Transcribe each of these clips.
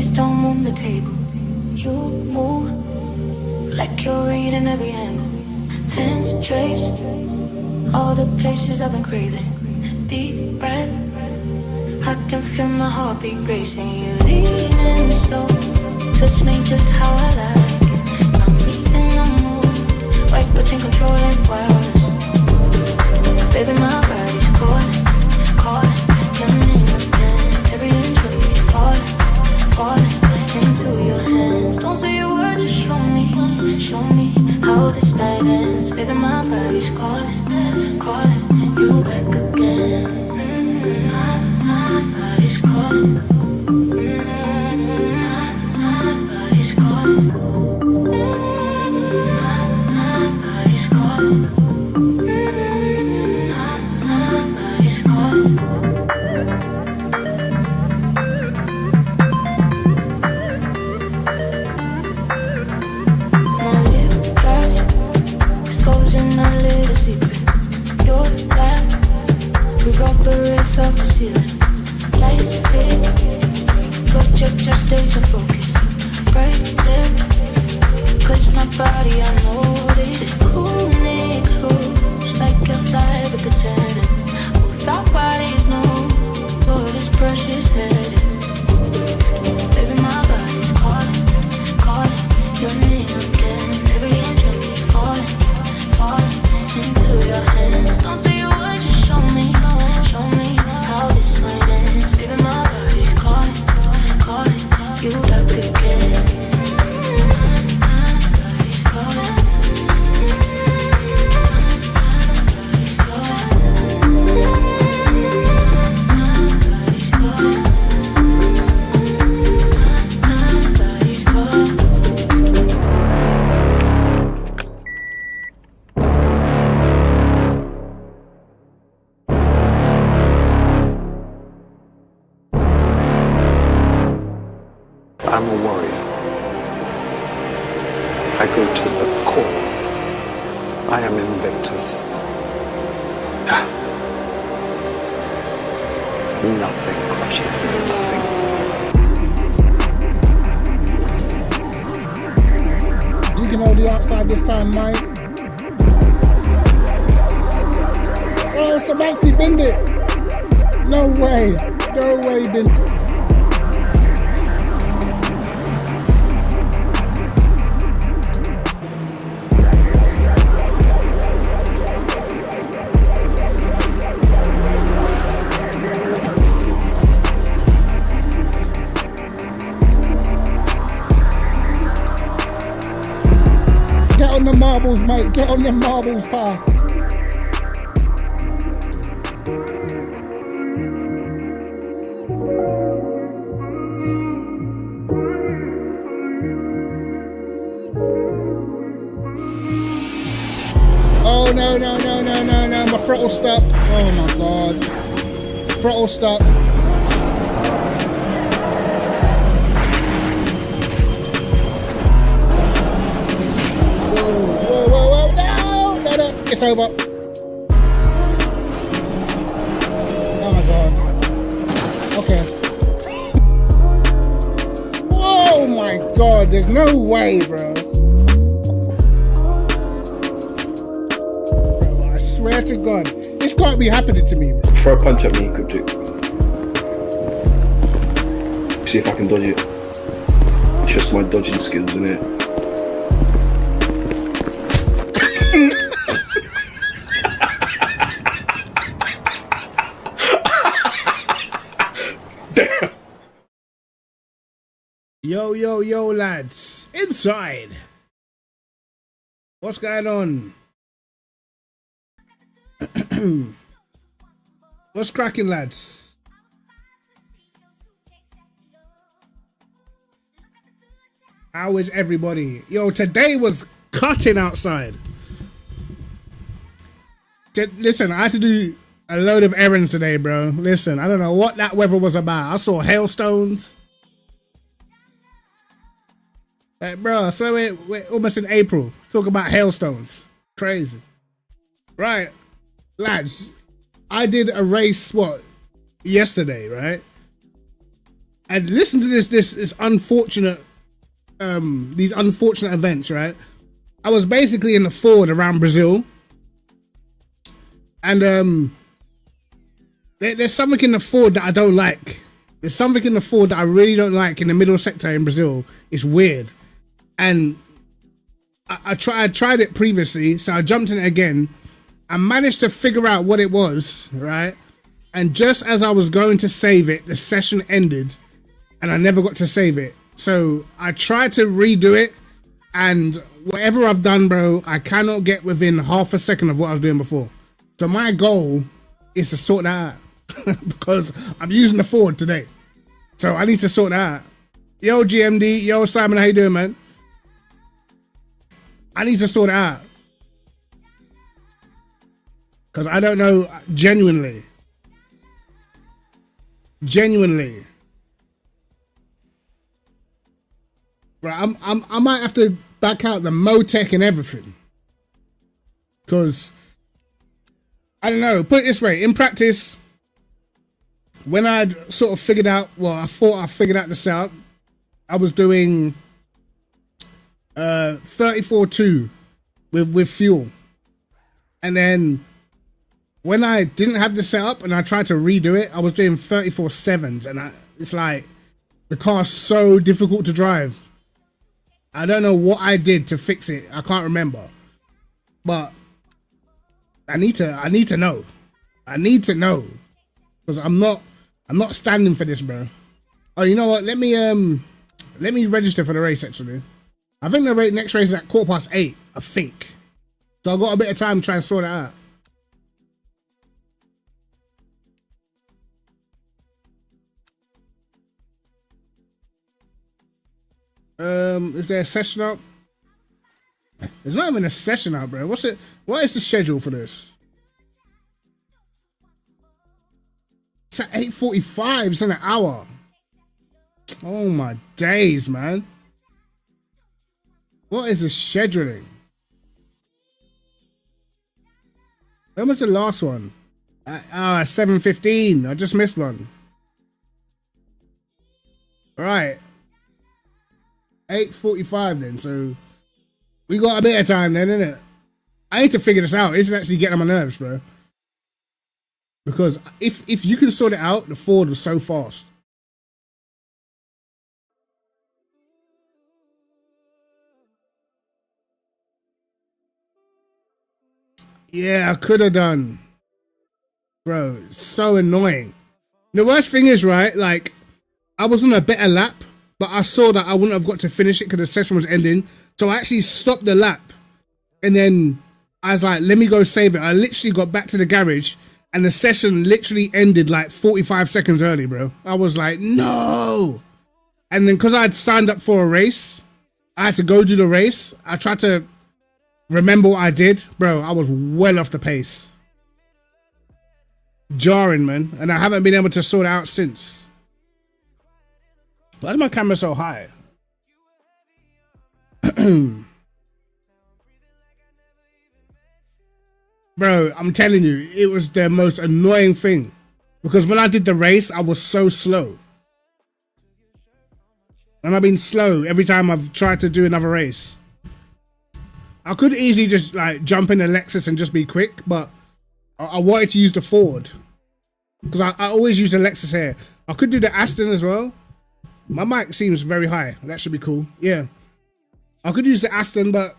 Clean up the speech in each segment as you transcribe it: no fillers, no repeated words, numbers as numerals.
face down on the table. You move like you're reading every angle. Hands trace all the places I've been craving. Deep breath, I can feel my heartbeat racing. You lean in slow, touch me just how I like it. I'm leaving the mood, right between control and wildness. Baby, my body's calling, calling your name again. Every inch of me falling, falling into your hands. Don't say a word, just show me how this night ends. Baby, my body's calling, calling you back again. My body's calling. My body's calling. My body's calling. My body's calling. My lip drops, exposing a little secret. Your laugh reverberates off the ceiling. Lights fit, projector stays in focus. Bright lit, touch my body, I notice. Pull me close, like you're tired of pretending. Both our bodies know where this brush is headed. Baby, my body's calling, calling your name again. Every inch of me falling, falling into your hands. Don't say a word, just show me how this night ends. Baby, my body's calling, calling you back again. My body's calling. My body's calling. My body's calling. My body's calling. I'm a warrior. I go to the core. I am invictus. Nothing crushes me, nothing. You can hold the outside this time, mate. Oh, Samansky binned it. No way. No way, he didn't. Get on the marbles, mate. Get on the marbles, pal. Oh, no, no, no, no, no, no. My throttle stuck. Oh, my God. Throttle stuck. Whoa, whoa, whoa. No, no, no. It's over. Oh, my God. Okay. Oh, my God. There's no way, bro. Swear to God, this can't be happening to me, bro. Throw a punch at me, Cryptic. See if I can dodge it. Just my dodging skills, innit? Damn. Yo, yo, yo, lads. Inside. What's going on? What's cracking, lads? How is everybody? Yo, today was cutting outside. Listen, I had to do a load of errands today, bro. Listen, I don't know what that weather was about. I saw hailstones. Like, bro, I swear we're almost in April. Talk about hailstones. Crazy. Right. Lads, I did a race, yesterday, right? And listen to this unfortunate these unfortunate events, right? I was basically in the Ford around Brazil, and there's something in the Ford that I don't like. There's something in the Ford that I really don't like in the middle sector in Brazil. It's weird, and I tried it previously, so I jumped in it again. I managed to figure out what it was, right? And just as I was going to save it, the session ended, and I never got to save it. So I tried to redo it, and whatever I've done, bro, I cannot get within half a second of what I was doing before. So my goal is to sort that out because I'm using the Ford today. So I need to sort that out. Yo, GMD, yo, Simon, how you doing, man? I need to sort it out. Because I don't know, genuinely. Right, I might have to back out the Motec and everything. Because, I don't know, put it this way, in practice, when I'd sort of figured out, well, I thought I figured out the setup, I was doing 34.2 with fuel. And then when I didn't have the setup and I tried to redo it, I was doing 34.7s, and it's like the car's so difficult to drive. I don't know what I did to fix it. I can't remember, but I need to know. I need to know because I'm not standing for this, bro. Oh, you know what? Let me register for the race. Actually, I think the next race is at 8:15. I think. So I've got a bit of time to try and sort it out. Is there a session up? There's not even a session up, bro. What is the schedule for this? It's at 8:45. It's in an hour. Oh my days, man. What is the scheduling? When was the last one? 7:15. I just missed one. All right. 8:45 then, so we got a bit of time then, innit? I need to figure this out. This is actually getting on my nerves, bro. Because if you can sort it out, the Ford was so fast. Yeah, I could have done. Bro, it's so annoying. The worst thing is, right, like, I was on a better lap, but I saw that I wouldn't have got to finish it because the session was ending. So I actually stopped the lap. And then I was like, let me go save it. I literally got back to the garage and the session literally ended like 45 seconds early, bro. I was like, no. And then because I had signed up for a race, I had to go do the race. I tried to remember what I did. Bro, I was well off the pace. Jarring, man. And I haven't been able to sort it out since. Why is my camera so high? Bro, I'm telling you, it was the most annoying thing. Because when I did the race, I was so slow. And I've been slow every time I've tried to do another race. I could easily just like jump in a Lexus and just be quick, but I wanted to use the Ford. Because I always use the Lexus here. I could do the Aston as well. My mic seems very high. That should be cool. Yeah. I could use the Aston, but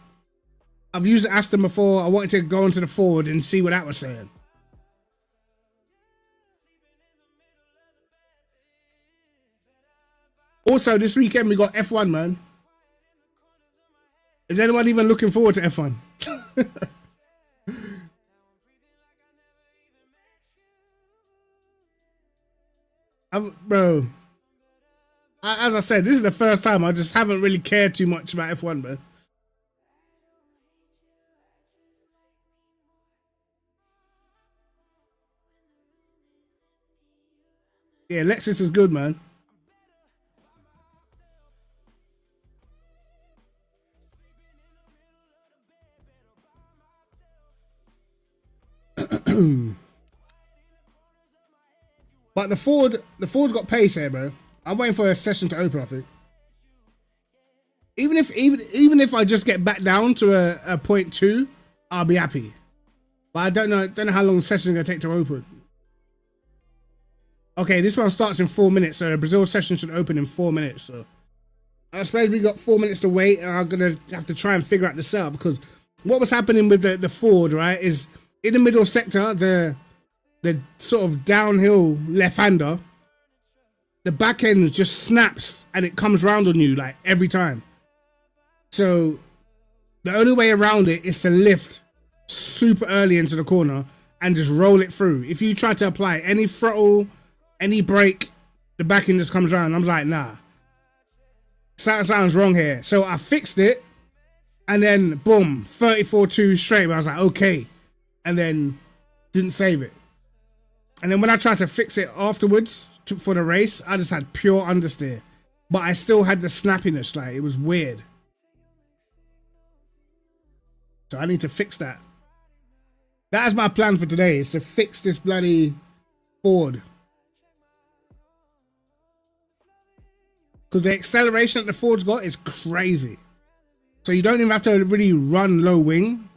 I've used the Aston before. I wanted to go into the Ford and see what that was saying. Also, this weekend we got F1, man. Is anyone even looking forward to F1? Bro, as I said, this is the first time I just haven't really cared too much about F1, man. Yeah, Lexus is good, man. But the Ford's got pace here, bro. I'm waiting for a session to open, I think. Even if I just get back down to a 0.2, I'll be happy. But I don't know how long the session is gonna take to open. Okay, this one starts in 4 minutes, so the Brazil session should open in 4 minutes. So I suppose we got 4 minutes to wait, and I'm gonna have to try and figure out the setup, because what was happening with the Ford, right, is in the middle sector, the sort of downhill left-hander, the back end just snaps and it comes round on you like every time. So the only way around it is to lift super early into the corner and just roll it through. If you try to apply any throttle, any brake, the back end just comes around. I'm like, nah, sounds wrong here. So I fixed it, and then boom, 34.2 straight. I was like, okay, and then didn't save it. And then when I tried to fix it afterwards for the race, I just had pure understeer, but I still had the snappiness. Like, it was weird. So I need to fix that. That is my plan for today, is to fix this bloody Ford. Because the acceleration that the Ford's got is crazy. So you don't even have to really run low wing,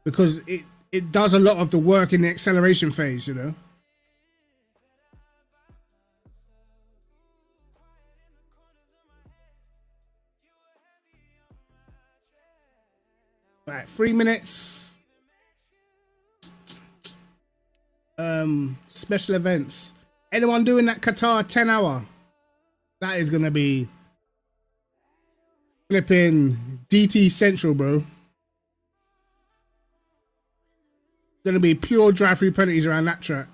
because it does a lot of the work in the acceleration phase, you know. Right, 3 minutes. Special events. Anyone doing that Qatar 10-hour? That is gonna be flipping DT Central, bro. Gonna be pure drive-through penalties around that track.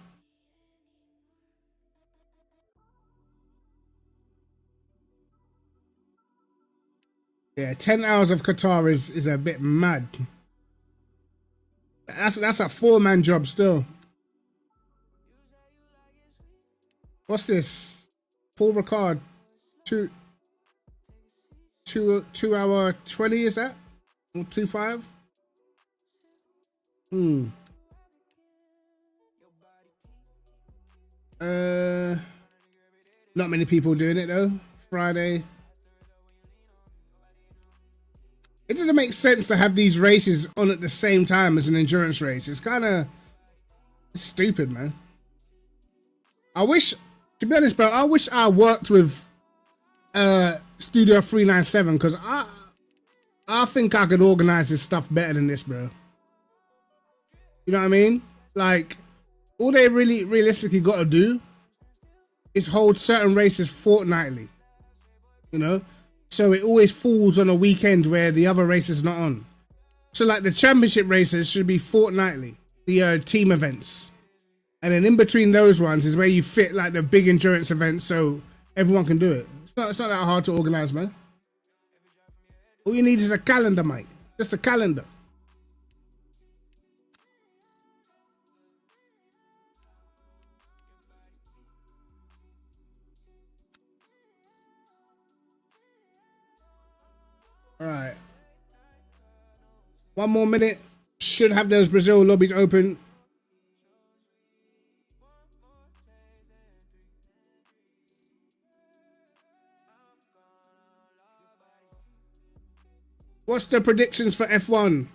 Yeah, 10 hours of Qatar is a bit mad. That's a 4-man job still. What's this? Paul Ricard, 2 hour 20, is that? Or 2.5? Not many people doing it though. Friday. It doesn't make sense to have these races on at the same time as an endurance race. It's kind of stupid, man. I wish, to be honest, bro, I wish I worked with Studio 397, because I think I could organize this stuff better than this, bro. You know what I mean? Like, all they really realistically got to do is hold certain races fortnightly, you know? So it always falls on a weekend where the other race is not on. So like the championship races should be fortnightly, the team events. And then in between those ones is where you fit like the big endurance events so everyone can do it. It's not that hard to organize, man. All you need is a calendar, mate. Just a calendar. All right. 1 more minute. Should have those Brazil lobbies open. What's the predictions for F1?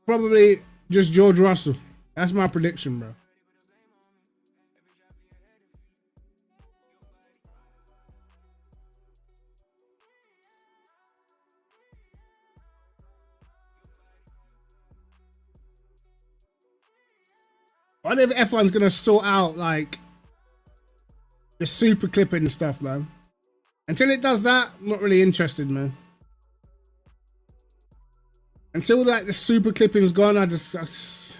Probably just George Russell. That's my prediction, bro. I wonder if F1's gonna sort out like the super clipping stuff, man. Until it does that, I'm not really interested, man. Until like the super clipping's gone, I just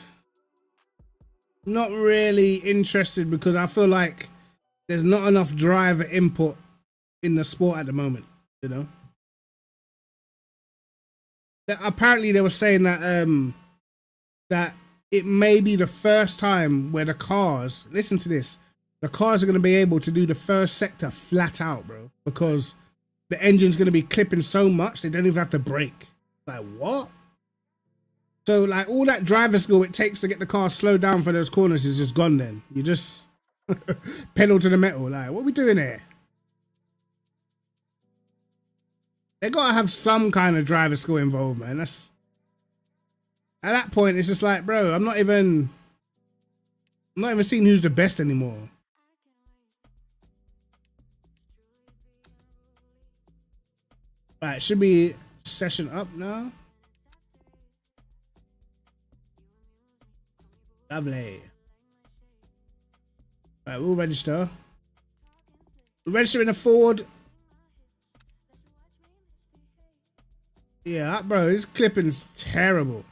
not really interested, because I feel like there's not enough driver input in the sport at the moment, you know. Apparently they were saying that that it may be the first time where the cars, listen to this, the cars are going to be able to do the first sector flat out, bro, because the engine's going to be clipping so much they don't even have to brake. Like, what? So, like, all that driver skill it takes to get the car slowed down for those corners is just gone then. You just, Pedal to the metal. Like, what are we doing here? They gotta have some kind of driver skill involved, man. That's at that point, it's just like, bro, I'm not even seeing who's the best anymore. Right, should be session up now. Lovely. Right, we'll register. We're registering a Ford. Yeah, bro, this clipping's terrible.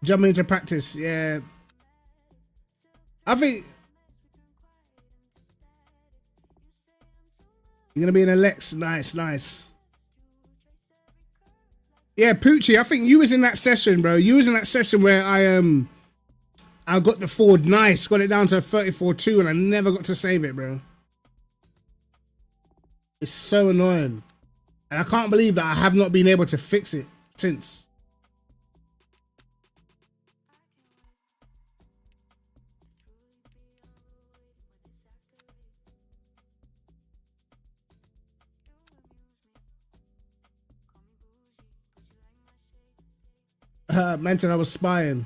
Jumping into practice, yeah. I think you're gonna be in a Lex. Nice, nice. Yeah, Poochie, I think you was in that session, bro. You was in that session where I got the Ford nice, got it down to 34.2 and I never got to save it, bro. It's so annoying. And I can't believe that I have not been able to fix it since. Mentioned I was spying.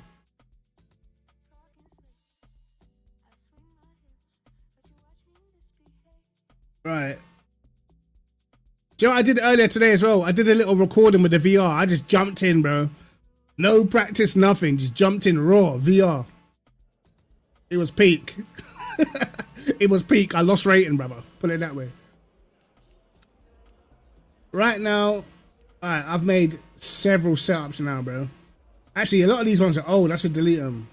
Right. Do you know what I did earlier today as well? I did a little recording with the VR. I just jumped in, bro. No practice, nothing. Just jumped in raw VR. It was peak. It was peak. I lost rating, brother. Put it that way. Right now, all right, I've made several setups now, bro. Actually, a lot of these ones are old. I should delete them.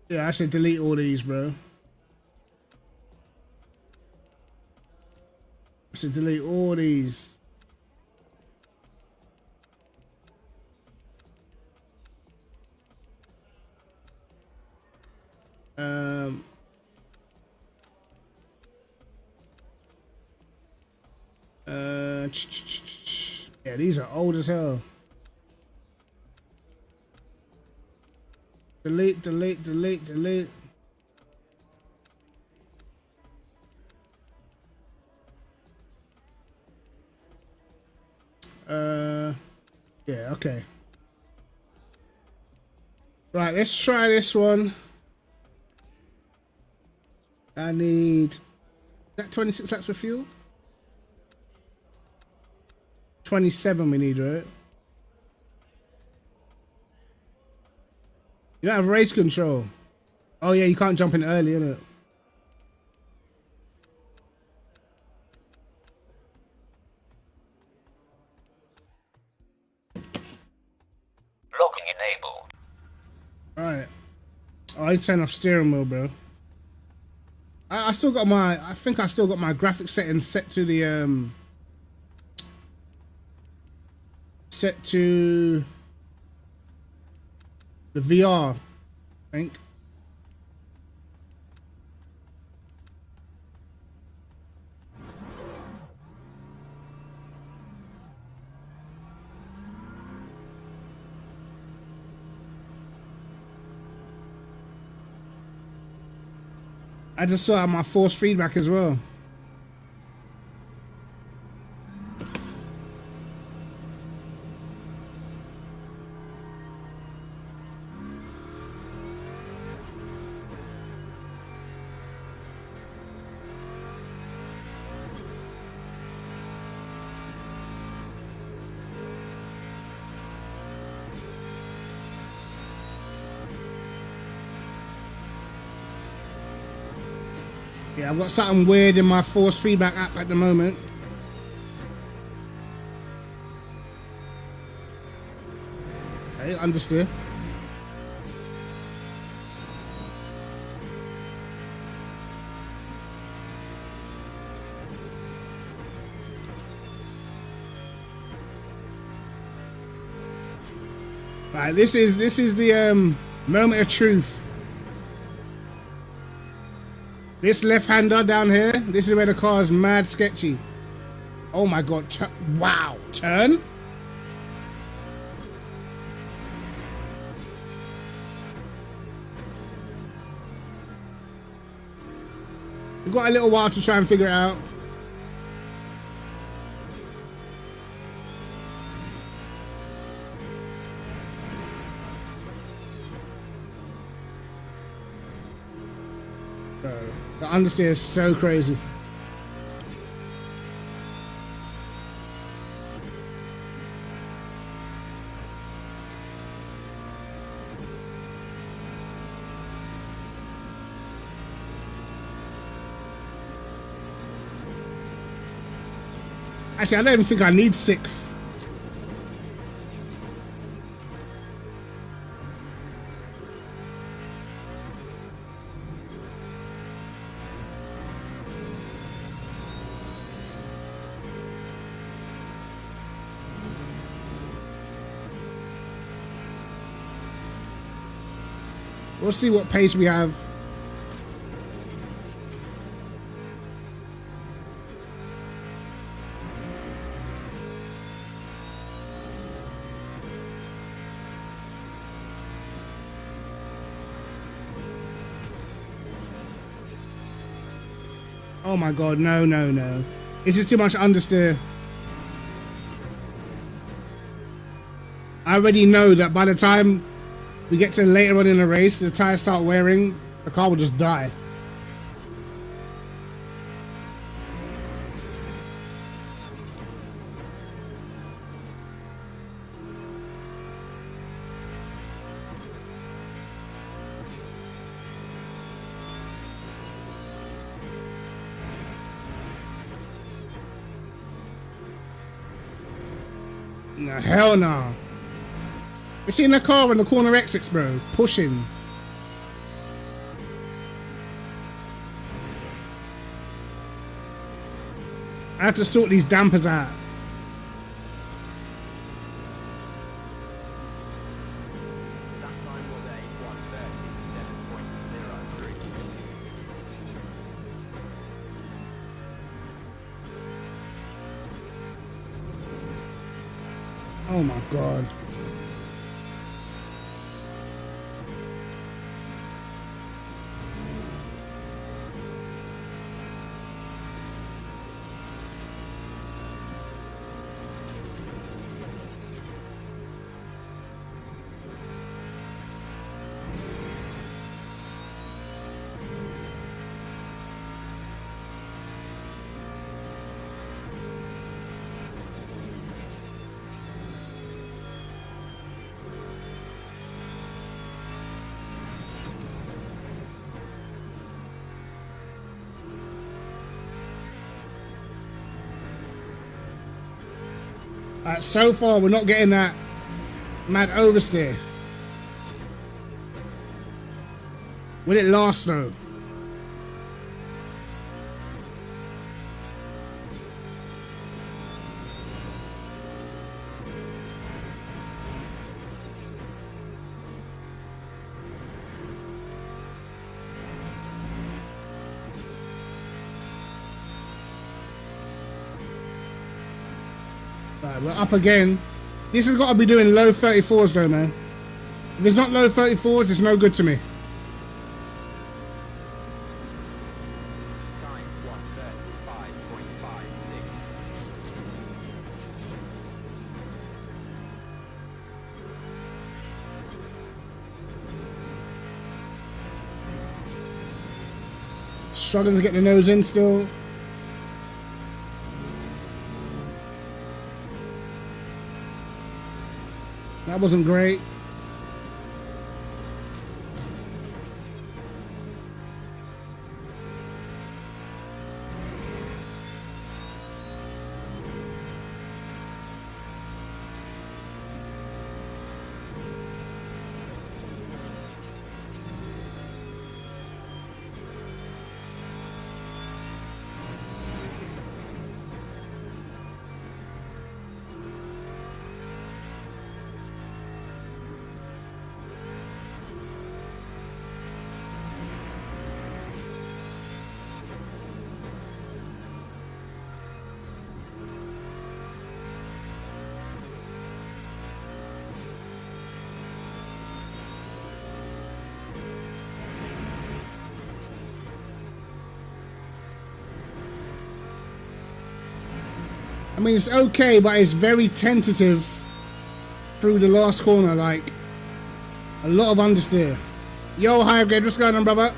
Yeah, I should delete all these, bro. I should delete all these. Yeah, these are old as hell. Delete, delete, delete, delete. Yeah, okay. Right, let's try this one. I need, is that 26 laps of fuel? 27 we need, right? You don't have race control. Oh yeah, you can't jump in early, innit? Locking enabled. Alright. Oh, I need to turn off steering wheel, bro. I still got my, I think I still got my graphic settings set to the, set to the VR, I think. I just saw my force feedback as well. Yeah, I've got something weird in my force feedback app at the moment. Okay, understood. Right, this is the moment of truth. This left-hander down here, this is where the car is mad sketchy. Oh my god, wow, turn? We've got a little while to try and figure it out. Bro, the understeer is so crazy. Actually, I don't even think I need sixth. We'll see what pace we have. Oh my god, no, no, no. This is too much understeer. I already know that by the time we get to later on in the race, the tires start wearing, the car will just die. No, hell no. We're seeing the car in the corner exits, bro. Pushing. I have to sort these dampers out. That time was a 1:37.03. Oh my god. So far, we're not getting that mad oversteer. Will it last though? Right, we're up again. This has got to be doing low 34s though, man. If it's not low 34s, it's no good to me. Time 1:35.56. Struggling to get the nose in still. That wasn't great. I mean, it's okay, but it's very tentative through the last corner. Like, a lot of understeer. Yo, higher grade, what's going on, brother?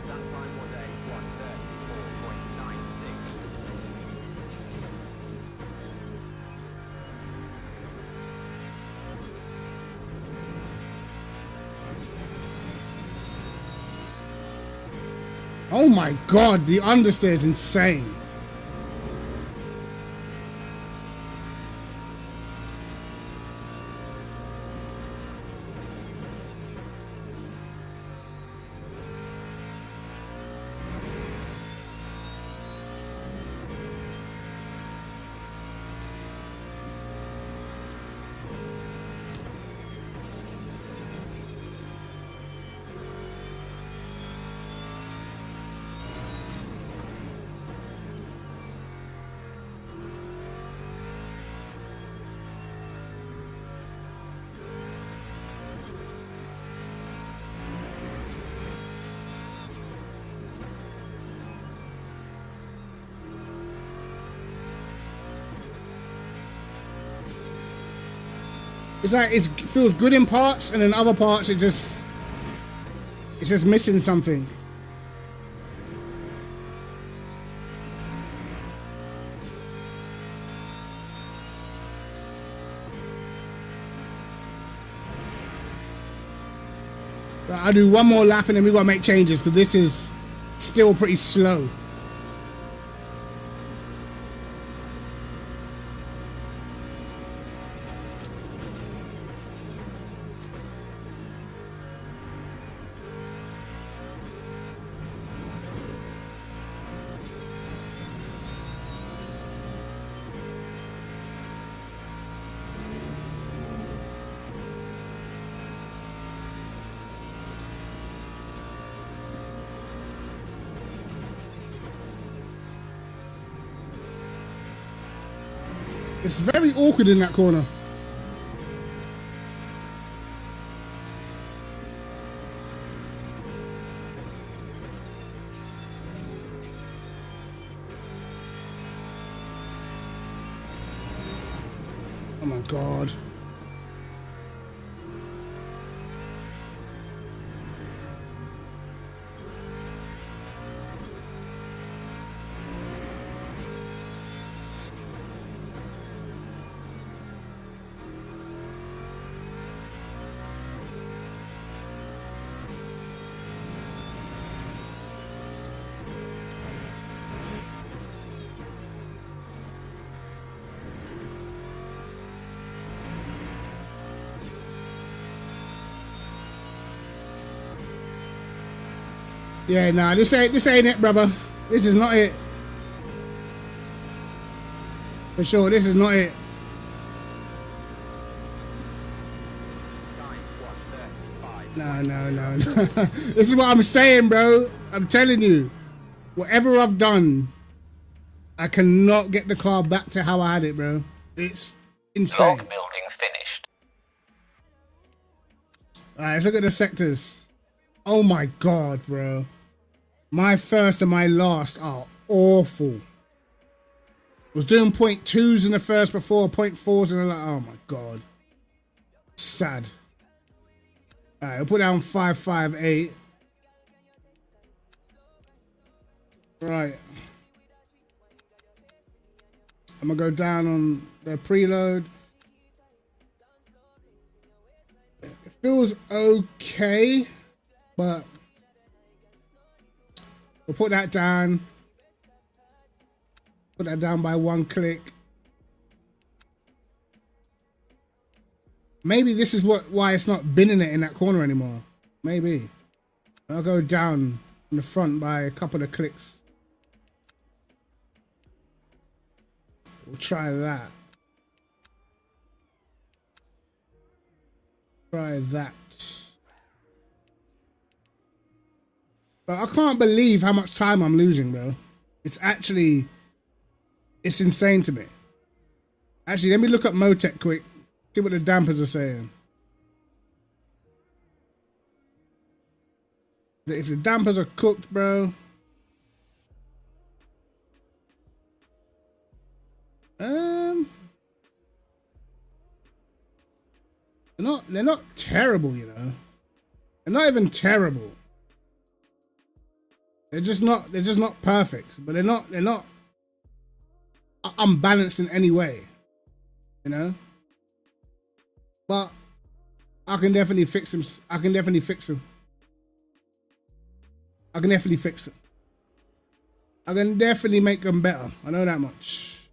That time was a 134.96. Oh my god, the understeer is insane. It's like it feels good in parts, and in other parts it's just missing something. But I'll do one more lap and then we gotta make changes because this is still pretty slow. It's very awkward in that corner. Oh my god. Yeah, nah, this ain't it, brother. This is not it. For sure, this is not it. Time 135. No. This is what I'm saying, bro. I'm telling you. Whatever I've done, I cannot get the car back to how I had it, bro. It's insane. Log building finished. Alright, let's look at the sectors. Oh my god, bro. My first and my last are awful. Was doing 0.2s in the first before, 0.4s, and I'm like, oh my god. Sad. Alright, we'll put down 558. Right. I'm gonna go down on the preload. It feels okay, but we'll put that down. Put that down by one click. Maybe this is why it's not binning it in that corner anymore. Maybe. I'll go down in the front by a couple of clicks. We'll try that. Try that. But I can't believe how much time I'm losing, bro. It's insane to me. Actually, let me look up Motec quick. See what the dampers are saying. If the dampers are cooked, bro. They're not terrible, you know. They're not even terrible. They're just not perfect, but they're not unbalanced in any way, you know. But I can definitely fix them. I can definitely fix them. I can definitely fix them. I can definitely make them better. I know that much.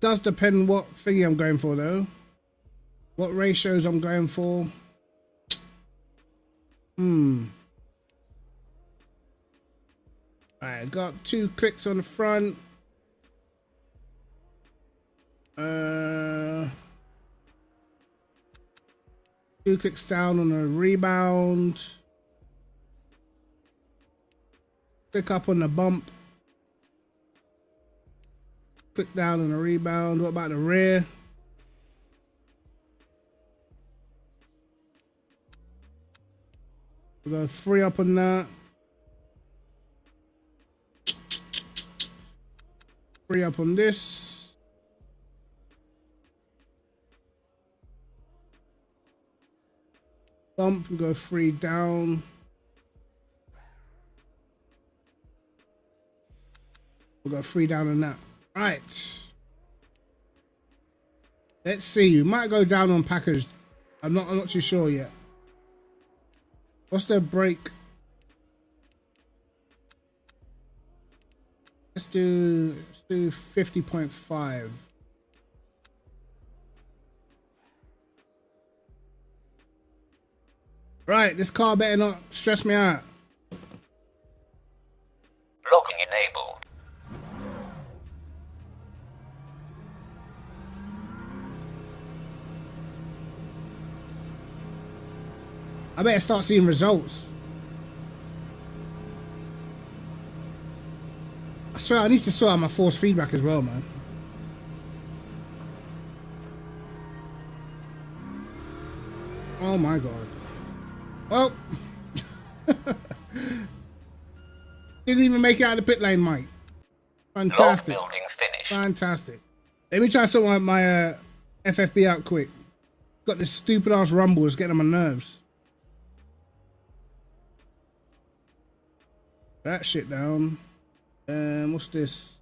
Does depend what thingy I'm going for though. What ratios I'm going for. Alright, got 2 clicks on the front. 2 clicks down on a rebound. Click up on the bump. Click down on the rebound. What about the rear? We're going 3 up on that. 3 up on this. Bump, we go 3 down. We'll go 3 down on that. Right. Let's see. We might go down on Packers. I'm not too sure yet. What's their break? Let's do 50.5. Right, this car better not stress me out. Locking enabled. I better start seeing results. I swear I need to sort out my force feedback as well, man. Oh my god. Well, didn't even make it out of the pit lane, Mike. Fantastic. Log building finished. Fantastic. Let me try sort my FFB out quick. Got this stupid ass rumble that's getting on my nerves. That shit down. What's this?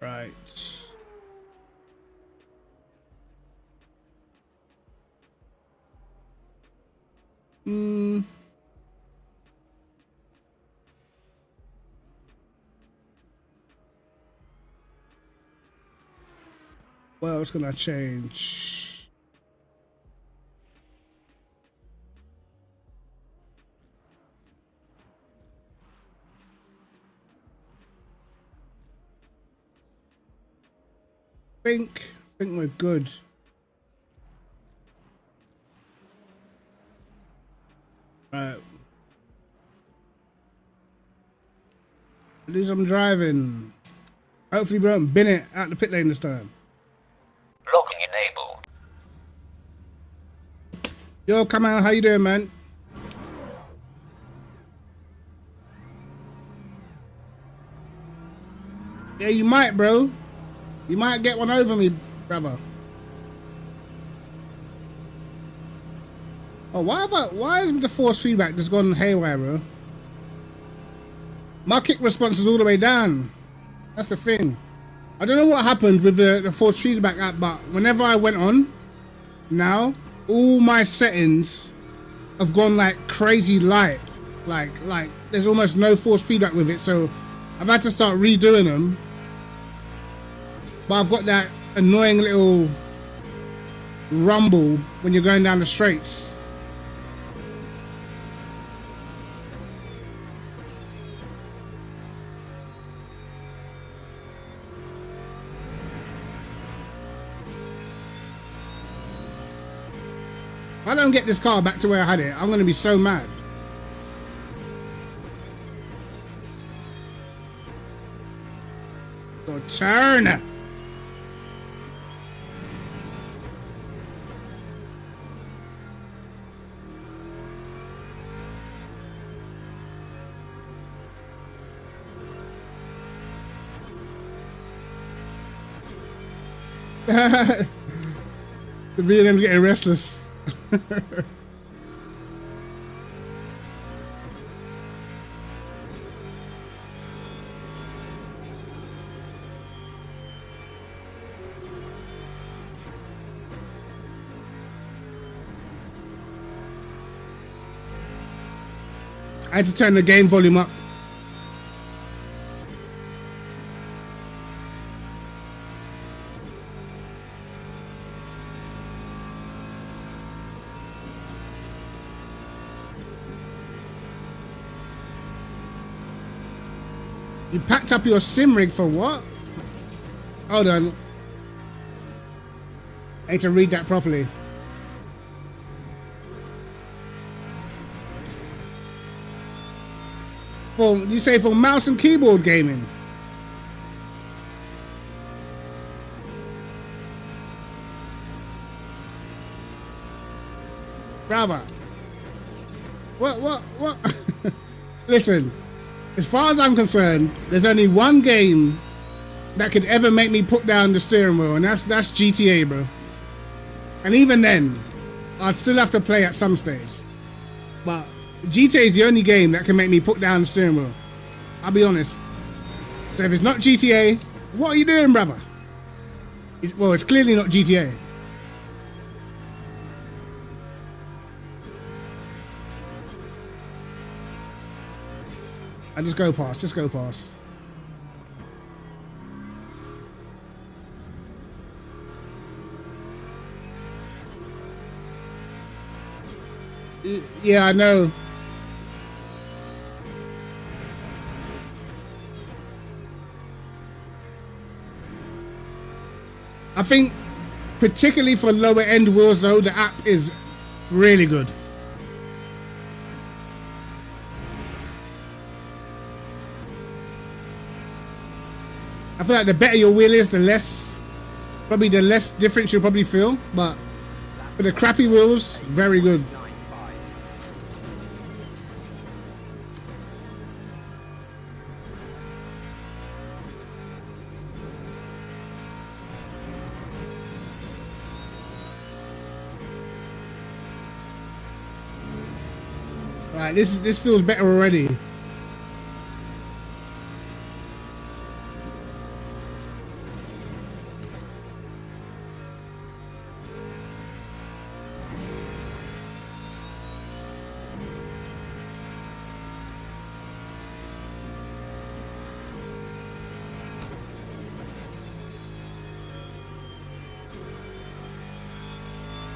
Right. Well, it's gonna change. I think we're good. Right. At least I'm driving. Hopefully we don't bin it out the pit lane this time. Locking enabled. Yo, come on, how you doing, man? Yeah, you might, bro. You might get one over me, brother. Oh, why has the force feedback just gone haywire, bro? My kick response is all the way down. That's the thing. I don't know what happened with the force feedback app, but whenever I went on, now, all my settings have gone like crazy light. Like there's almost no force feedback with it, so I've had to start redoing them. But I've got that annoying little rumble when you're going down the straights. If I don't get this car back to where I had it, I'm gonna be so mad. Go turn. The V&M's getting restless. I had to turn the game volume up. You packed up your sim rig for what? Hold on. I need to read that properly. For, you say for mouse and keyboard gaming? Brother. What? Listen. As far as I'm concerned, there's only one game that could ever make me put down the steering wheel, and that's GTA, bro. And even then, I'd still have to play at some stage. But GTA is the only game that can make me put down the steering wheel. I'll be honest. So if it's not GTA, what are you doing, brother? It's clearly not GTA. I just go past. Yeah, I know. I think, particularly for lower end wheels though, the app is really good. I feel like the better your wheel is, the less difference you'll probably feel. But for the crappy wheels, very good. Right, this feels better already.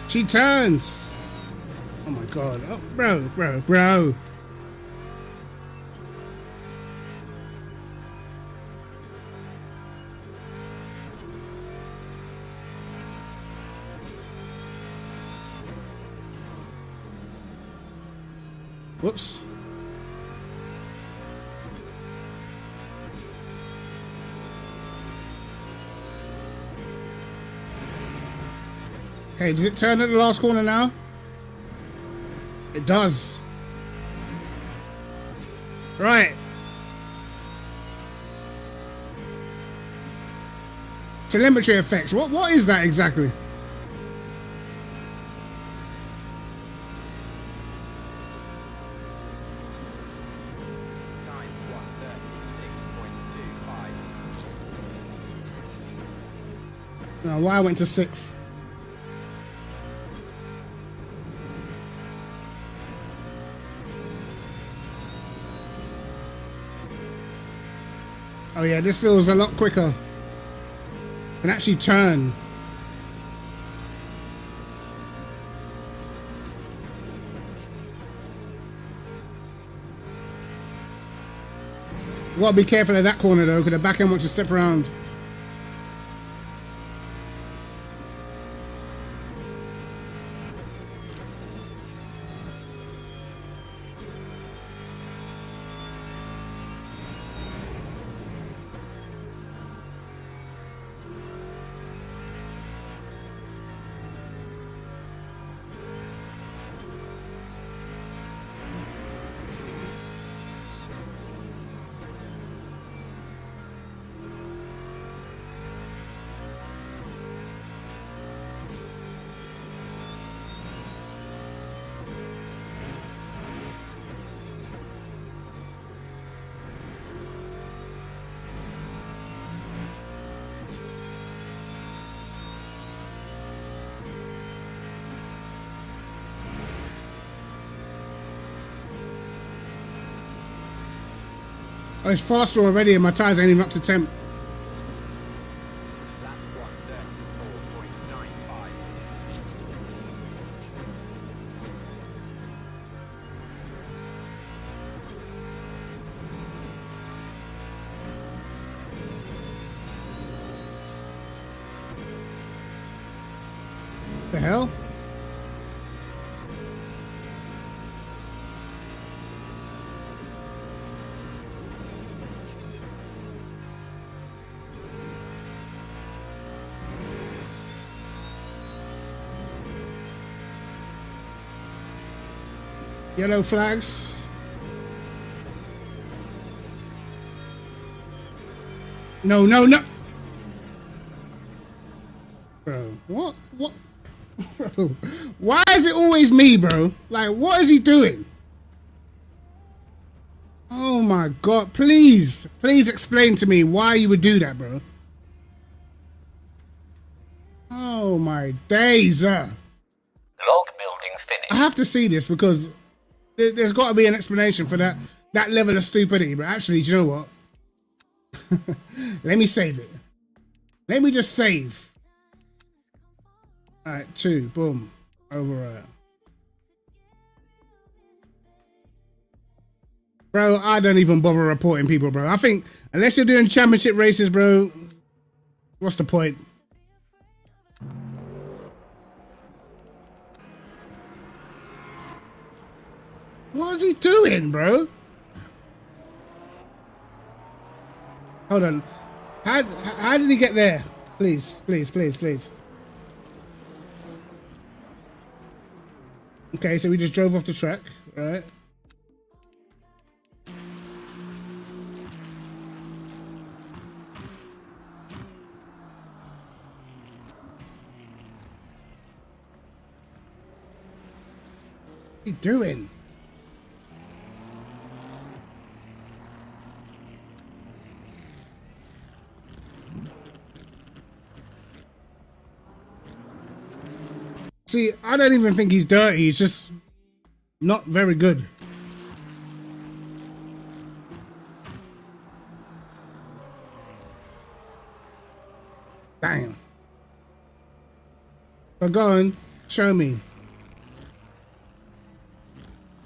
She turns. Oh my god. Oh, bro. Whoops. Okay, does it turn at the last corner now? It does. Right. Telemetry effects. What is that exactly? Now, why I went to 6th? Oh yeah, this feels a lot quicker. Can actually turn. You gotta be careful of that corner though, because the back end wants to step around. Oh, it's faster already and my tires ain't even up to temp. Lap 1:34.95. The hell? Yellow flags. No, no, no. Bro, what? What? Bro, why is it always me, bro? Like, what is he doing? Oh my God, please explain to me why you would do that, bro. Oh my days, Log building I finished. have to see this because there's got to be an explanation for that level of stupidity. But actually, do you know what? Let me save it. Let me just save. All right, 2, boom, override. Bro, I don't even bother reporting people, bro. I think unless you're doing championship races, bro, what's the point? What is he doing, bro? Hold on. How did he get there? Please, please, please, please. Okay, so we just drove off the track, right? What are you doing? See, I don't even think he's dirty. He's just not very good. Damn. But go on, show me.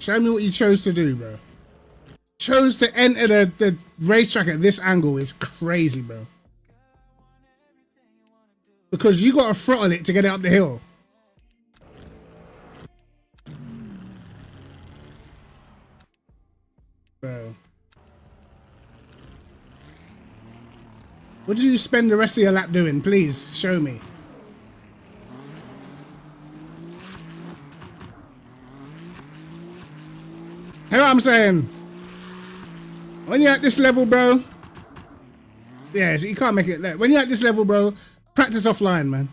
Show me what you chose to do, bro. Chose to enter the racetrack at this angle is crazy, bro. Because you got to throttle it to get it up the hill. Bro. What did you spend the rest of your lap doing? Please, show me. Hear what I'm saying? When you're at this level, bro. Yeah, so you can't make it. When you're at this level, bro, practice offline, man.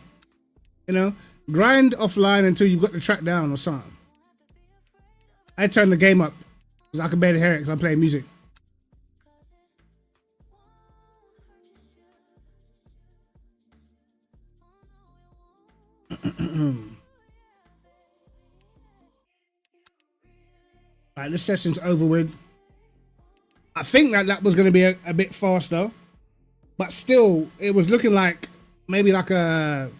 You know? Grind offline until you've got the track down or something. I turn the game up. Because I can barely hear it because I'm playing music. Alright, this session's over with. I think that was going to be a bit faster. But still, it was looking like maybe like a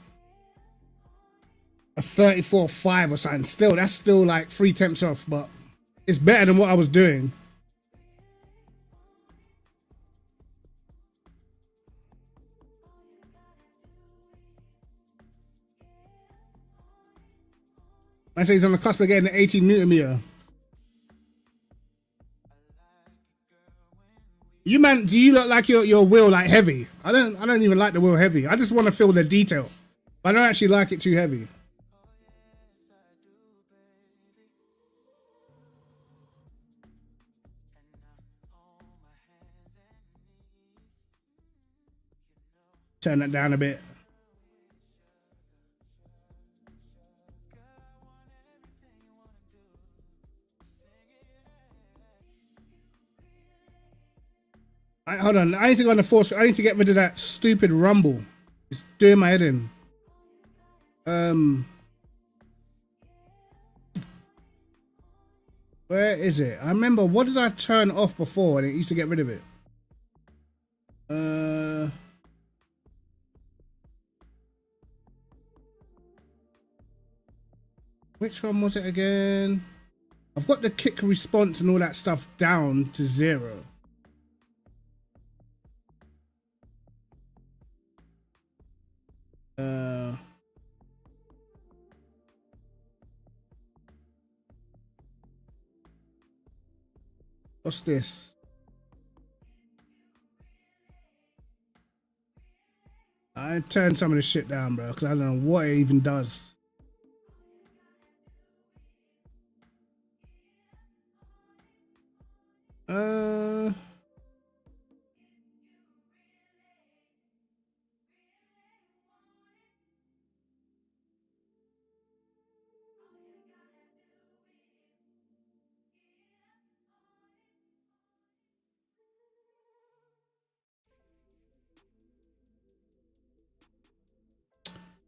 34.5 or something. Still, that's still like 3 temps off, but it's better than what I was doing. I say he's on the cusp of getting the 18 Newton meter. You man, do you look like your wheel like heavy? I don't even like the wheel heavy. I just want to feel the detail. But I don't actually like it too heavy. Turn that down a bit. Hold on, I need to go on the force. I need to get rid of that stupid rumble. It's doing my head in. Where is it? I remember, what did I turn off before and it used to get rid of it? Which one was it again? I've got the kick response and all that stuff down to 0. What's this? I turned some of this shit down, bro, because I don't know what it even does.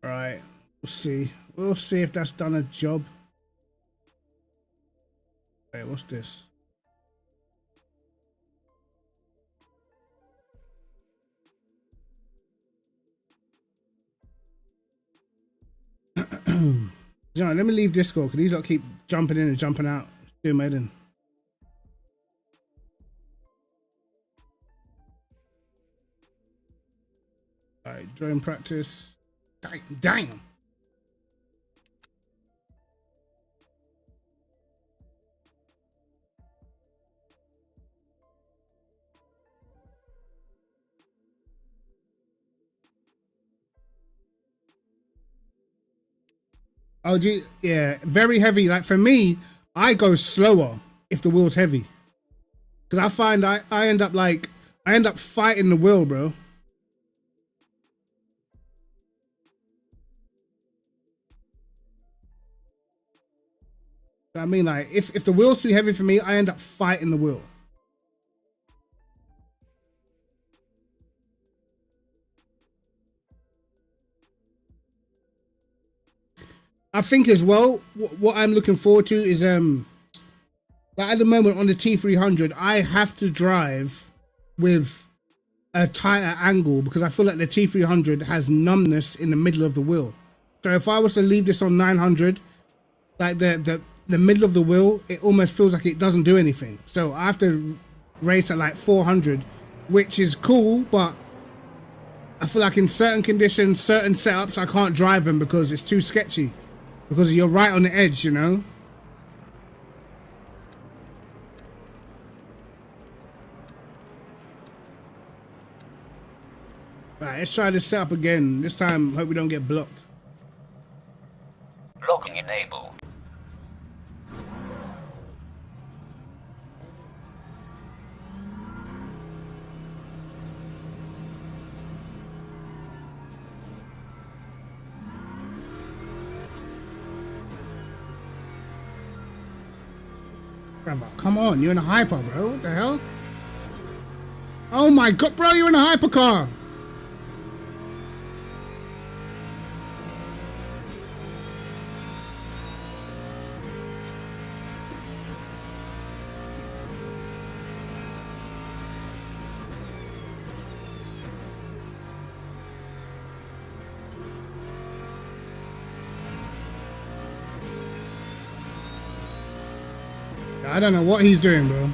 Right, we'll see. We'll see if that's done a job. Hey, what's this? John, let me leave Discord because these lot keep jumping in and jumping out. Do my head in. Alright, drone practice. Damn. Oh, gee, yeah, very heavy. Like for me, I go slower if the wheel's heavy, because I find I end up fighting the wheel, bro. I mean, like if the wheel's too heavy for me, I end up fighting the wheel. I think as well, what I'm looking forward to is like at the moment on the T300, I have to drive with a tighter angle because I feel like the T300 has numbness in the middle of the wheel. So if I was to leave this on 900, like the middle of the wheel, it almost feels like it doesn't do anything. So I have to race at like 400, which is cool, but I feel like in certain conditions, certain setups, I can't drive them because it's too sketchy. Because you're right on the edge, you know? Right, let's try this setup again. This time, hope we don't get blocked. Locking enabled. Brother, come on, you're in a hyper, bro. What the hell? Oh my god, bro, you're in a hypercar. I don't know what he's doing, bro.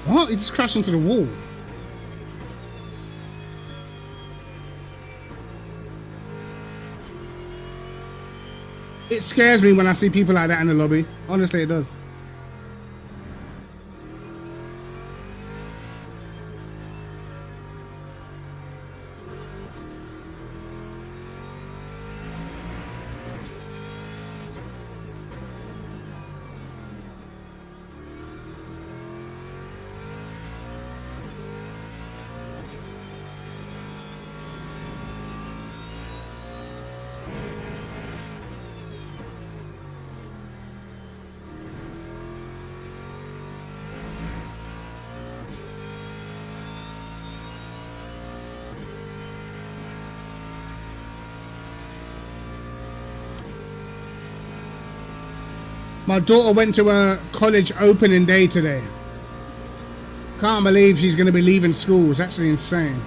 What? He just crashed into the wall. It scares me when I see people like that in the lobby. Honestly, it does. My daughter went to a college opening day today. can't believe she's going to be leaving school. It's actually insane.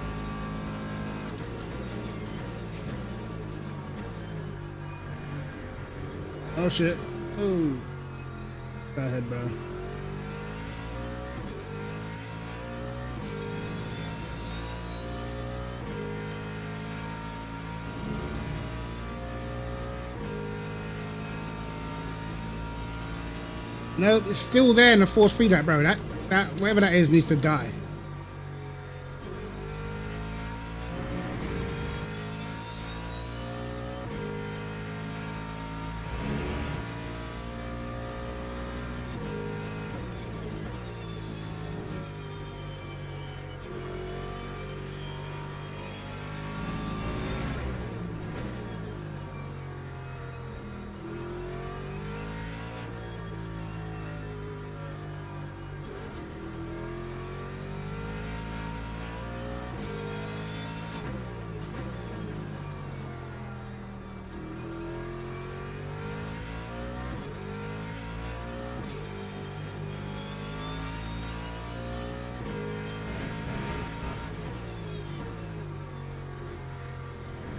Oh shit. Oh. Go ahead, bro. No, it's still there in the force feedback, bro. That whatever that is needs to die.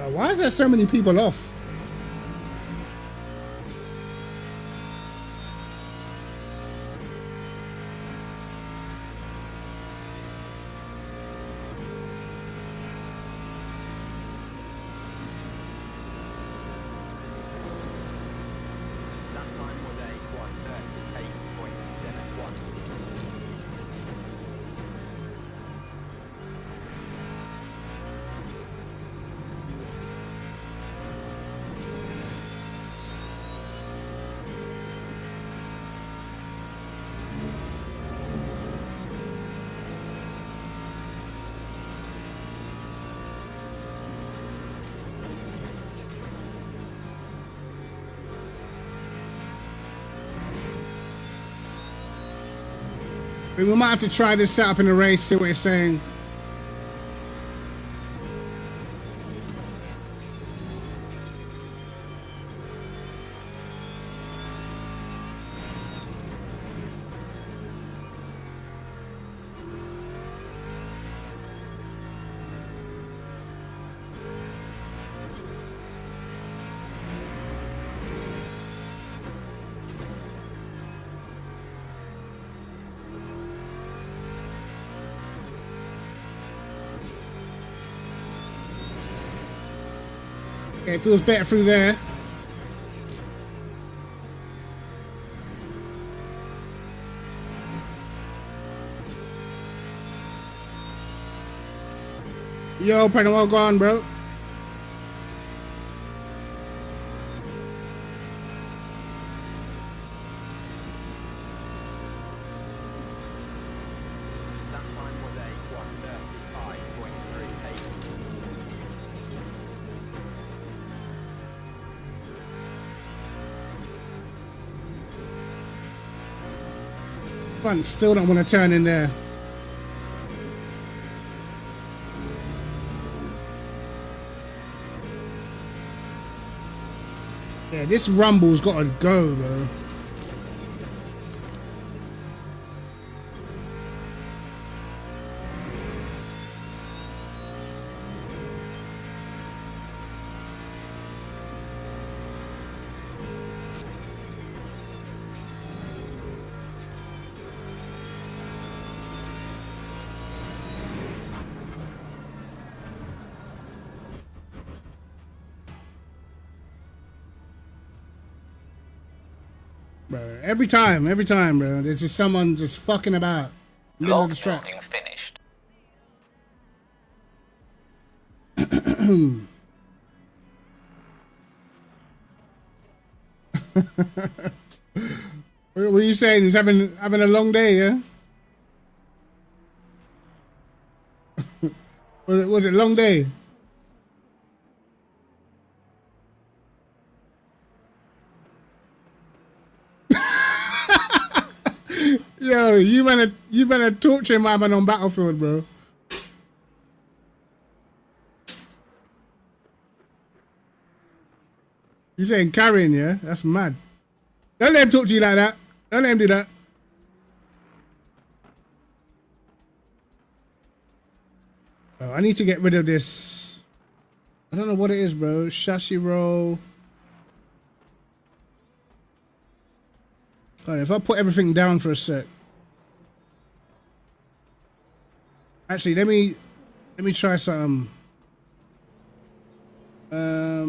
Why is there so many people off? That time was a 1:38.71. We might have to try this setup in the race, see what it's saying. Okay, it feels better through there. Yo, pretty well gone, bro. That time was a 1:35.38. Front still don't want to turn in there. Yeah, this rumble's got to go, bro. Bro, every time, bro. There's just someone just fucking about. Middle of Log the track. building finished. What were you saying? He's having a long day, yeah? was it long day? Yo, you better torture my man on Battlefield, bro. You saying carrying, yeah? That's mad. Don't let him talk to you like that. Don't let him do that. I need to get rid of this. I don't know what it is, bro. Shashi roll. Hold on, if I put everything down for a sec. Actually, let me try something. Let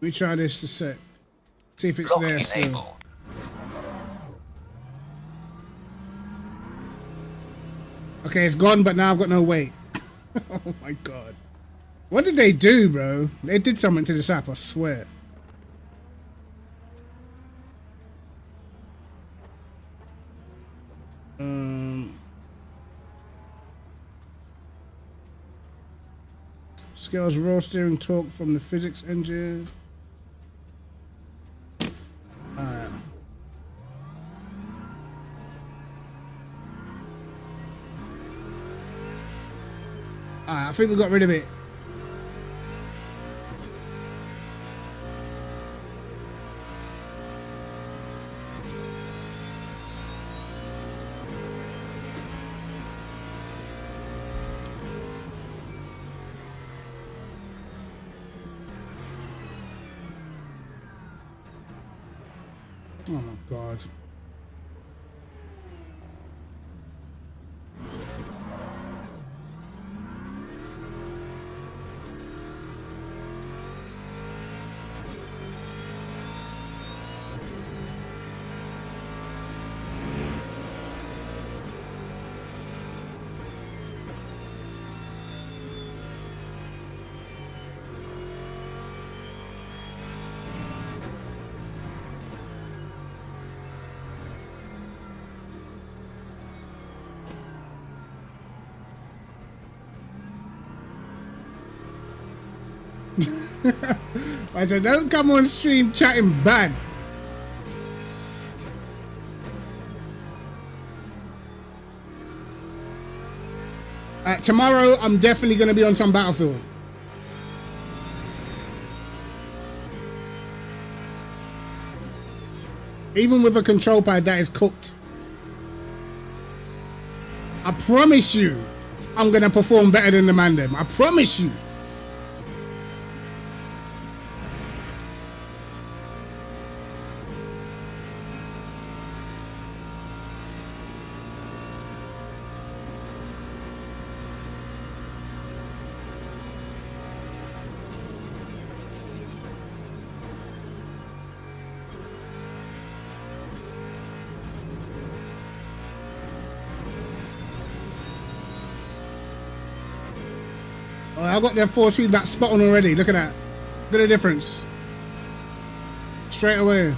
me try this a sec. See if it's Lock there still. enabled. Okay, it's gone, but now I've got no weight. Oh my god. What did they do, bro? They did something to this app, I swear. Scales raw steering torque from the physics engine. I think we got rid of it. Oh my god. I said, don't come on stream chatting bad. Tomorrow, I'm definitely going to be on some Battlefield. Even with a control pad that is cooked. I promise you, I'm going to perform better than the man them. I promise you. Oh, I got their force feedback spot on already. Look at that. Look at the difference. Straight away.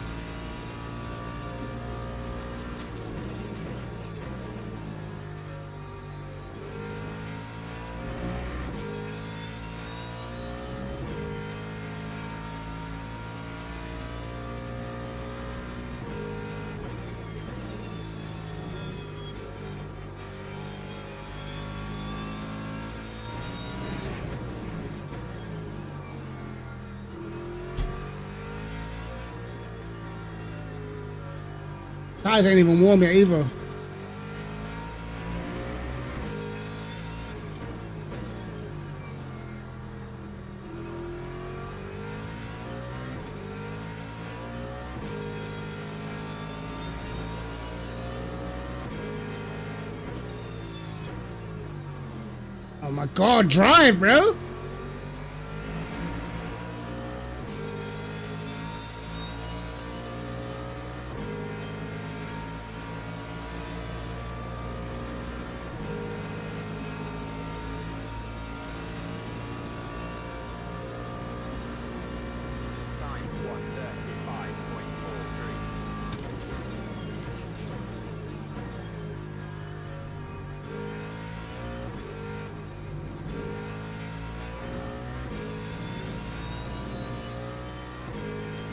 Tires ain't even warm yet either. Oh my god, drive, bro! Time 1:35.43.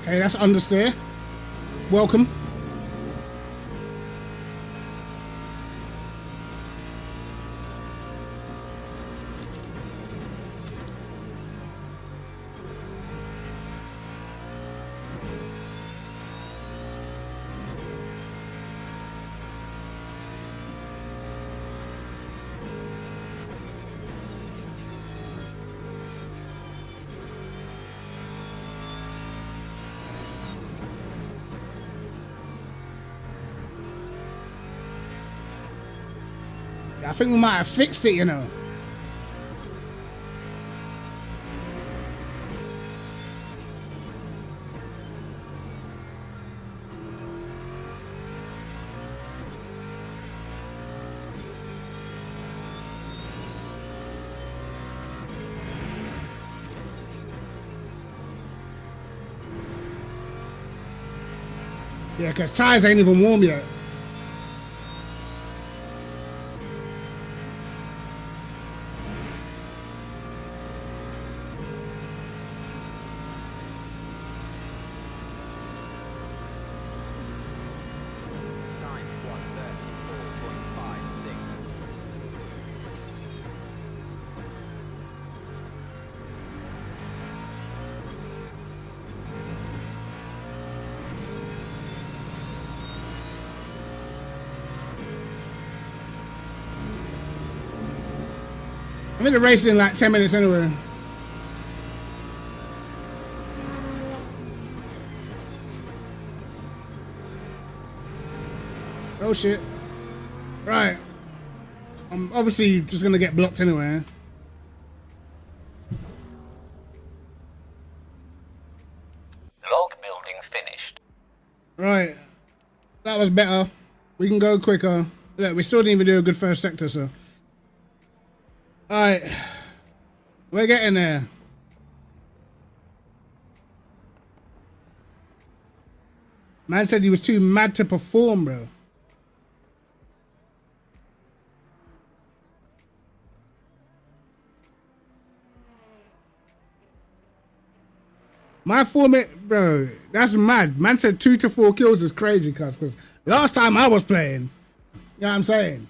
Okay, that's understeer. Welcome. I think we might have fixed it, you know. Yeah, because tires ain't even warm yet. Time 1:34.56. I'm in the race in like 10 minutes anyway. Oh shit. Right. I'm obviously just gonna get blocked anyway. Log building finished. Right. That was better. We can go quicker. Look, we still didn't even do a good first sector, so. Alright. We're getting there. Man said he was too mad to perform, bro. My format, bro, that's mad. Man said 2 to 4 kills is crazy, cuz last time I was playing, you know what I'm saying?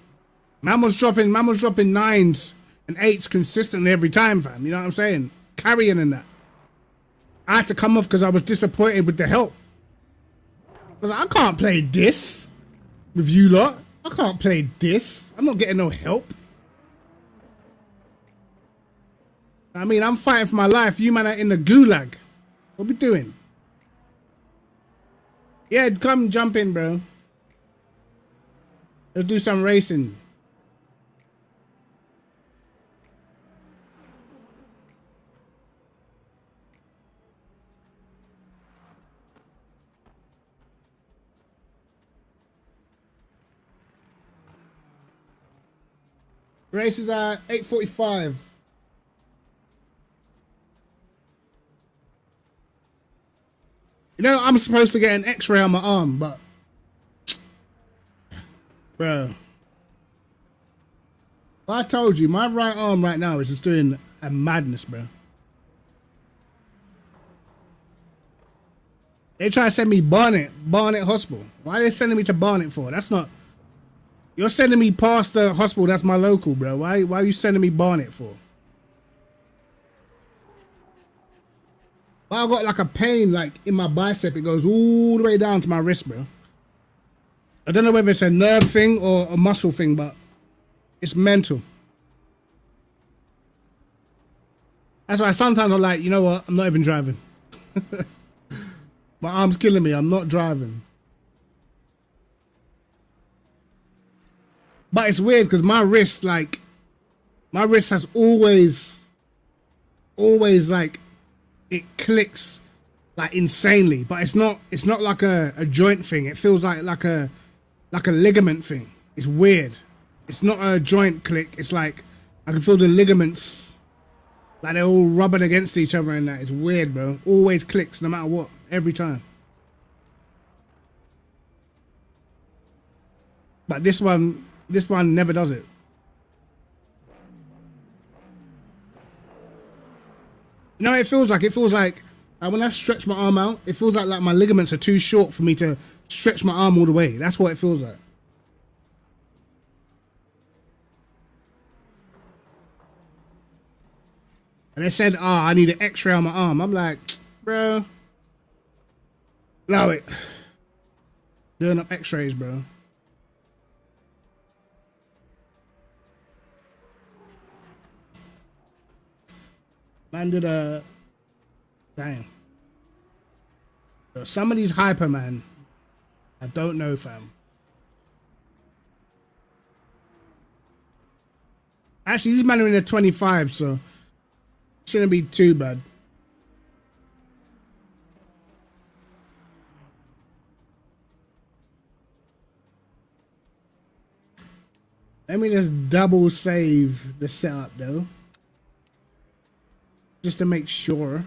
Man was dropping 9s and 8s consistently every time, fam. You know what I'm saying? Carrying in that. I had to come off because I was disappointed with the help. I was like, I can't play this with you lot. I can't play this. I'm not getting no help. I mean, I'm fighting for my life. You man are in the gulag. What we doing? Yeah, come jump in, bro. Let's do some racing. Race is at 8:45. You know, I'm supposed to get an X-ray on my arm, but bro, I told you, my right arm right now is just doing a madness, bro. They try to send me Barnet Hospital. Why are they sending me to Barnet for? That's not. You're sending me past the hospital. That's my local, bro. Why are you sending me Barnet for? I got like a pain like in my bicep. It goes all the way down to my wrist, bro. I don't know whether it's a nerve thing or a muscle thing, but it's mental. That's why sometimes I'm like, you know what? I'm not even driving. My arm's killing me. I'm not driving. But it's weird because my wrist has always like, it clicks like insanely, but it's not like a joint thing. It feels like a ligament thing. It's weird. It's not a joint click. It's like I can feel the ligaments like they're all rubbing against each other and that. It's weird, bro. Always clicks no matter what, every time. But this one never does it. You know what it feels like? It feels like when I stretch my arm out, it feels like my ligaments are too short for me to stretch my arm all the way. That's what it feels like. And they said, I need an X-ray on my arm. I'm like, bro, allow it. Doing up X-rays, bro. Man did a... Damn. So some of these hyper, man, I don't know, fam. Actually, these men are in the 25, so shouldn't be too bad. Let me just double save the setup though, just to make sure.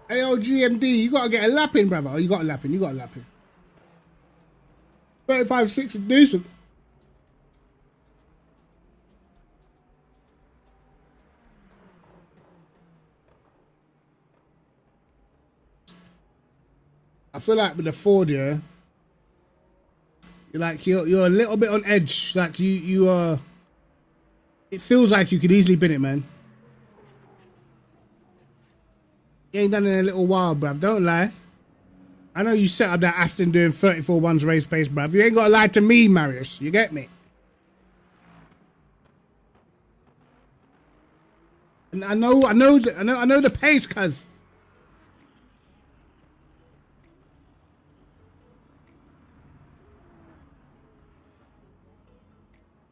Hey, yo, GMD, you gotta get a lap in, brother. Oh, you got a lap in, you got a lap in. 35.6 is decent. I feel like with the Ford, yeah, you're a little bit on edge. Like you are. It feels like you could easily bin it, man. You ain't done it in a little while, bruv. Don't lie. I know you set up that Aston doing 34 ones race pace, bruv. You ain't got to lie to me, Marius. You get me? And I know the pace, cuz.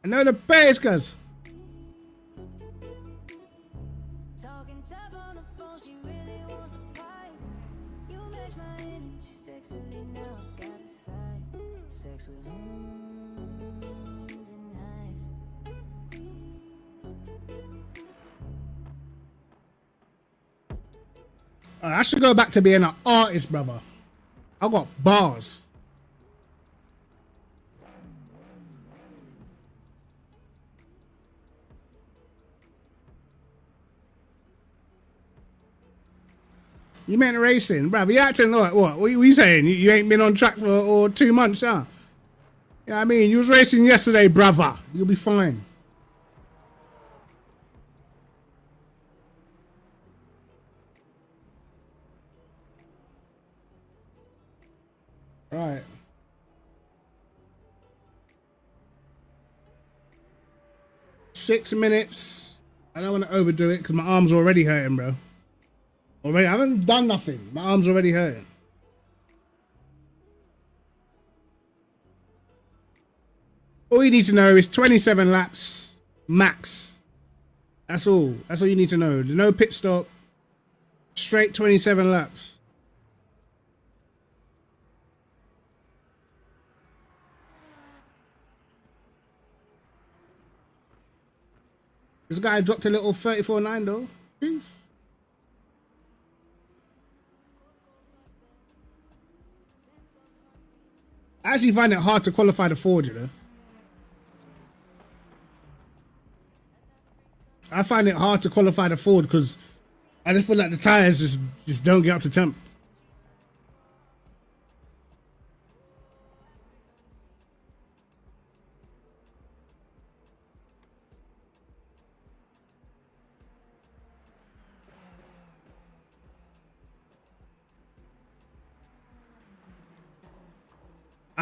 I know the pace, cuz. I should go back to being an artist, brother. I got bars. You meant racing, brother. You acting like what? What are you saying? You ain't been on track for 2 months, huh? You know what I mean? You was racing yesterday, brother. You'll be fine. Right. Six minutes. I don't want to overdo it because my arm's already hurting, bro. Already, I haven't done nothing. My arm's already hurting. All you need to know is 27 laps max. That's all. That's all you need to know. No pit stop. Straight 27 laps. This guy dropped a little 34.9 though. Jeez. I actually find it hard to qualify the Ford, you know. I find it hard to qualify the Ford because I just feel like the tires just don't get up to temp.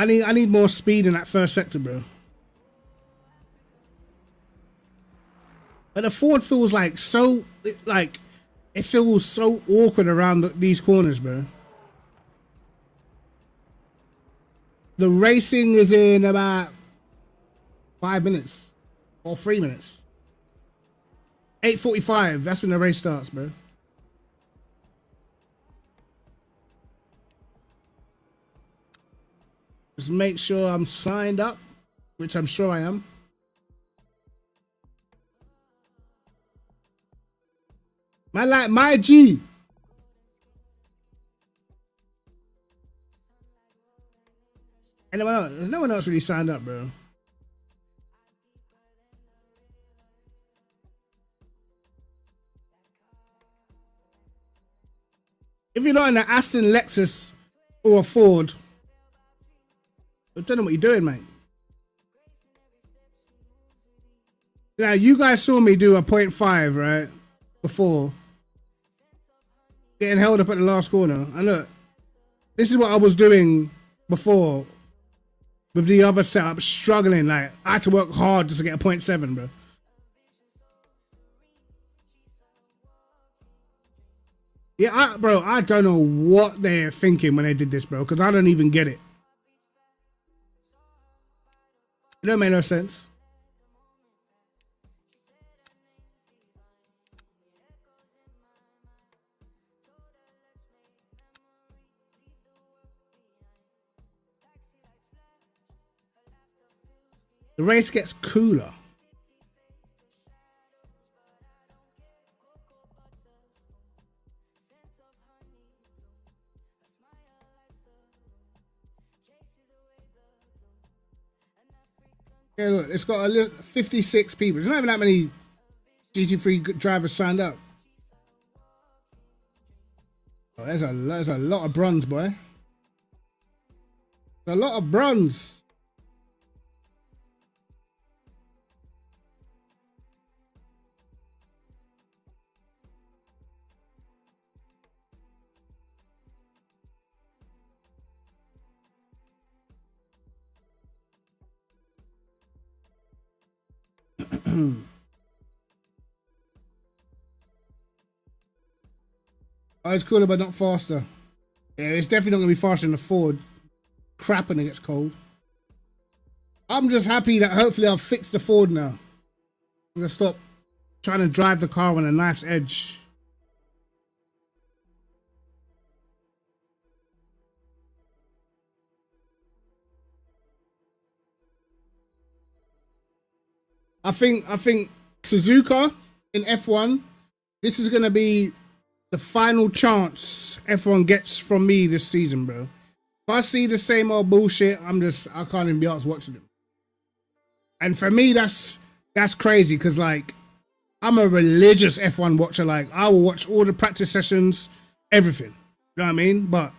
I need more speed in that first sector, bro. But the Ford feels like so, like, it feels so awkward around these corners, bro. The racing is in about 5 minutes or 3 minutes. 8:45, that's when the race starts, bro. Just make sure I'm signed up, which I'm sure I am. My G. Anyone else? There's no one else really signed up, bro. If you're not in an Aston, Lexus, or a Ford, I don't know what you're doing, mate. Now, you guys saw me do a 0.5, right? Before. Getting held up at the last corner. And look, this is what I was doing before with the other setup, struggling. Like, I had to work hard just to get a 0.7, bro. Yeah, bro, I don't know what they're thinking when they did this, bro, because I don't even get it. It don't make no sense. The race gets cooler. Yeah, look, it's got 56 people. There's not even that many GT3 drivers signed up. Oh, there's a lot of bronze, boy. There's a lot of bronze. Oh, it's cooler, but not faster. Yeah, it's definitely not going to be faster than the Ford. Crap when it gets cold. I'm just happy that hopefully I've fixed the Ford now. I'm going to stop trying to drive the car on a knife's edge. I think Suzuka in F1, this is going to be the final chance F1 gets from me this season, bro. If I see the same old bullshit, I can't even be asked watching them. And for me, that's crazy, because like, I'm a religious F1 watcher. Like, I will watch all the practice sessions, everything. You know what I mean? But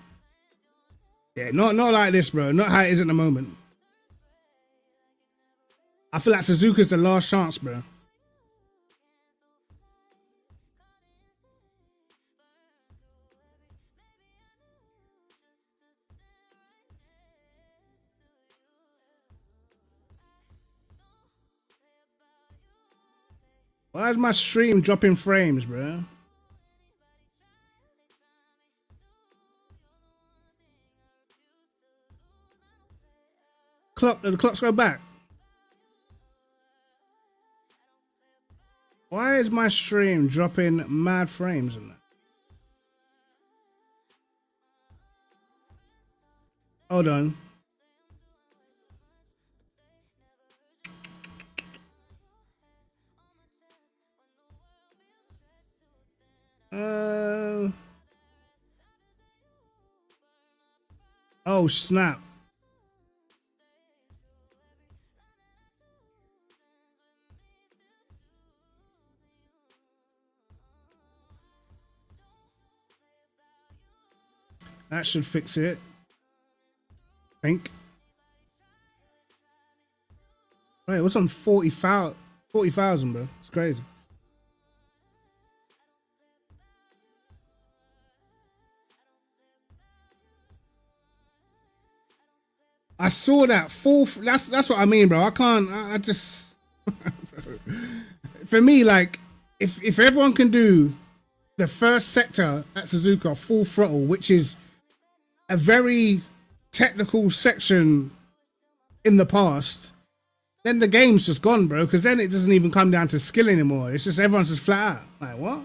yeah, not like this, bro. Not how it is at the moment. I feel like Suzuka's the last chance, bro. Why is my stream dropping frames, bro? The clocks go back. Why is my stream dropping mad frames in that? Hold on. Oh snap. That should fix it. I think. Wait, what's on 40,000, bro? It's crazy. I saw that full. That's what I mean, bro. I can't. I just. For me, like, if everyone can do the first sector at Suzuka full throttle, which is a very technical section in the past, then the game's just gone, bro. Because then it doesn't even come down to skill anymore. It's just everyone's just flat out. Like, what?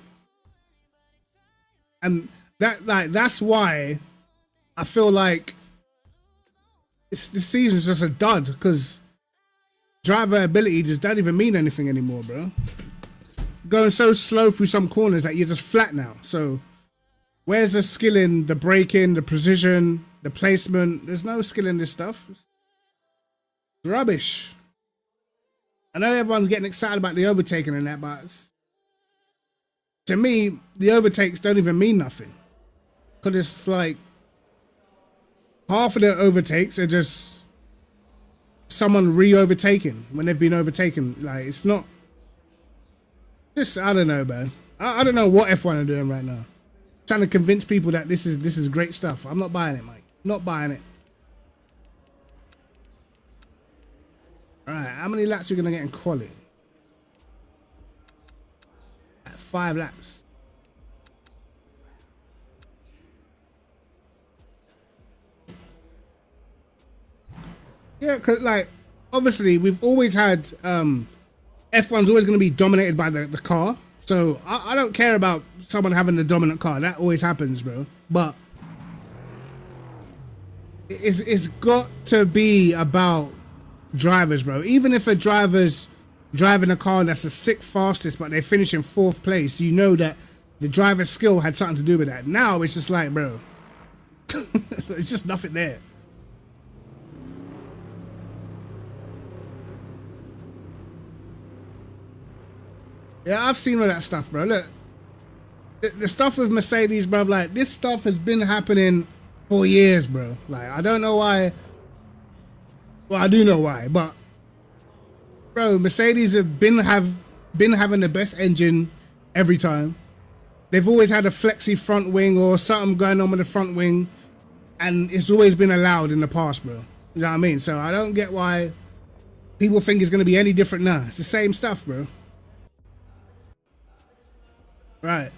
And that's why I feel like this season's just a dud, because driver ability just don't even mean anything anymore, bro. Going so slow through some corners that you're just flat now. So where's the skill in the braking, the precision, the placement? There's no skill in this stuff. It's rubbish. I know everyone's getting excited about the overtaking and that, but to me, the overtakes don't even mean nothing. Because it's like half of the overtakes are just someone re-overtaking when they've been overtaken. Like, it's not. Just, I don't know, man. I don't know what F1 are doing right now. Trying to convince people that this is great stuff. I'm not buying it, Mike. Not buying it. All right, how many laps are we gonna get in quali? At 5 laps. Yeah, cause like obviously we've always had F1's always going to be dominated by the car. So I don't care about someone having the dominant car. That always happens, bro. But it's got to be about drivers, bro. Even if a driver's driving a car that's the 6th fastest, but they finish in 4th place, you know that the driver's skill had something to do with that. Now it's just like, bro, it's just nothing there. Yeah, I've seen all that stuff, bro. Look, the stuff with Mercedes, bro, like, this stuff has been happening for years, bro. Like, I don't know why. Well, I do know why, but, bro, Mercedes have been having the best engine every time. They've always had a flexi front wing or something going on with the front wing, and it's always been allowed in the past, bro. You know what I mean? So I don't get why people think it's going to be any different now. It's the same stuff, bro. Right.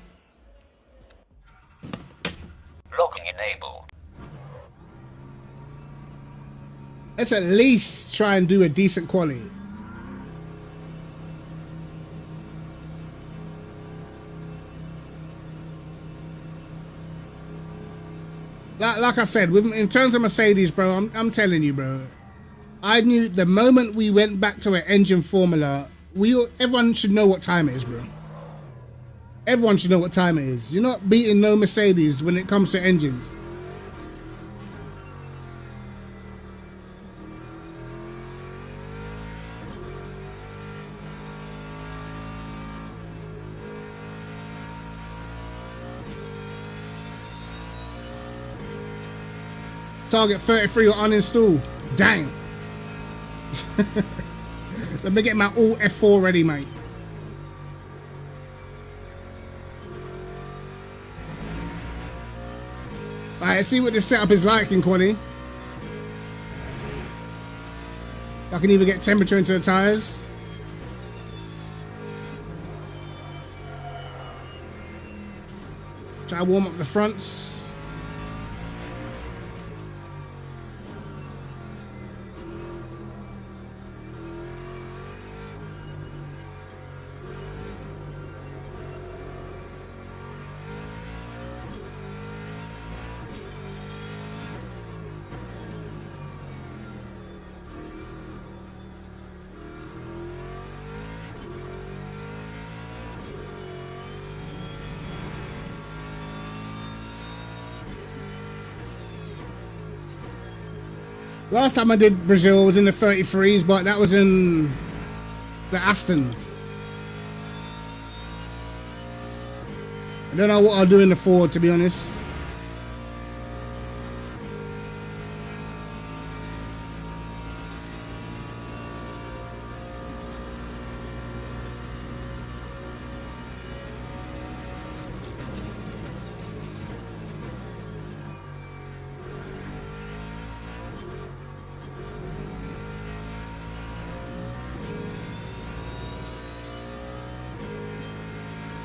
Locking enabled. Let's at least try and do a decent quality. Like I said, in terms of Mercedes, bro, I'm telling you, bro. I knew the moment we went back to an engine formula, everyone should know what time it is, bro. Everyone should know what time it is. You're not beating no Mercedes when it comes to engines. Target 33 or uninstall. Dang. Let me get my all F4 ready, mate. Alright, let's see what this setup is like in quali. I can even get temperature into the tires. Try to warm up the fronts. Last time I did Brazil was in the 33s, but that was in the Aston. I don't know what I'll do in the Ford, to be honest.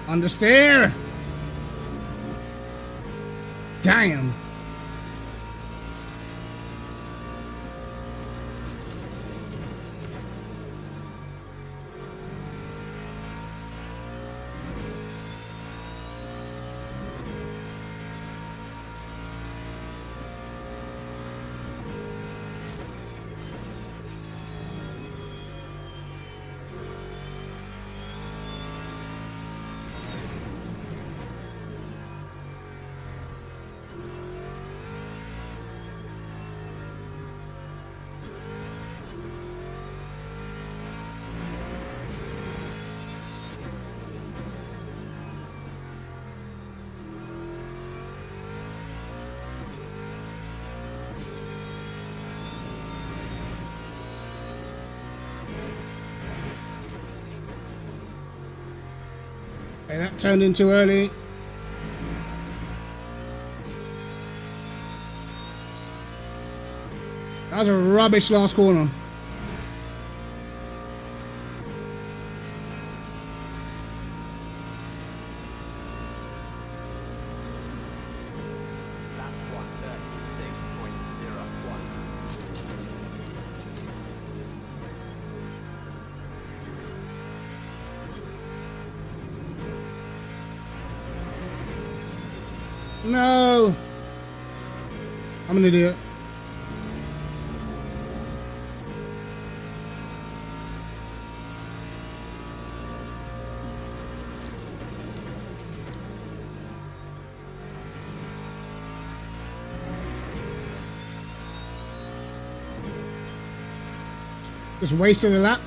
Understeer. Damn. Okay, that turned in too early. That was a rubbish last corner. Last one, 36.01. No. I'm an idiot. Just wasted a lap.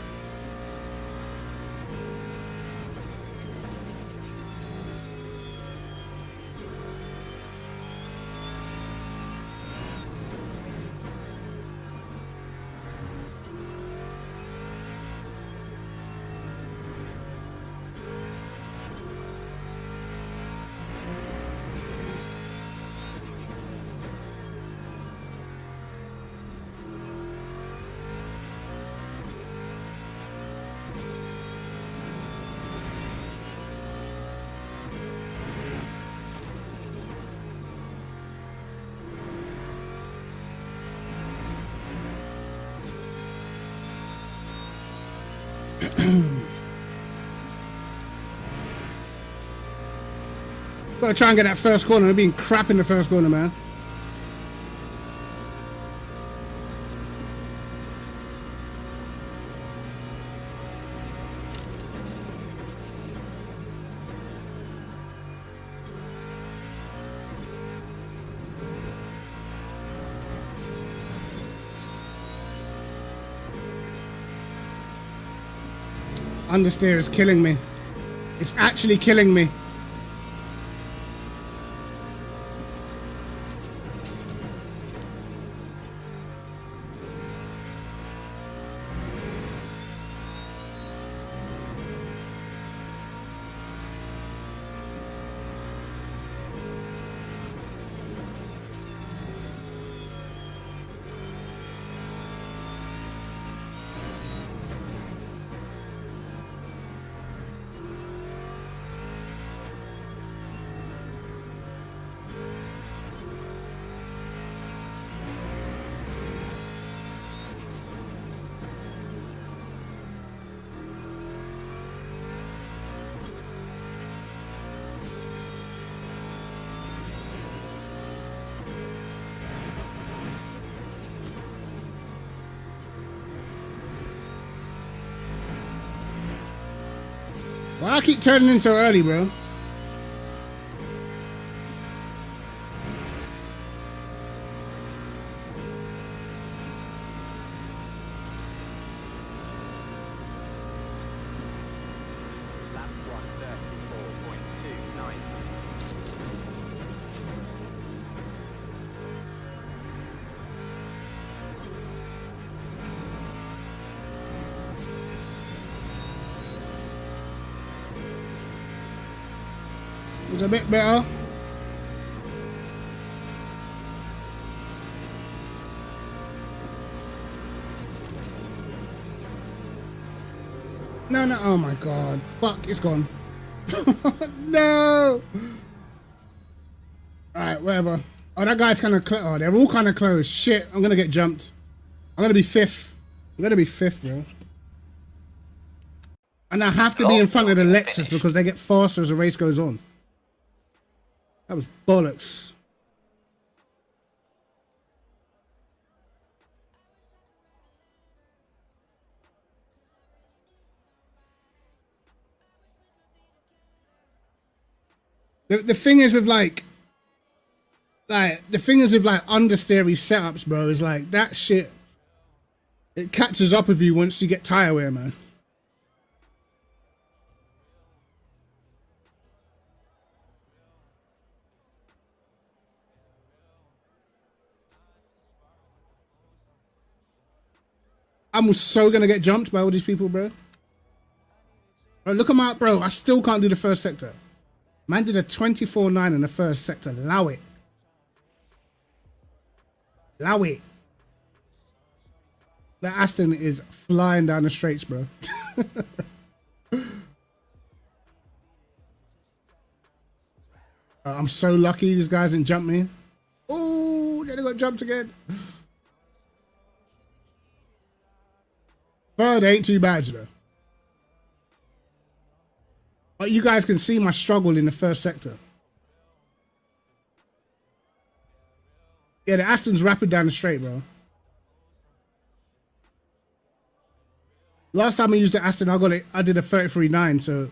Gotta try and get that first corner. We've been crap in the first corner, man. Understeer is killing me. It's actually killing me. Why I keep turning in so early, bro? Lap 134.29. It's a bit better. No, no, oh my god. Fuck, it's gone. No! Alright, whatever. Oh, that guy's kind of oh, they're all kind of close. Shit, I'm gonna get jumped. I'm gonna be fifth. I'm gonna be fifth, bro. And I have to be in front of the Lexus because they get faster as the race goes on. That was bollocks. The thing is with like the thing is with like understeery setups, bro, is like that shit. It catches up with you once you get tire wear, man. I'm so gonna get jumped by all these people, bro. Bro, look at my, bro, I still can't do the first sector. Man did a 24.9 in the first sector. Allow it. Allow it. The Aston is flying down the straights, bro. I'm so lucky these guys didn't jump me. Oh, then I got jumped again. Third ain't too bad, you know. But you guys can see my struggle in the first sector. Yeah, the Aston's rapid down the straight, bro. Last time I used the Aston, I did a 33.9, so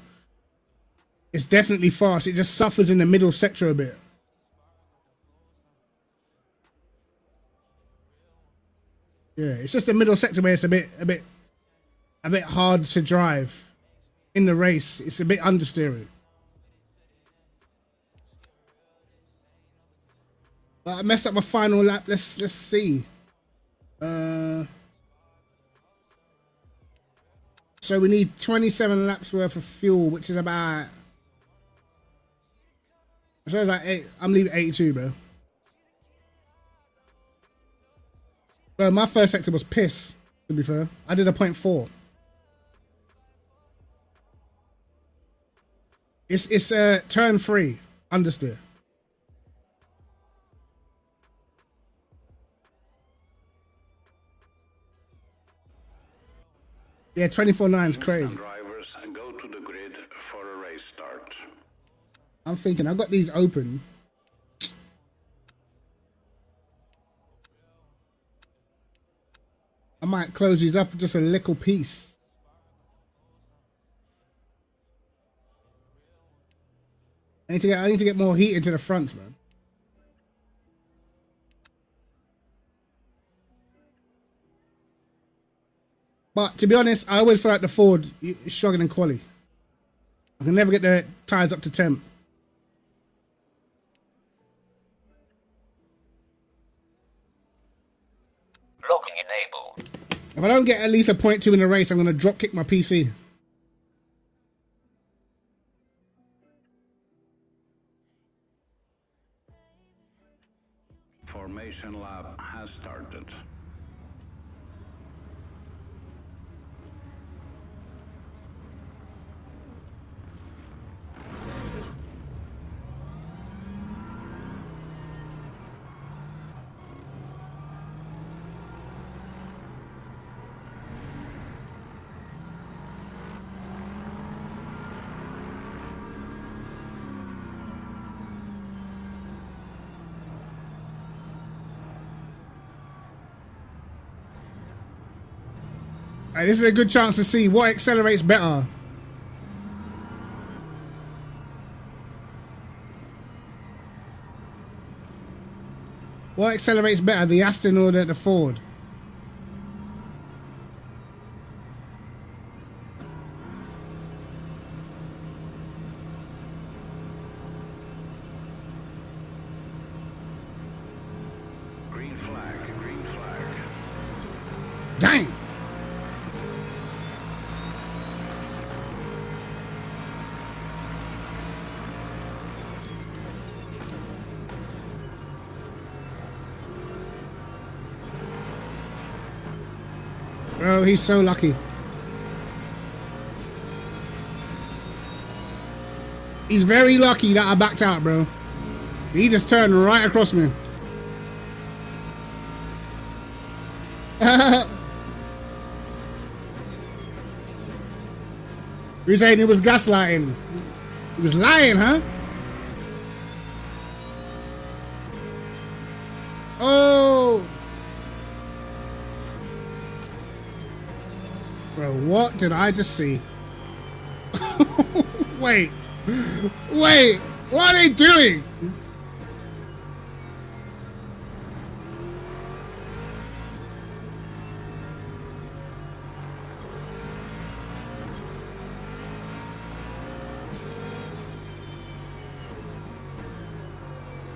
it's definitely fast. It just suffers in the middle sector a bit. Yeah, it's just the middle sector where it's a bit hard to drive. In the race, it's a bit understeering. But I messed up my final lap. Let's see. So we need 27 laps worth of fuel, which is about. So it's like 8. I'm leaving 82, bro. Bro, my first sector was piss. To be fair, I did a 0.4. It's turn 3 understeer. Yeah, 24.9 is crazy. Drivers go to the grid for a race start. I'm thinking I've got these open. I might close these up just a little piece. I need to get more heat into the front, man. But to be honest, I always feel like the Ford is struggling in quali. I can never get the tires up to temp. Locking enabled. If I don't get at least a 0.2 in the race, I'm going to drop kick my PC. Formation lap has started. Right, this is a good chance to see what accelerates better. What accelerates better, the Aston or the Ford? Green flag, green flag. Dang! Bro, he's so lucky. He's very lucky that I backed out, bro. He just turned right across me. You're saying he was gaslighting? He was lying, huh? Oh! Bro, what did I just see? Wait. Wait. What are they doing?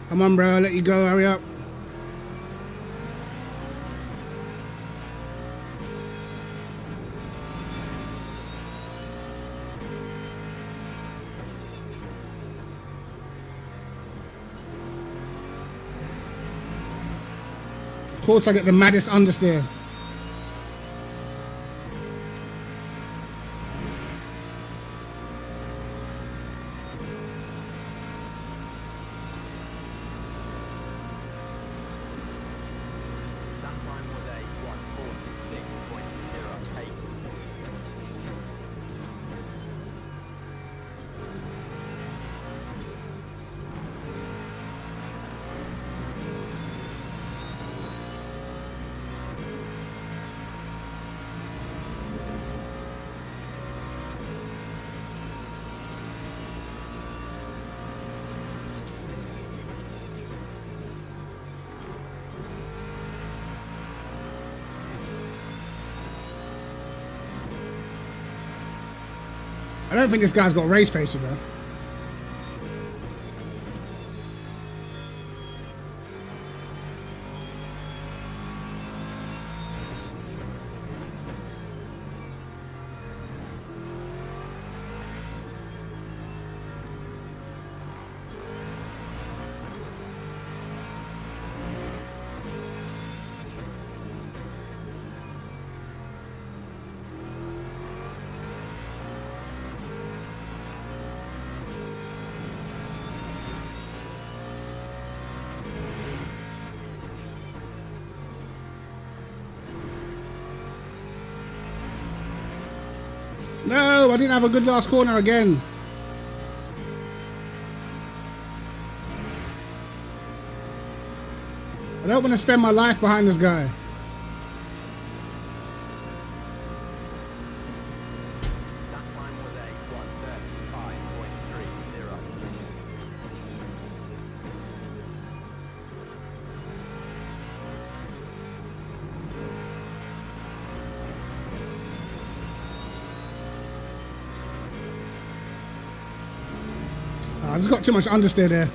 Come on, bro. I'll let you go. Hurry up. Of course, I get the maddest understeer. I don't think this guy's got race pacer though. No, I didn't have a good last corner again. I don't want to spend my life behind this guy. That time was a 1:35.30. Oh, I've just got too much understeer there.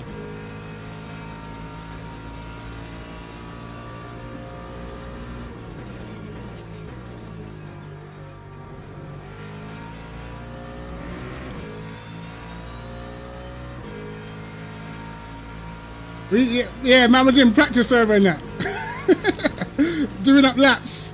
Yeah, man was in practice server and that. Doing up laps.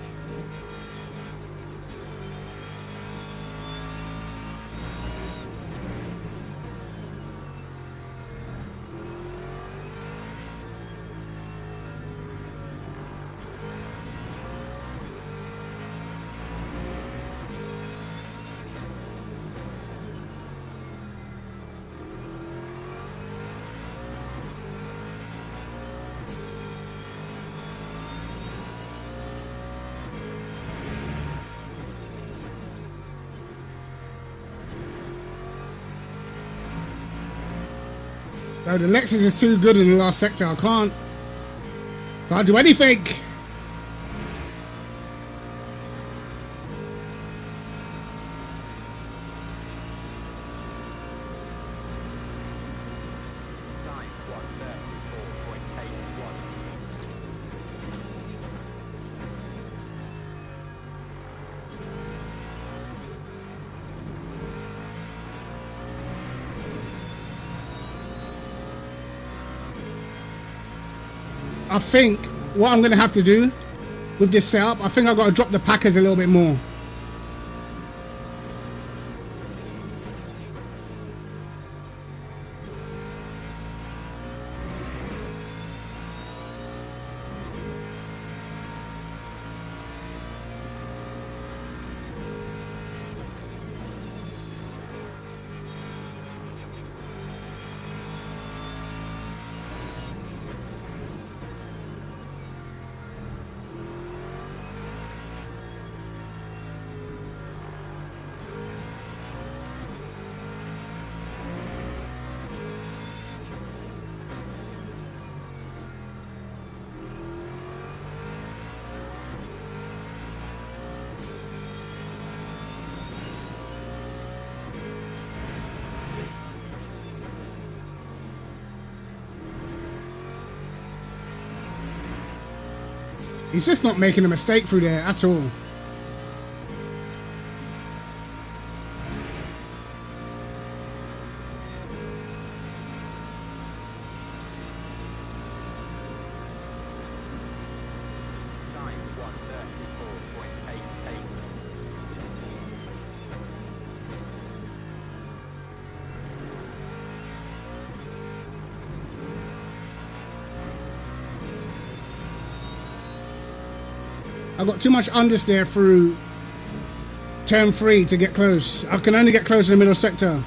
No, the Lexus is too good in the last sector. I can't do anything. Time 1:34.81. I think what I'm going to have to do with this setup, I think I've got to drop the Packers a little bit more. He's just not making a mistake through there at all. Time 1:34.88. I got too much understeer through turn 3 to get close. I can only get close to the middle sector.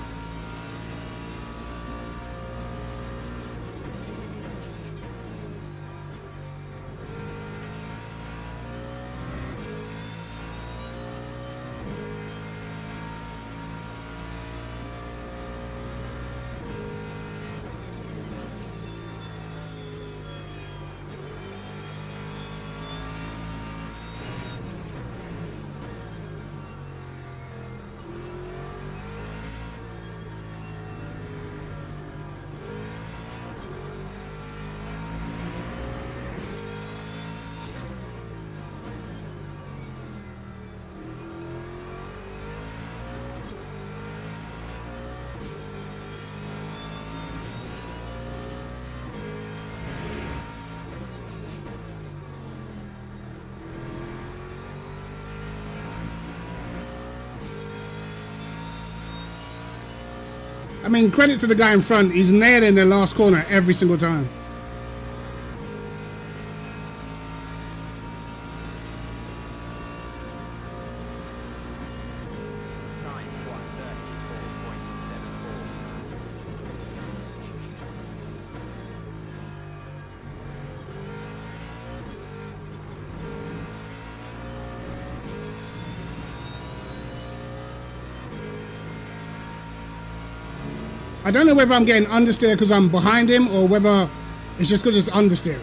I mean, credit to the guy in front. He's nailing the last corner every single time. Time 1:34.74. I don't know whether I'm getting understeer because I'm behind him or whether it's just because it's understeering.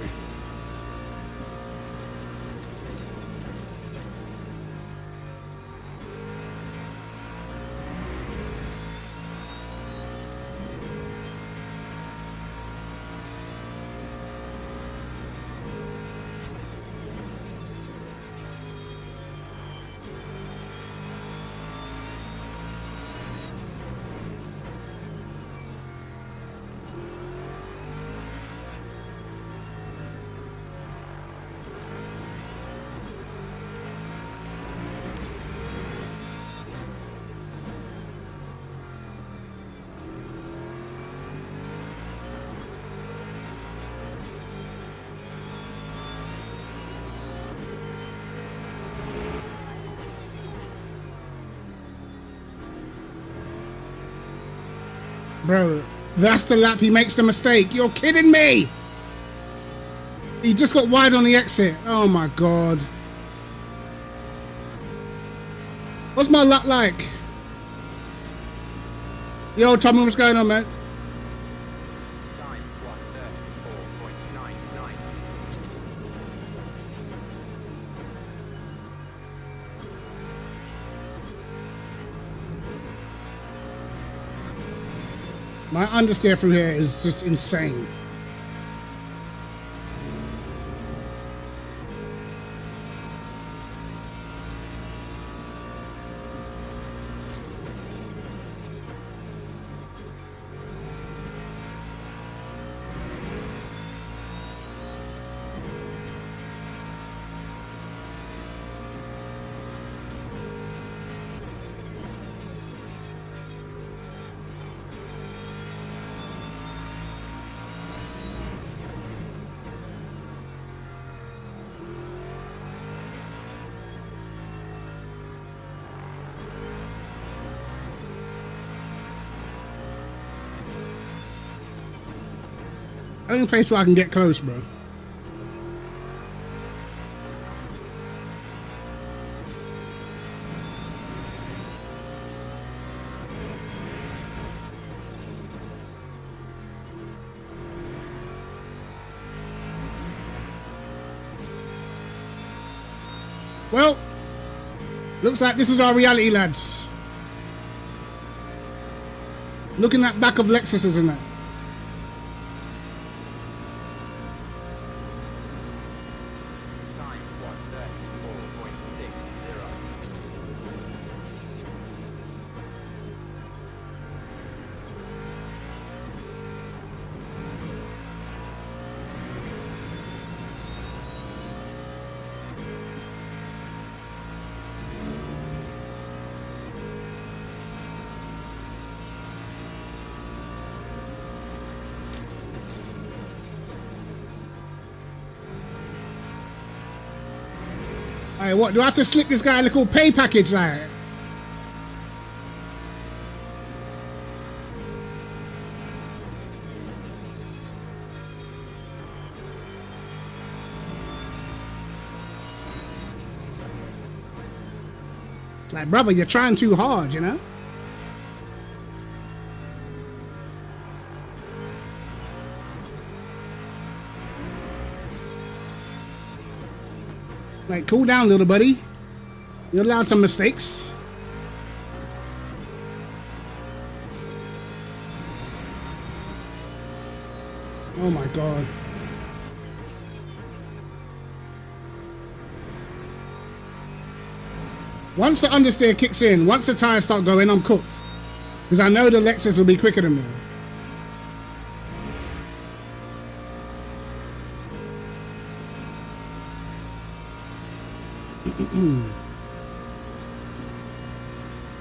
Bro, that's the lap he makes the mistake. You're kidding me. He just got wide on the exit. Oh my God. What's my luck like? Yo, Tommy, what's going on, man? Time 1:34.99. My understeer through here is just insane. Only place where I can get close, bro. Well, looks like this is our reality, lads. Looking at back of Lexuses and that. Time 1:34.60. Alright, what? Do I have to slip this guy a little pay package, like? Like, brother, you're trying too hard, you know? Like, cool down, little buddy. You're allowed some mistakes. Oh my God. Once the understeer kicks in, once the tires start going, I'm cooked. Because I know the Lexus will be quicker than me.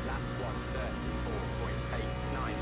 Lap 1:34.89.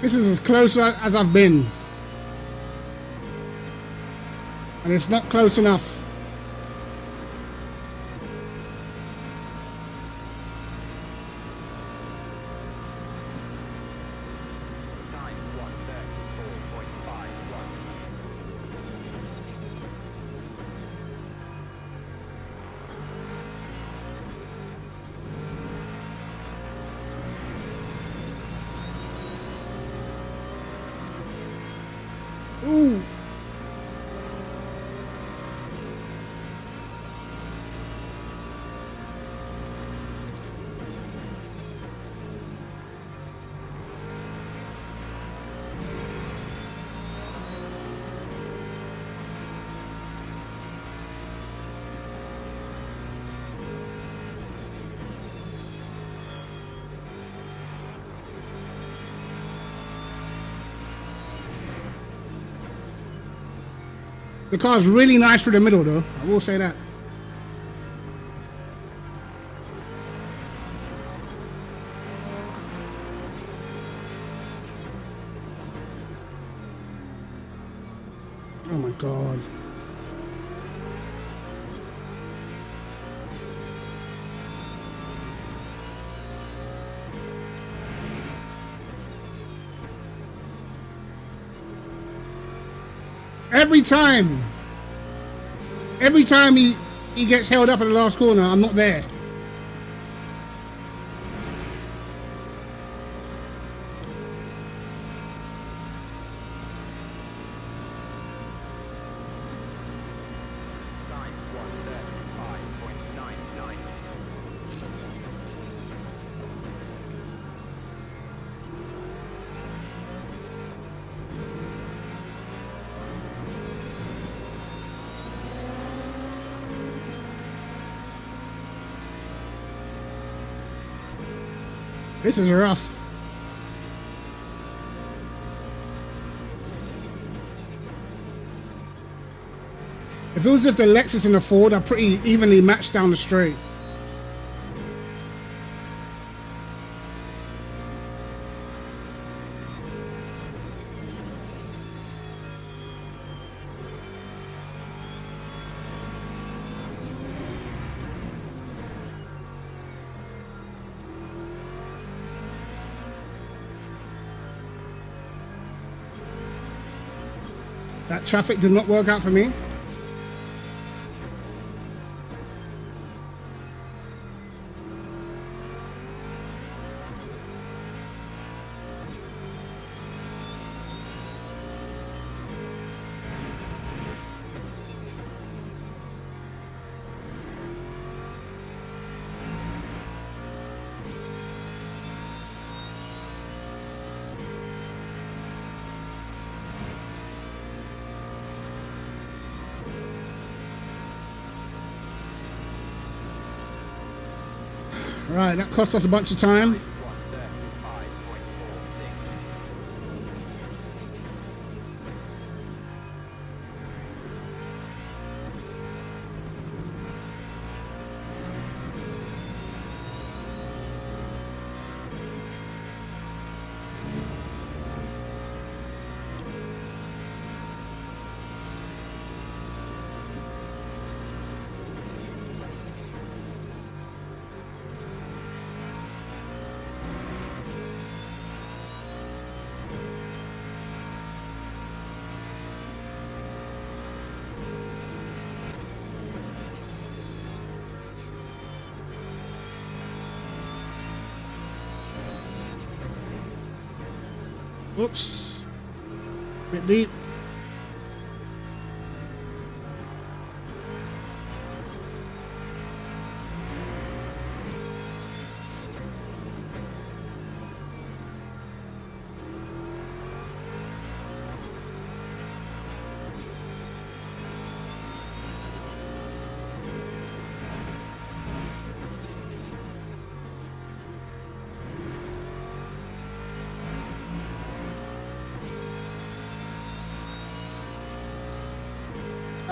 This is as close as I've been. And it's not close enough. Time 1:34.51. Ooh. The car's really nice through the middle though, I will say that. Oh my god. Every time he gets held up at the last corner, I'm not there. Time 1:35.99. This is rough. It feels as if the Lexus and the Ford are pretty evenly matched down the straight. That traffic did not work out for me. Right, that cost us a bunch of time. 1:35.46. Oops. Bit deep.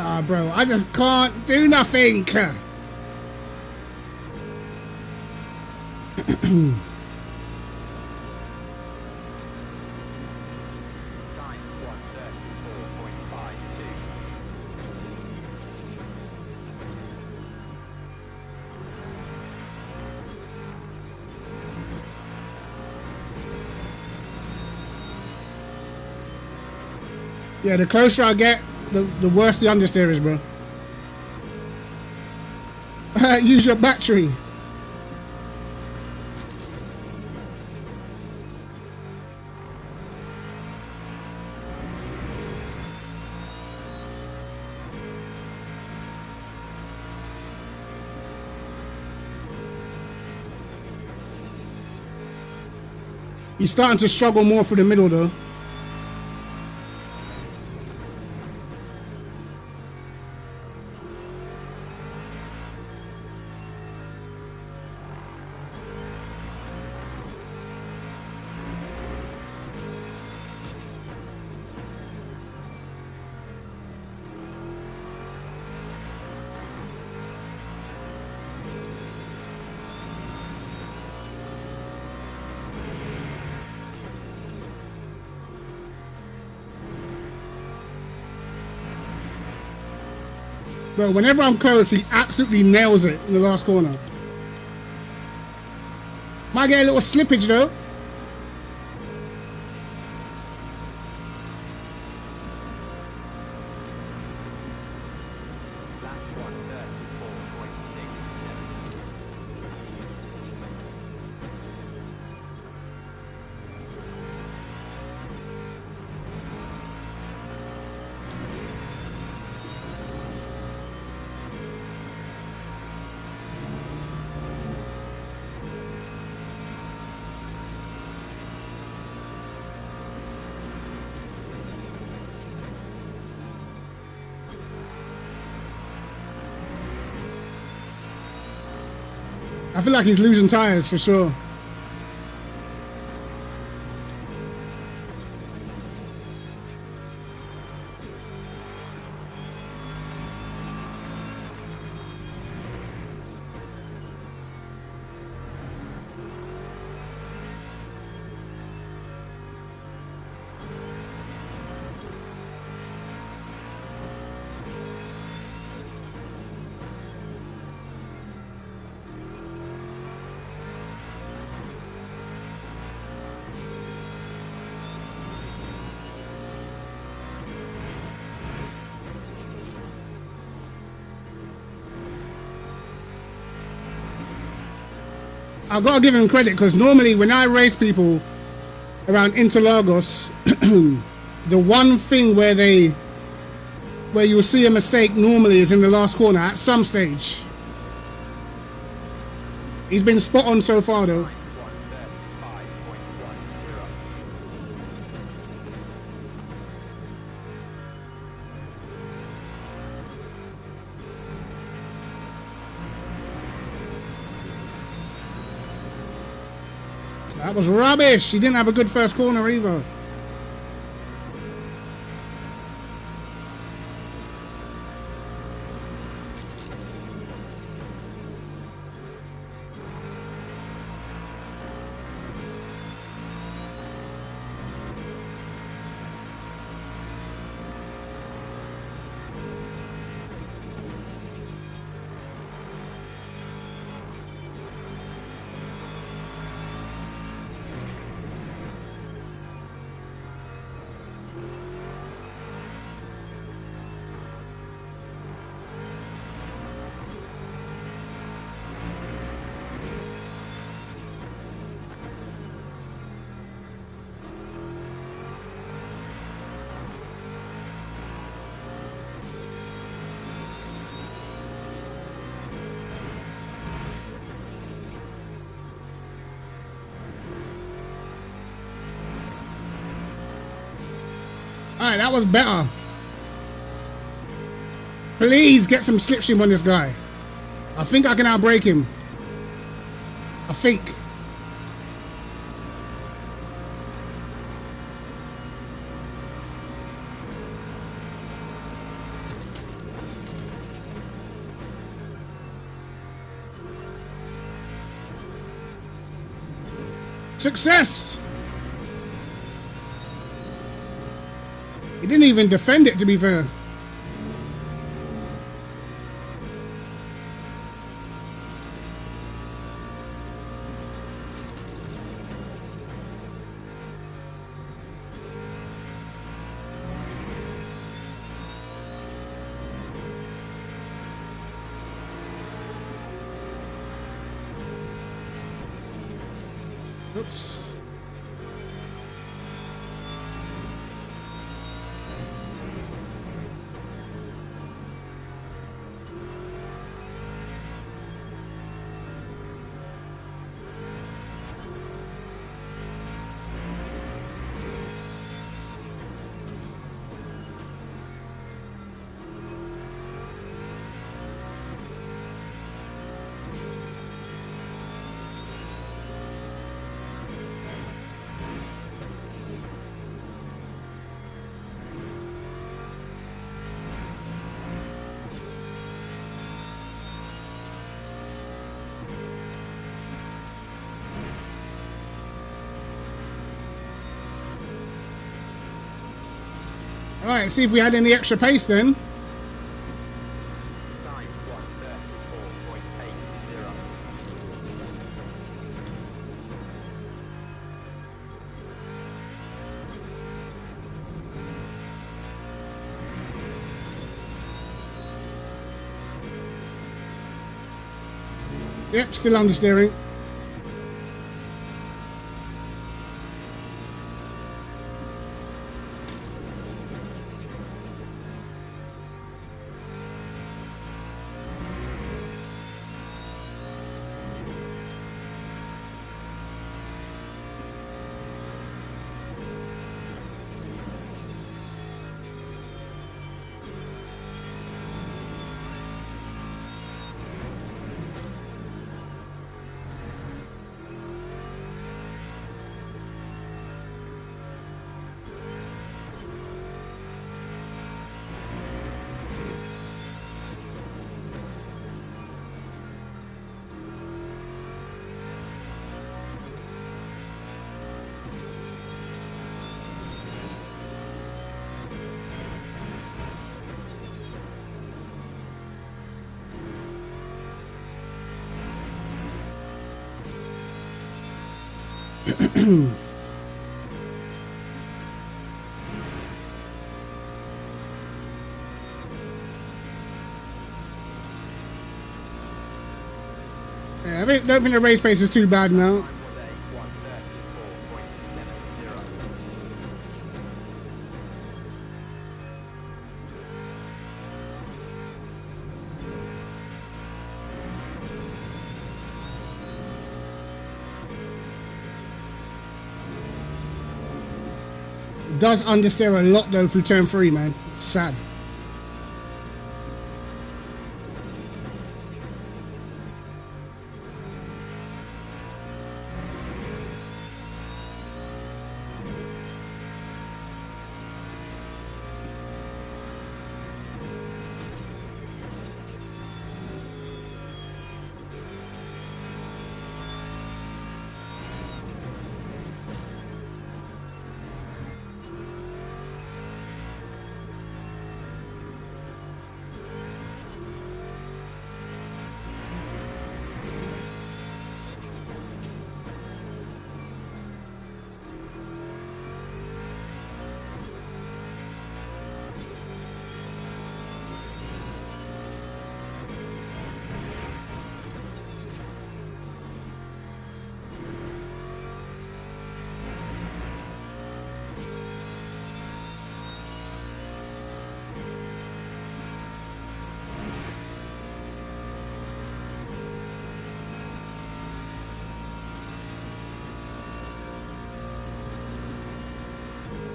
Ah, bro, I just can't do nothing. Yeah, the closer I get, the worse the understeer is, bro. Use your battery. He's starting to struggle more through the middle, though. Bro, whenever I'm close, he absolutely nails it in the last corner. Might get a little slippage though. Lap 1:34.67. I feel like he's losing tires for sure. I've got to give him credit because normally when I race people around Interlagos, the one thing where you'll see a mistake normally is in the last corner at some stage. He's been spot on so far though. 1:35.10. That was rubbish. He didn't have a good first corner either. Alright, that was better. Please get some slipstream on this guy. I think I can outbrake him. I think. Success! He didn't even defend it, to be fair. Oops. All right, see if we had any extra pace then. Time 1:34.80. Yep, still understeering. Yeah, don't think the race pace is too bad now. Today 1:34.70. It does understeer a lot though through turn 3, man. It's sad.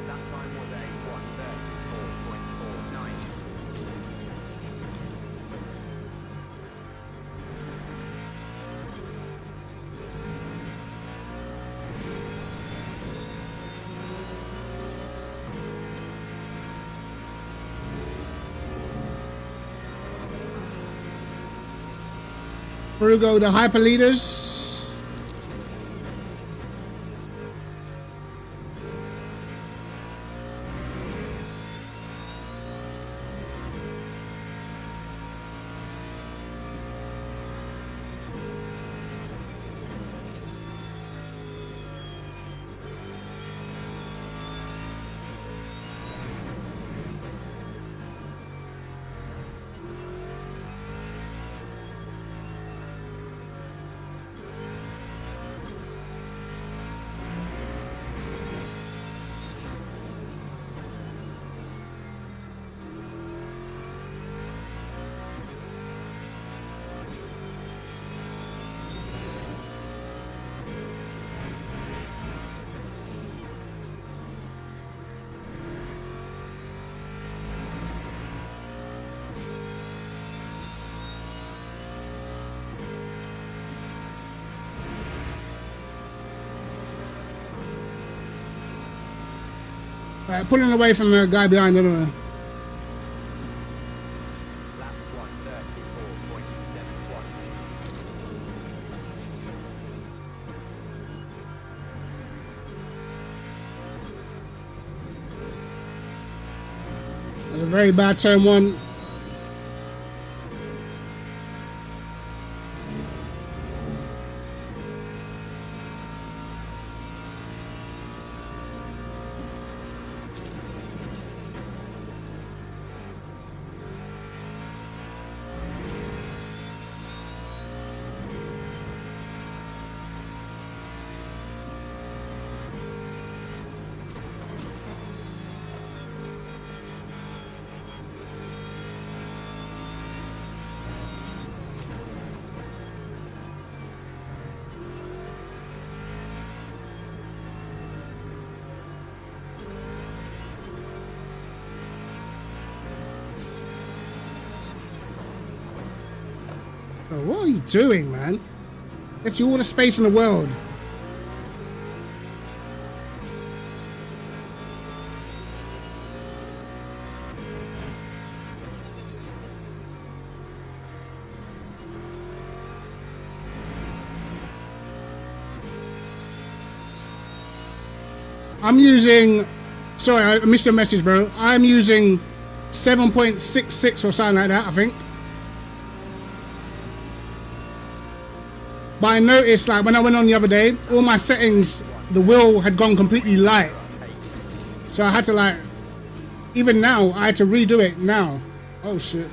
That time was a 1:34.49. Through go the hyper leaders. Pulling away from the guy behind. No. Lap 1:34.71. That's a very bad turn one. Bro, what are you doing, man? Left you all the space in the world. I'm using, sorry, I missed your message, bro. I'm using 7.66 or something like that, I think. But I noticed, like, when I went on the other day, all my settings, the wheel had gone completely light. So I had to, like, even now, I had to redo it now. Oh, shit.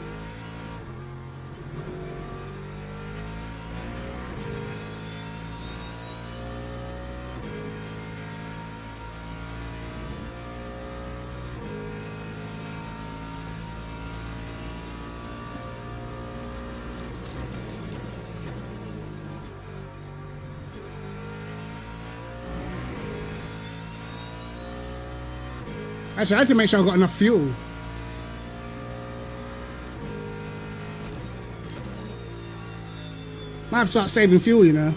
Actually, I had to make sure I got enough fuel. Might have to start saving fuel, you know.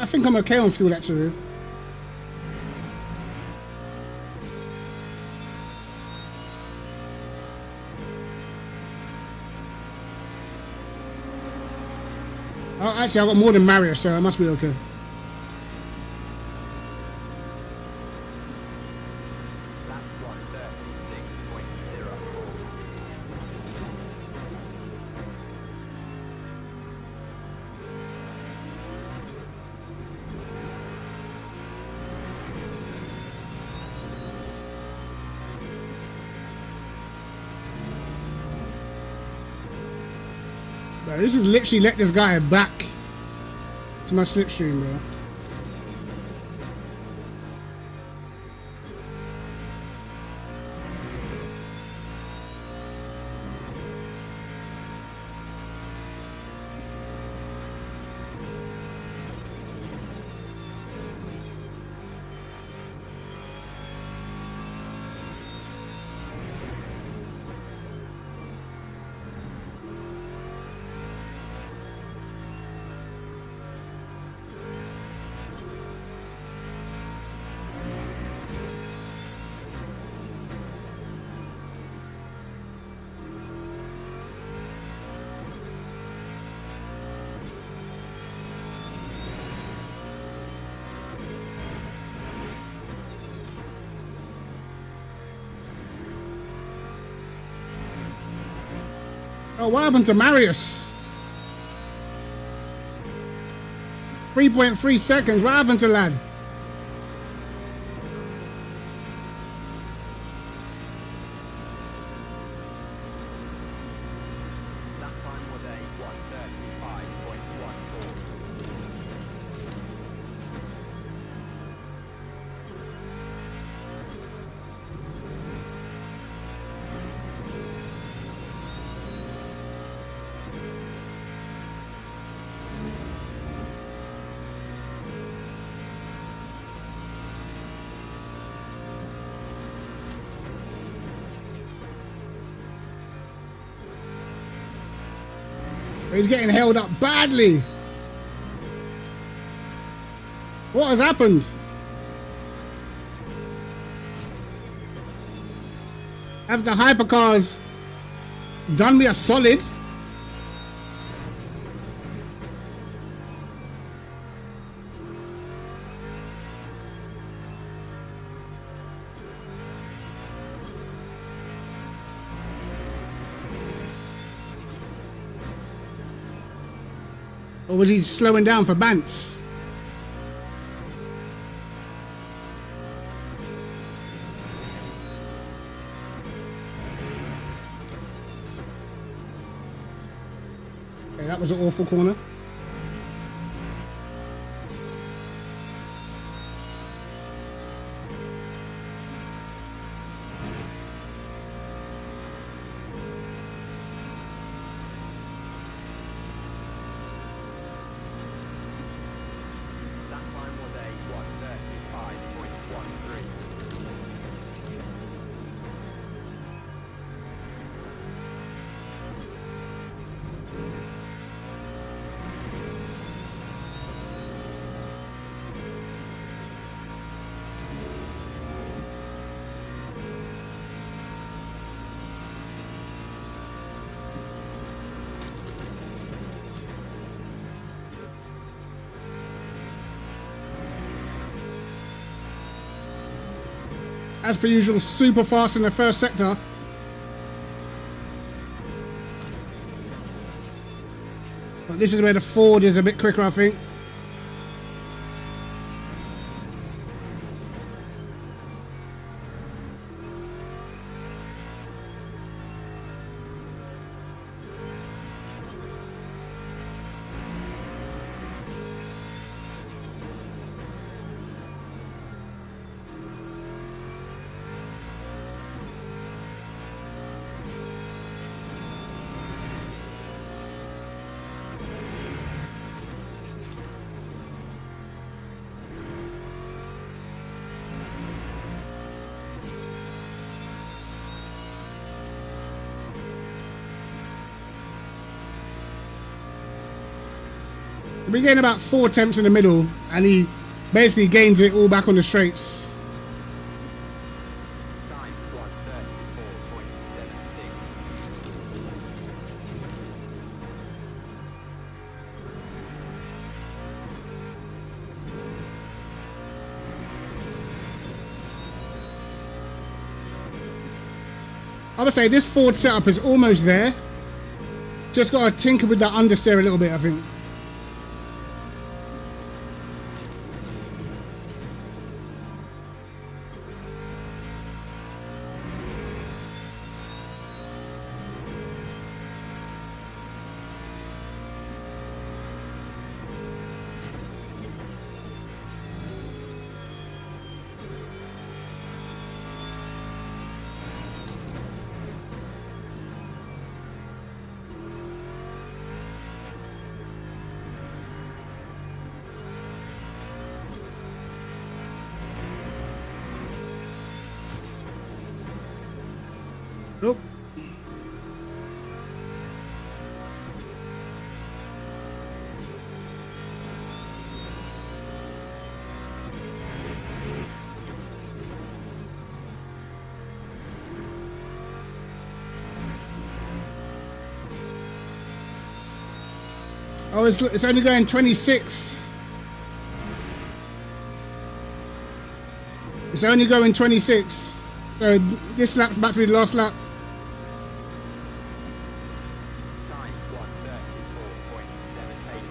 I think I'm okay on fuel, actually. Oh, actually, I got more than Mario, so I must be okay. Lap 1:36.04. Bro, this is literally let this guy back to my slipstream, bro. Oh, what happened to Marius? 3.3 seconds. What happened to lad? Lap time was a 1:35.14. He's getting held up badly. What has happened? Have the hypercars done me a solid? Or was he slowing down for Bance? Okay, that was an awful corner. That time was a 1:35.13. As per usual, super fast in the first sector. But this is where the Ford is a bit quicker, I think. We gain about 4 attempts in the middle, and he basically gains it all back on the straights. Time 1:34.76. I would say this Ford setup is almost there. Just got to tinker with that understeer a little bit, I think. Nope. Oh, it's only going 26. It's only going 26. So this lap's about to be the last lap. Time 1:34.78.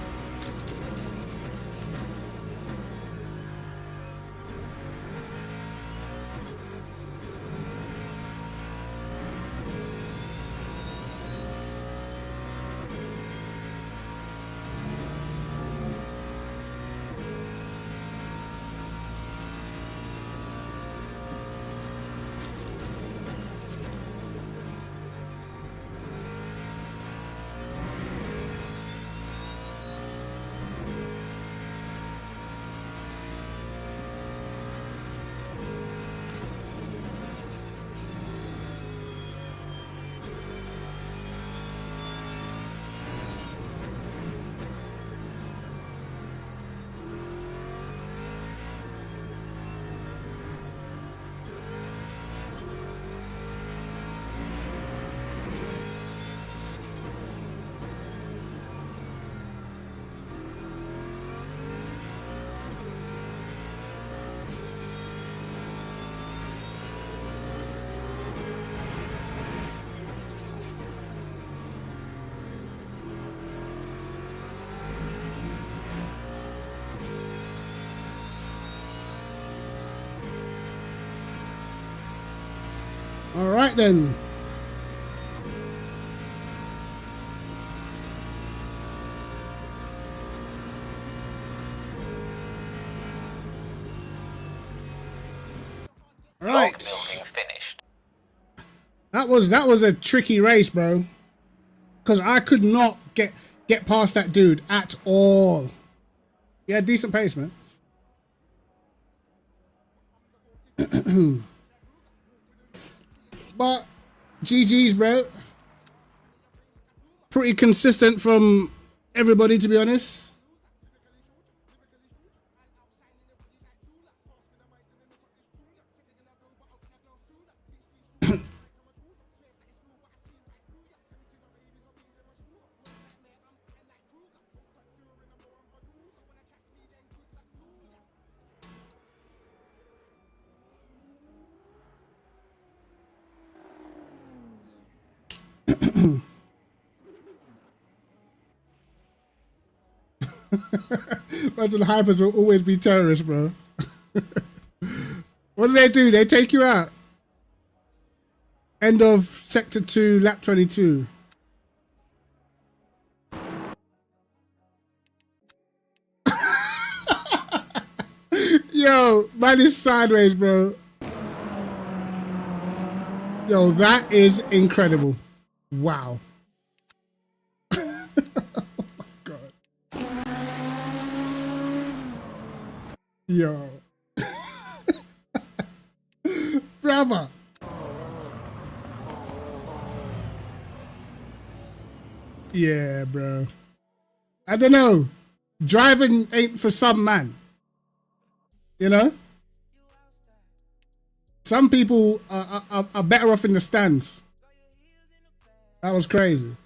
right then. Right. Building finished. That was a tricky race, bro. Cause I could not get past that dude at all. He had decent pace, man. But GG's, bro. Pretty consistent from everybody, to be honest. Imagine hypers will always be terrorists, bro. What do? They take you out. End of sector 2, lap 22. Yo, man is sideways, bro. Yo, that is incredible. Wow. Oh my God. Yo. Brother. Yeah, bro. I don't know. Driving ain't for some man. You know? Some people are better off in the stands. That was crazy.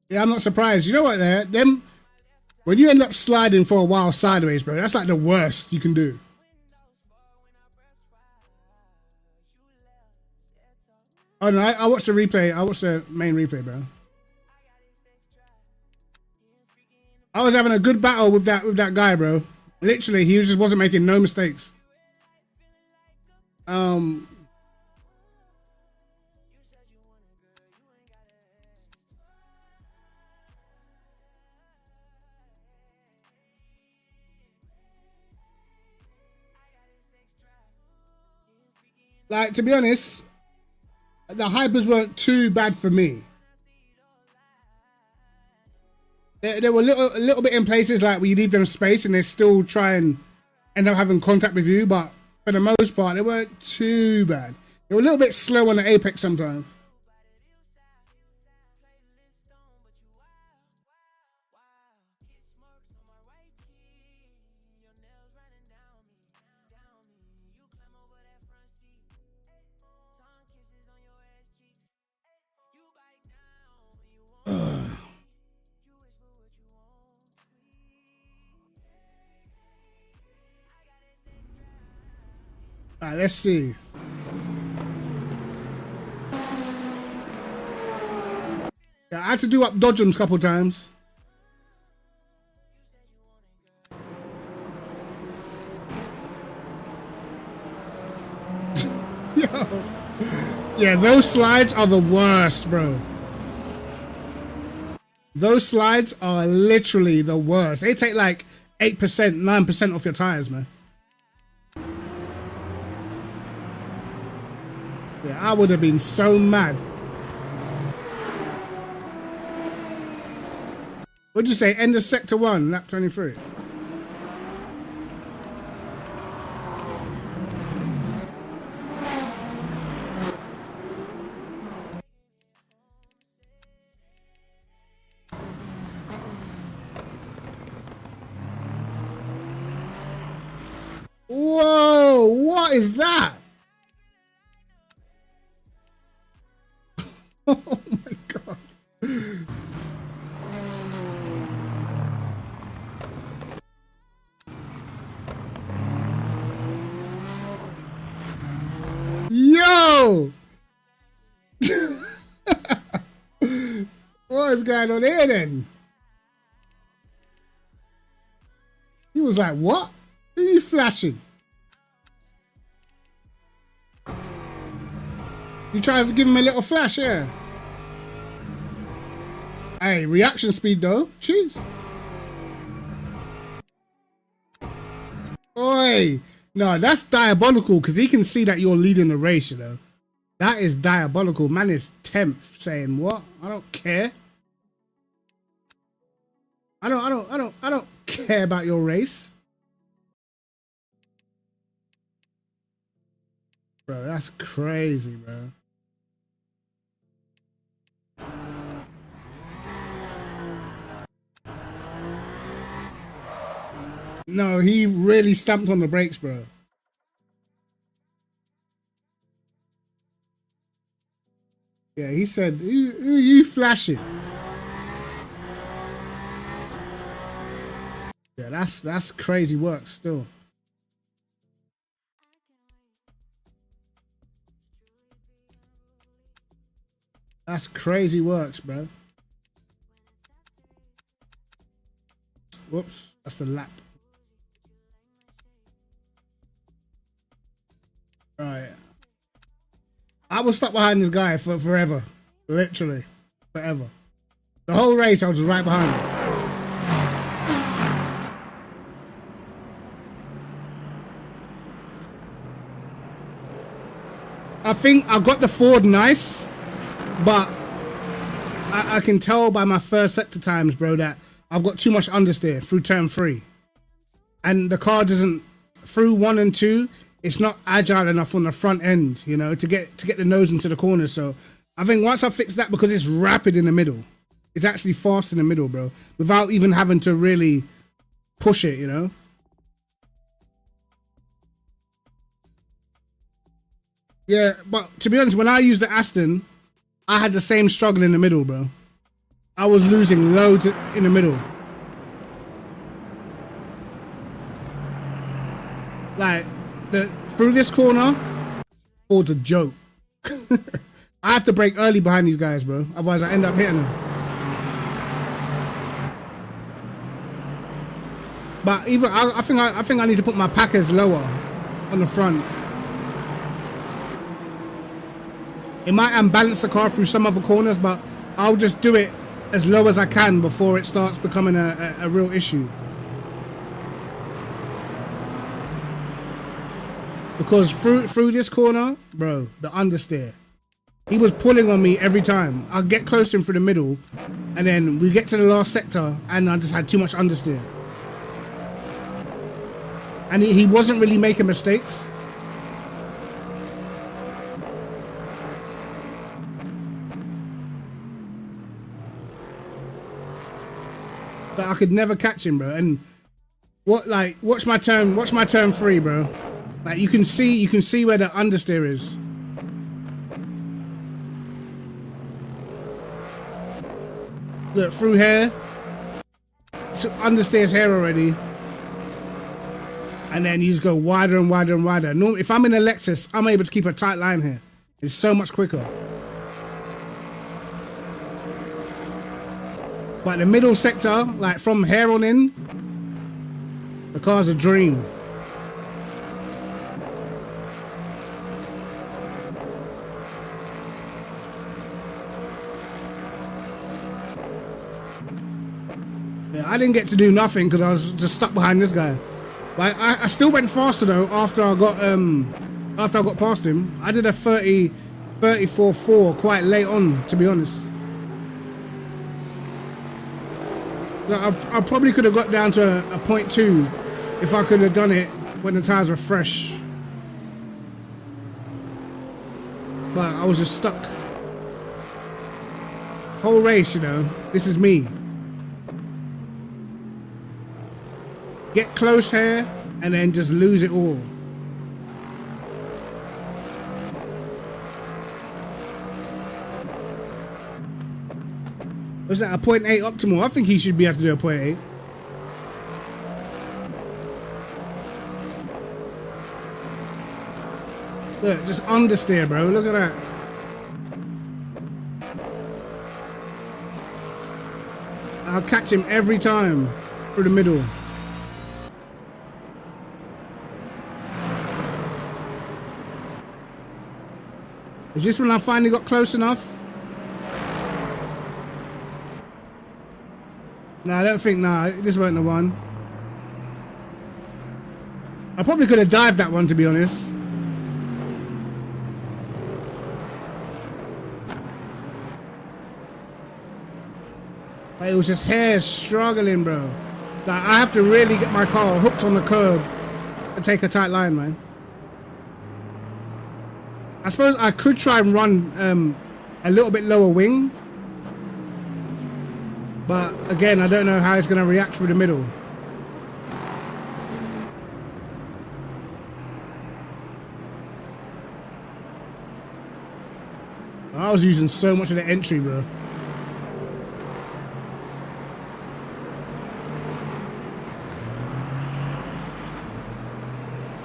Yeah, I'm not surprised. You know what, them when you end up sliding for a while sideways, bro, that's like the worst you can do. Oh no, I watched the replay. I watched the main replay, bro. I was having a good battle with that guy, bro. Literally, he just wasn't making no mistakes. Like, to be honest, the hypers weren't too bad for me. They were a little bit in places like where you leave them space and they still try and end up having contact with you, but for the most part, they weren't too bad. They were a little bit slow on the apex sometimes. Alright, let's see. Yeah, I had to do up dodgems a couple times. Yo. Yeah, those slides are the worst, bro. Those slides are literally the worst. They take like 8%, 9% off your tires, man. Yeah, I would have been so mad. What'd you say? End of sector 1, lap 23. Whoa, what is that? Oh my God. Yo! What is going on here then? He was like, what? Who are you flashing? You try to give him a little flash, yeah. Hey, reaction speed though. Jeez. Oi. No, that's diabolical because he can see that you're leading the race, you know. That is diabolical. Man is 10th saying what? I don't care. I don't care about your race. Bro, that's crazy, bro. No, he really stamped on the brakes, bro. Yeah, he said, who you flashing? Yeah, that's crazy work still. That's crazy works, bro. Whoops, that's the lap. Right. I was stuck behind this guy for forever. Literally. Forever. The whole race I was right behind him. I think I got the Ford nice, but I can tell by my first sector times, bro, that I've got too much understeer through turn 3. And the car doesn't, through 1 and 2, it's not agile enough on the front end, you know, to get the nose into the corner. So I think once I fix that, because it's rapid in the middle, it's actually fast in the middle, bro, without even having to really push it, you know. Yeah, but to be honest, when I used the Aston, I had the same struggle in the middle, bro. I was losing loads in the middle. Like, through this corner, Ford's a joke. I have to brake early behind these guys, bro. Otherwise, I end up hitting them. But even I think I need to put my packers lower on the front. It might unbalance the car through some other corners, but I'll just do it as low as I can before it starts becoming a real issue. Because through this corner, bro, the understeer, he was pulling on me every time. I'll get close to him through the middle, and then we get to the last sector, and I just had too much understeer. And he wasn't really making mistakes. But I could never catch him, bro. And watch my turn 3, bro. Like you can see where the understeer is. Look, through here. So understeer's here already. And then you just go wider and wider and wider. Normally, if I'm in a Lexus, I'm able to keep a tight line here. It's so much quicker. But the middle sector, like from here on in, the car's a dream. Yeah, I didn't get to do nothing because I was just stuck behind this guy. But I still went faster though after I got past him. I did a 34.4 quite late on, to be honest. I probably could have got down to a 0.2 if I could have done it when the tires were fresh. But I was just stuck. Whole race, you know, this is me. Get close here and then just lose it all. Was that a 0.8 optimal? I think he should be able to do a 0.8. Look, just understeer, bro. Look at that. I'll catch him every time through the middle. Is this when I finally got close enough? No, I don't think, nah, this weren't the one. I probably could have dived that one, to be honest. But it was just hair struggling, bro. Like, I have to really get my car hooked on the curb and take a tight line, man. I suppose I could try and run a little bit lower wing. But again, I don't know how it's going to react through the middle. I was using so much of the entry, bro.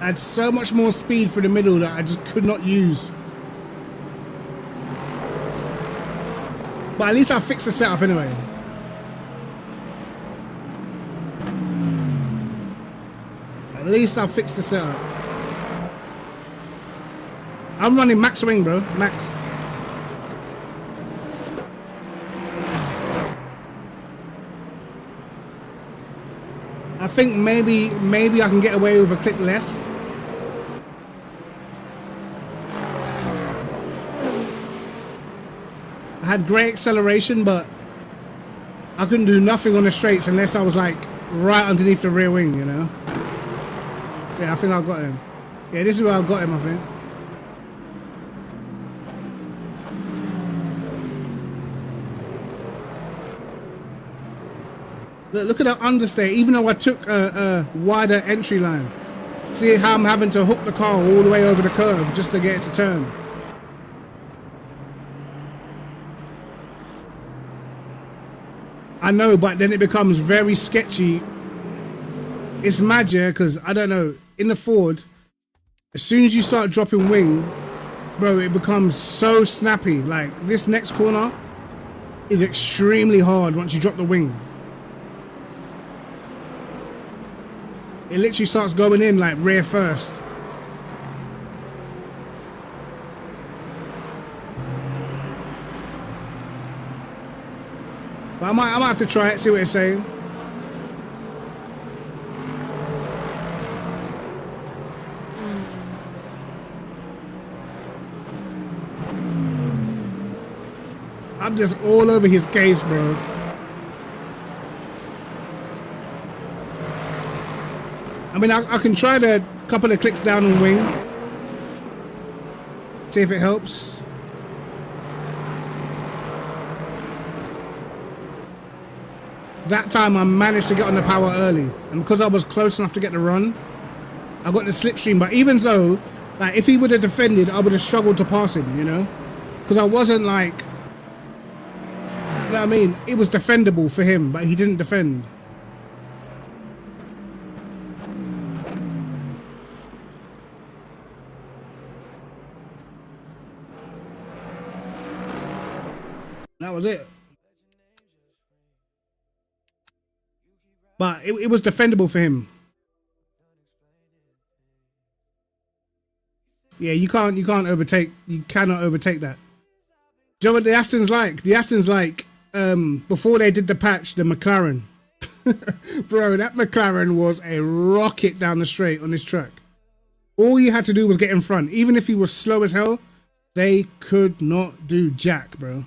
I had so much more speed for the middle that I just could not use. But at least I fixed the setup anyway. At least I fixed the setup. I'm running max wing, bro. Max. I think maybe I can get away with a click less. I had great acceleration, but I couldn't do nothing on the straights unless I was like right underneath the rear wing, you know? Yeah, I think I got him. Yeah, this is where I got him, I think. Look at that understay, even though I took a wider entry line. See how I'm having to hook the car all the way over the curb just to get it to turn. I know, but then it becomes very sketchy. It's mad, yeah, because I don't know, in the Ford, as soon as you start dropping wing, bro, it becomes so snappy. Like, this next corner is extremely hard once you drop the wing. It literally starts going in like rear first. But I might have to try it, see what it's saying. I'm just all over his case, bro. I mean, I can try the couple of clicks down on wing. See if it helps. That time I managed to get on the power early. And because I was close enough to get the run, I got the slipstream. But even though, like, if he would have defended, I would have struggled to pass him, you know? Because I wasn't like, you know what I mean? It was defendable for him, but he didn't defend. That was it. But it was defendable for him. Yeah, you cannot overtake that. Do you know what the Aston's like? The Aston's like, before they did the patch, the McLaren. Bro, that McLaren was a rocket down the straight on this track. All you had to do was get in front. Even if he was slow as hell, they could not do jack, bro.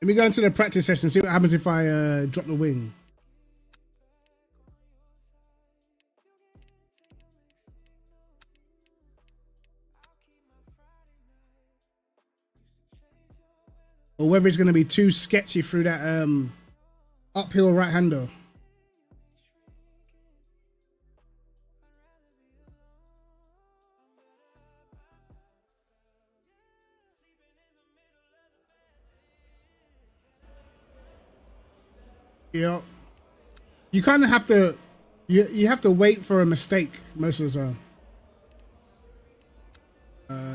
Let me go into the practice session and see what happens if I drop the wing. Or whether it's going to be too sketchy through that uphill right-hander. Yeah, you kind of have to, you have to wait for a mistake most of the time.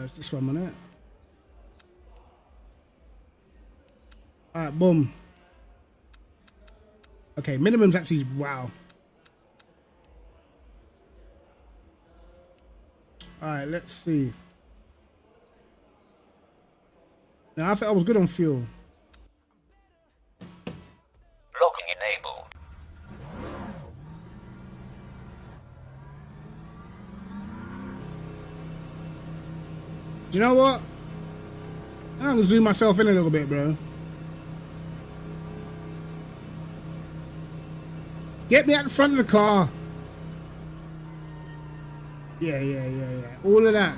Is this one on it? All right, boom. Okay, minimum's actually, wow. All right, let's see. Now, I thought I was good on fuel. Locking enabled. Do you know what? I'm gonna zoom myself in a little bit, bro. Get me at the front of the car. Yeah. All of that.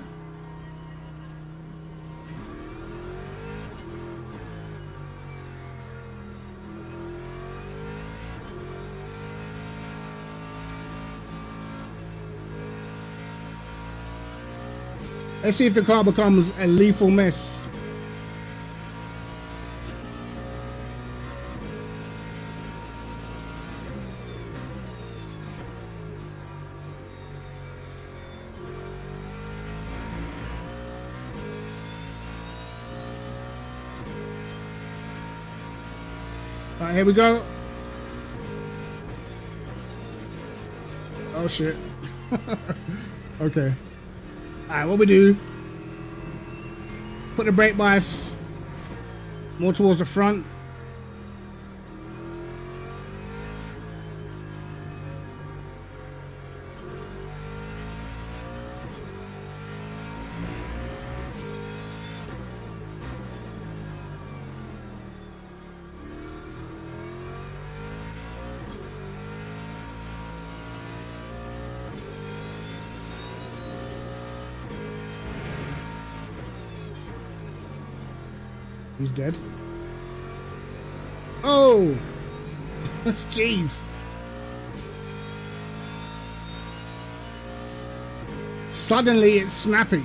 Let's see if the car becomes a lethal mess. All right, here we go. Oh shit. Okay. All right, what we do? Put the brake bias more towards the front. He's dead. Oh! Jeez. Suddenly it's snappy.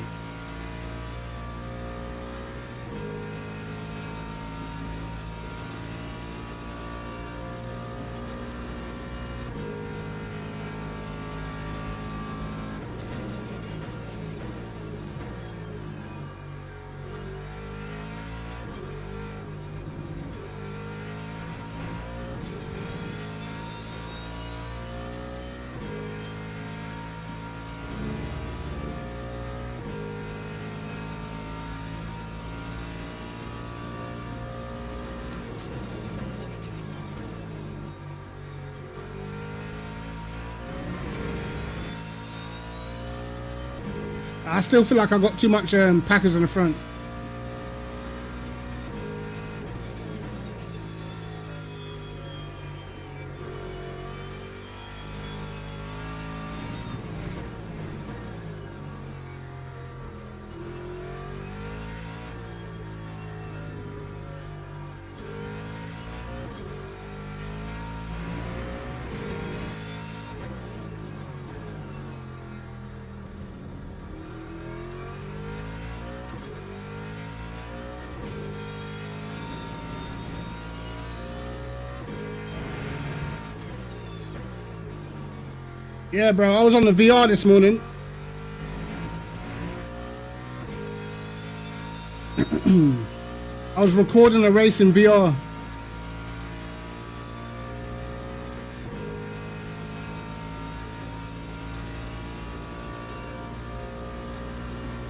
I still feel like I got too much packers in the front. Yeah, bro, I was on the VR this morning. I was recording a race in VR.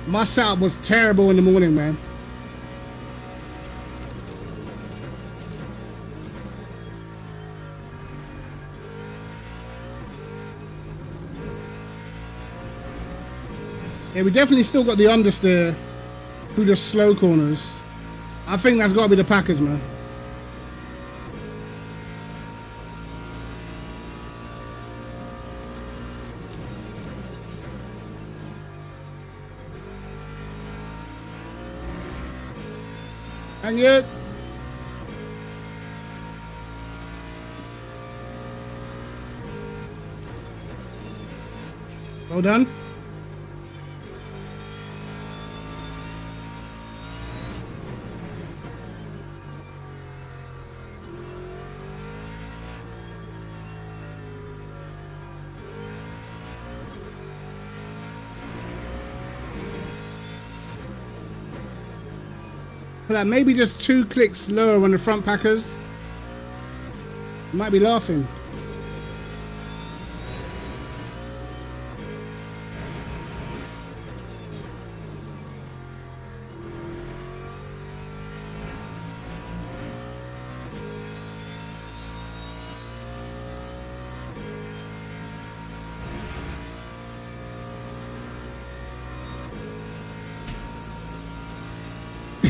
My setup was terrible in the morning, man. Yeah, we definitely still got the understeer through the slow corners. I think that's got to be the Packers, man. And yet, well done. Like maybe just 2 clicks lower on the front packers. You might be laughing.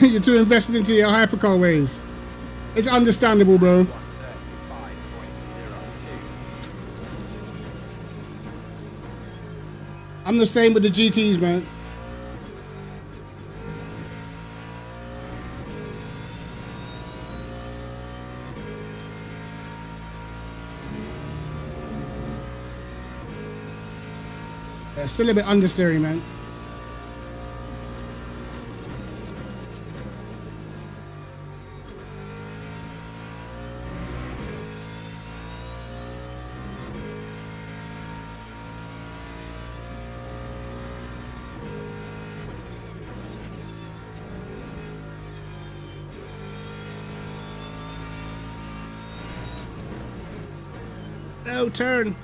You're too invested into your hypercar ways. It's understandable, bro. 135.02. I'm the same with the GTs, man. Yeah, still a bit understeering, man. No turn.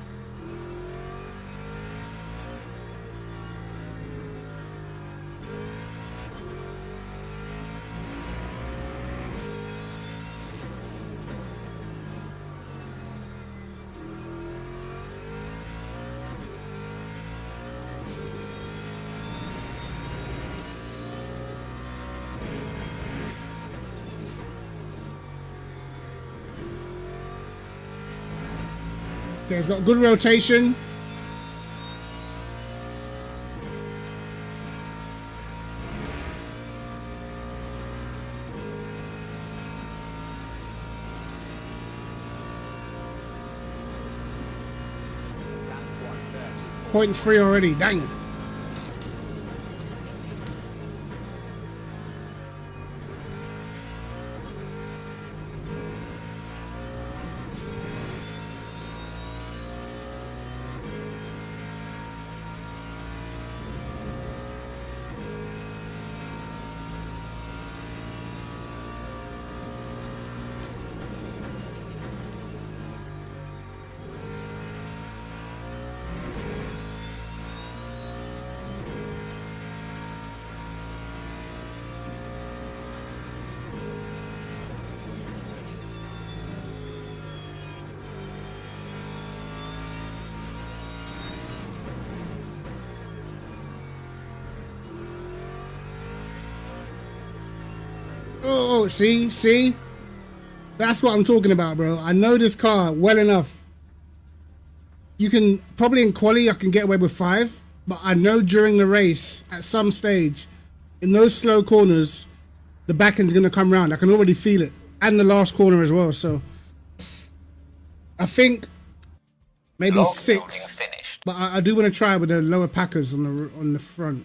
Okay, it's got good rotation. Lap 130. 0.3 already, dang. Oh, see? That's what I'm talking about, bro. I know this car well enough. You can, probably in quali, I can get away with 5. But I know during the race, at some stage, in those slow corners, the back end's going to come round. I can already feel it. And the last corner as well, so. I think maybe Log building 6. finished. But I do want to try with the lower packers on the front.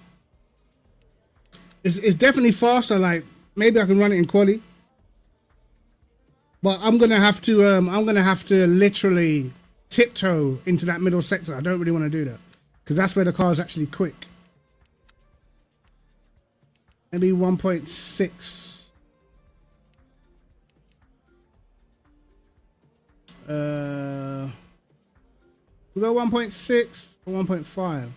It's definitely faster. Like maybe I can run it in quali, but I'm gonna have to literally tiptoe into that middle sector. I don't really want to do that because that's where the car is actually quick. Maybe 1.6. We go 1.6 or 1.5.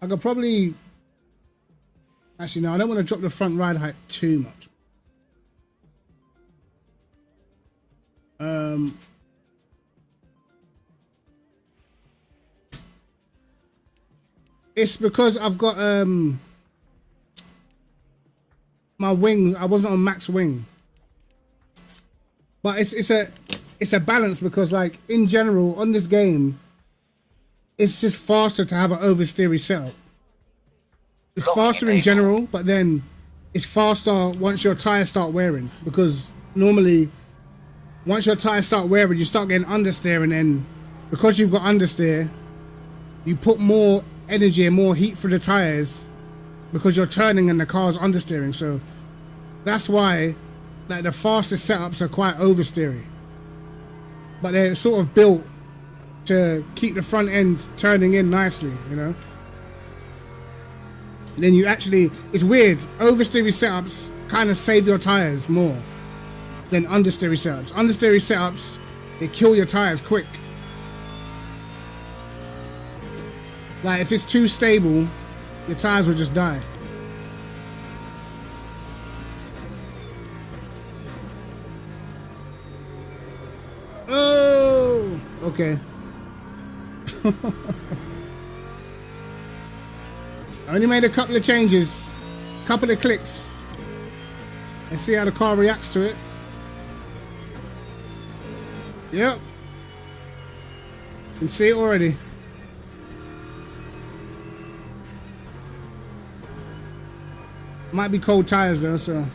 I could probably... Actually, no, I don't want to drop the front ride height too much. It's because I've got my wing. I wasn't on max wing, but it's a balance because like in general on this game, it's just faster to have an oversteery setup. It's faster in general, but then it's faster once your tires start wearing because normally once your tires start wearing, you start getting understeer, and then because you've got understeer, you put more energy and more heat through the tires because you're turning and the car's understeering. So that's why like the fastest setups are quite oversteering, but they're sort of built to keep the front end turning in nicely, you know. And then you actually, it's weird, oversteery setups kind of save your tires more than understeery setups. Understeery setups, they kill your tires quick. Like if it's too stable, your tires will just die. Oh, okay. I only made a couple of changes, couple of clicks. Let's see how the car reacts to it. Yep. Can see it already. Might be cold tires though, so.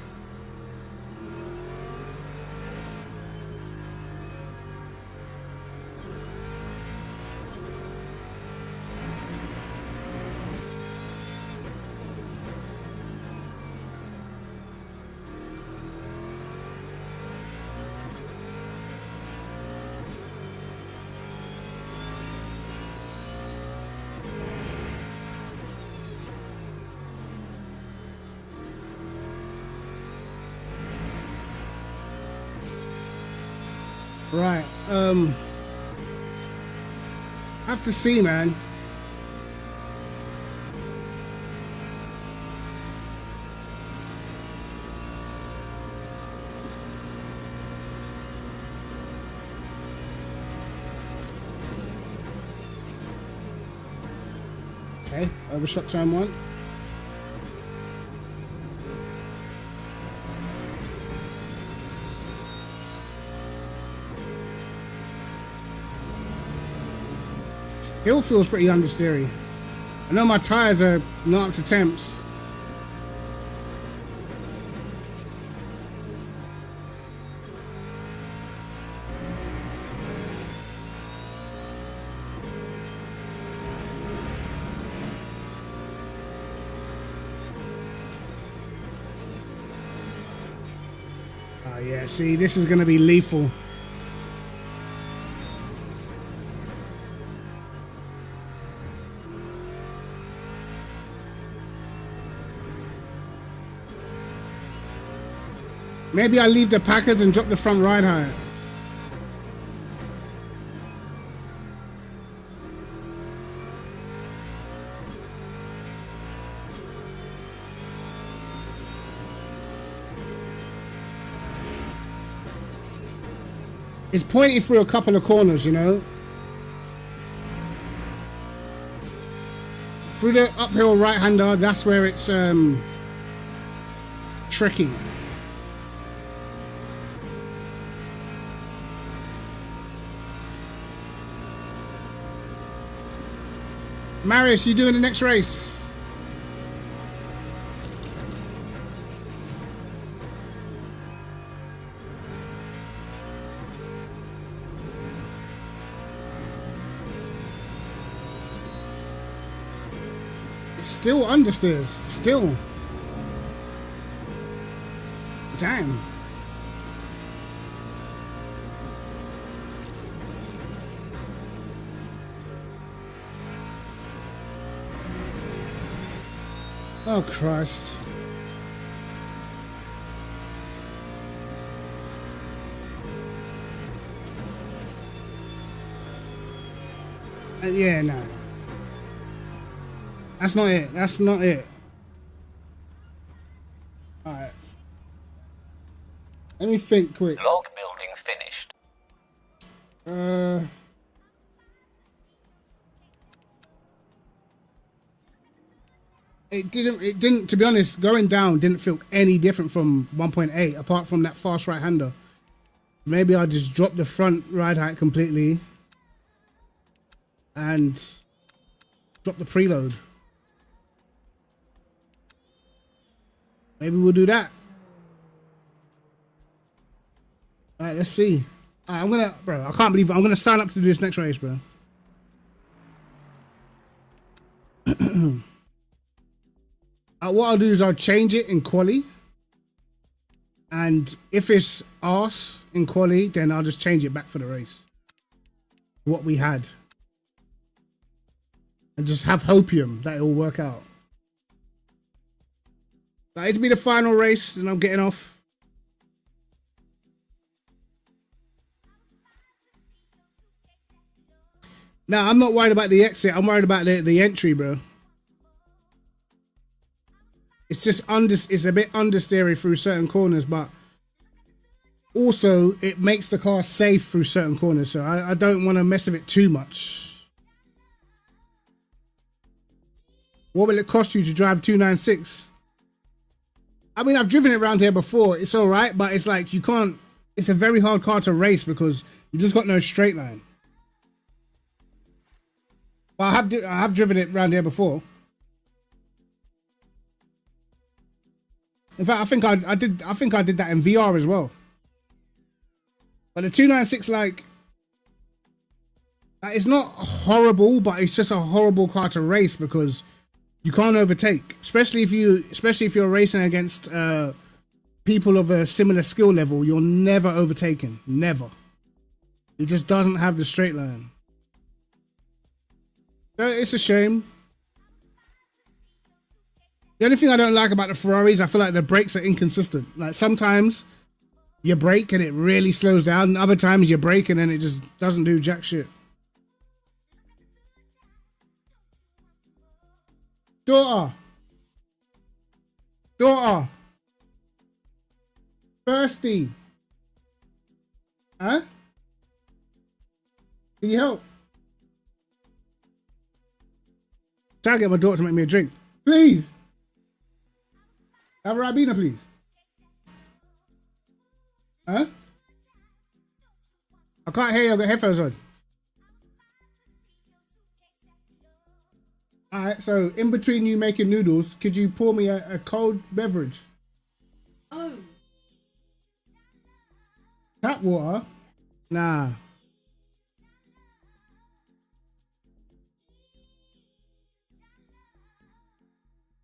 Right, I have to see, man. Okay, overshot turn one. Still feels pretty understeery. I know my tires are not up to temps. Oh yeah, see, this is gonna be lethal. Maybe I leave the Packers and drop the front ride height. It's pointing through a couple of corners, you know. Through the uphill right-hander, that's where it's tricky. Marius, you doing the next race? It's still understeers, still. Damn. Oh, Christ. Yeah, no. That's not it. That's not it. Alright. Let me think quick. Log building finished. It didn't, to be honest, going down didn't feel any different from 1.8, apart from that fast right-hander. Maybe I'll just drop the front ride height completely and drop the preload. Maybe we'll do that. All right, let's see. All right, bro, I can't believe it. I'm gonna sign up to do this next race, bro. What I'll do is I'll change it in quali, and if it's arse in quali, then I'll just change it back for the race. what we had. And just have hopium that it'll work out. That is be the final race, and I'm getting off. Now, I'm not worried about the exit. I'm worried about the entry, bro. It's just it's a bit understeery through certain corners, but also it makes the car safe through certain corners. So I don't want to mess with it too much. What will it cost you to drive 296? I mean, I've driven it around here before. It's all right, but it's like you can't. It's a very hard car to race because you just got no straight line. Well, I have driven it around here before. In fact, I think I did that in VR as well. But the 296, like, it's not horrible, but it's just a horrible car to race because you can't overtake, especially if you're racing against people of a similar skill level. You're never overtaken, never. It just doesn't have the straight line. So it's a shame. The only thing I don't like about the Ferraris, I feel like the brakes are inconsistent. Like sometimes you brake and it really slows down, and other times you brake and then it just doesn't do jack shit. Daughter. Thirsty. Huh? Can you help? Try to get my daughter to make me a drink. Please. Have a Ribena, please. Huh? I can't hear you. I've got headphones on. Alright, so in between you making noodles, could you pour me a cold beverage? Oh. Tap water? Nah.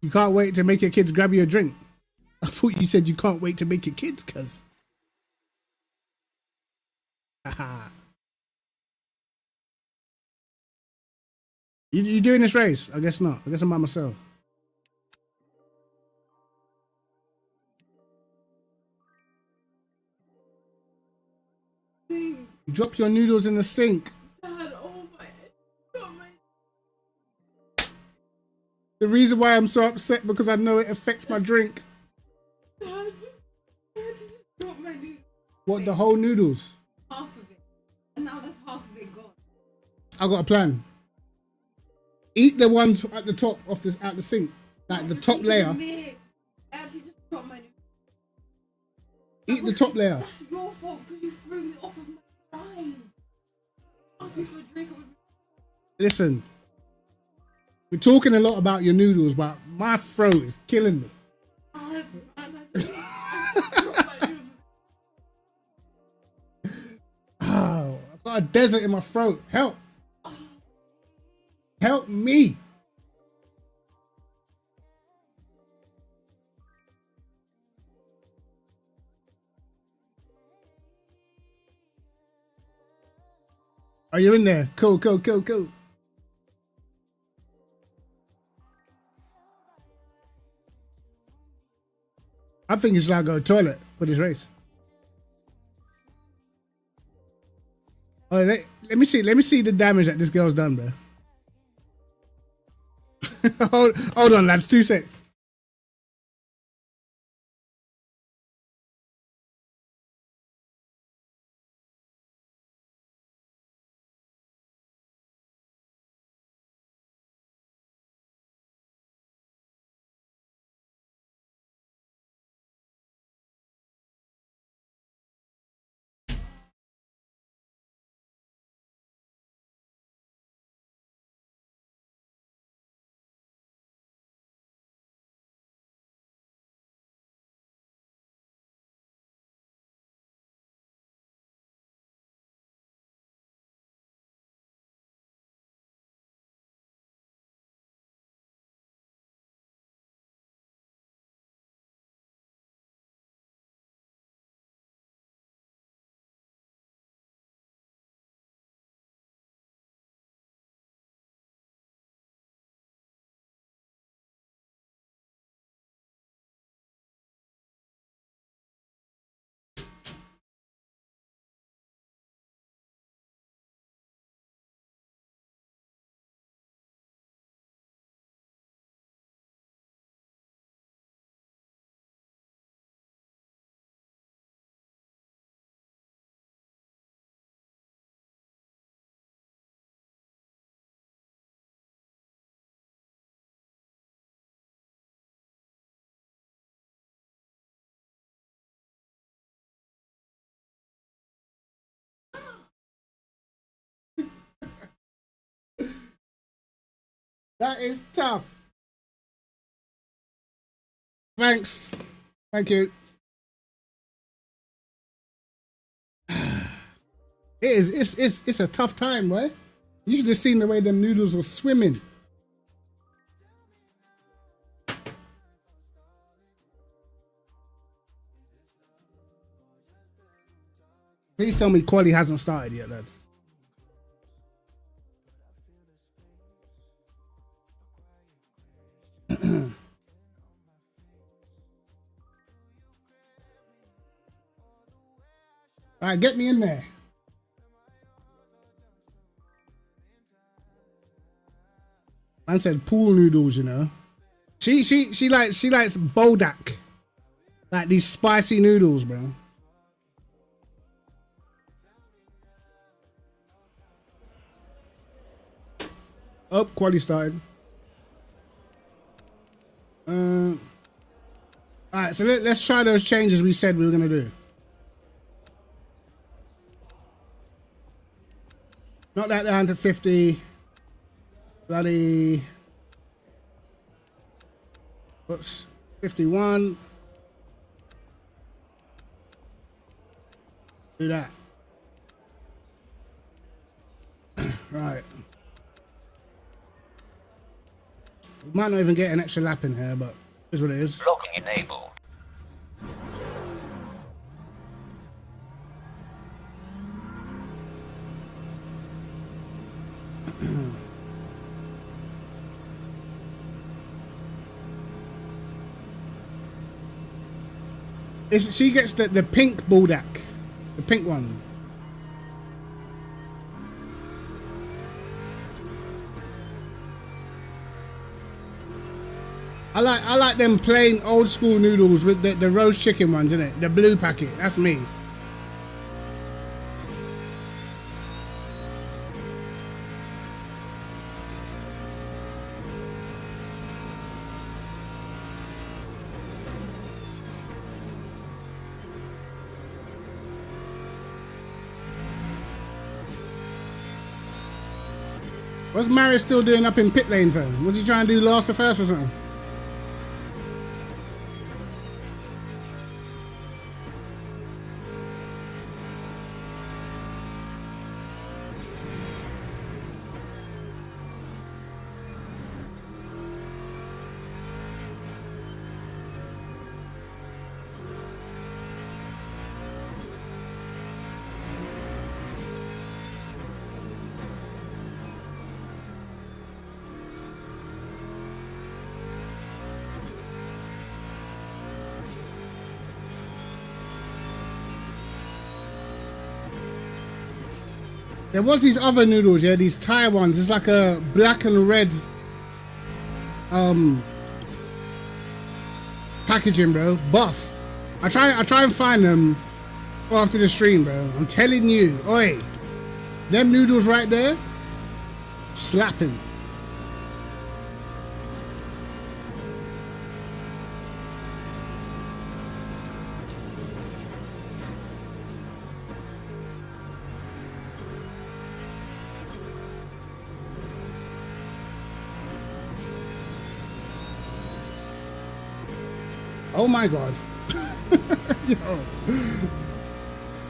You can't wait to make your kids grab you a drink. I thought you said you can't wait to make your kids, cuz. Haha. You doing this race? I guess not. I guess I'm by myself. Sink. You drop your noodles in the sink. Dad, oh my. The reason why I'm so upset because I know it affects my drink. Dad, just drop my noodles. What, the whole noodles? Half of it. And now that's half of it gone. I got a plan. Eat the ones at the top of this out the sink, like the top layer. I actually just dropped my noodles. Eat the top layer. That's your fault because you threw me off of my line. Ask me for a drink. Listen, we're talking a lot about your noodles, but my throat is killing me. I just dropped my noodles. Oh, I've got a desert in my throat. Help. Help me. Are you in there? Cool. I think it's like go to the toilet for this race. Oh, let me see the damage that this girl's done, bro. hold on, lads. 2 secs. That is tough. Thanks. Thank you. It's a tough time, boy. You should have seen the way them noodles were swimming. Please tell me quali hasn't started yet, lads. All right, get me in there. Man said pool noodles, you know. She likes Bodak, like these spicy noodles, bro. Oh, quality started. All right, so let's try those changes we said we were gonna do. Knock that down to 50. Bloody. What's 51? Do that. Right. We might not even get an extra lap in here, but here's what it is. Locking enabled. She gets the pink Buldak, the pink one. I like them plain old school noodles with the roast chicken ones, innit? The blue packet. That's me. What's Marius still doing up in pit lane, fam? Was he trying to do last to first or something? There was these other noodles, yeah, these Thai ones. It's like a black and red packaging, bro. Buff. I try and find them after the stream, bro. I'm telling you, oi, them noodles right there, slapping. Oh my god.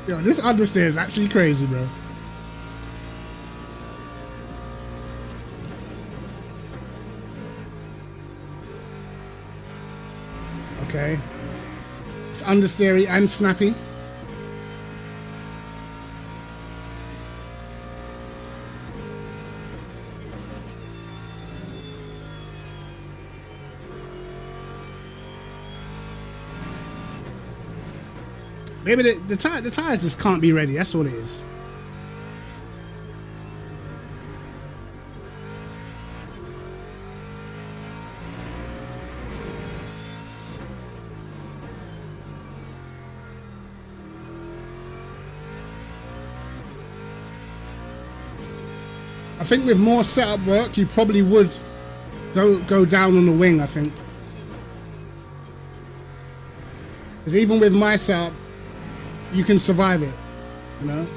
Yo, this understeer is actually crazy, bro. Okay. It's understeery and snappy. Maybe the tires just can't be ready. That's all it is. I think with more setup work, you probably would go down on the wing, I think. Because even with my setup, you can survive it, you know?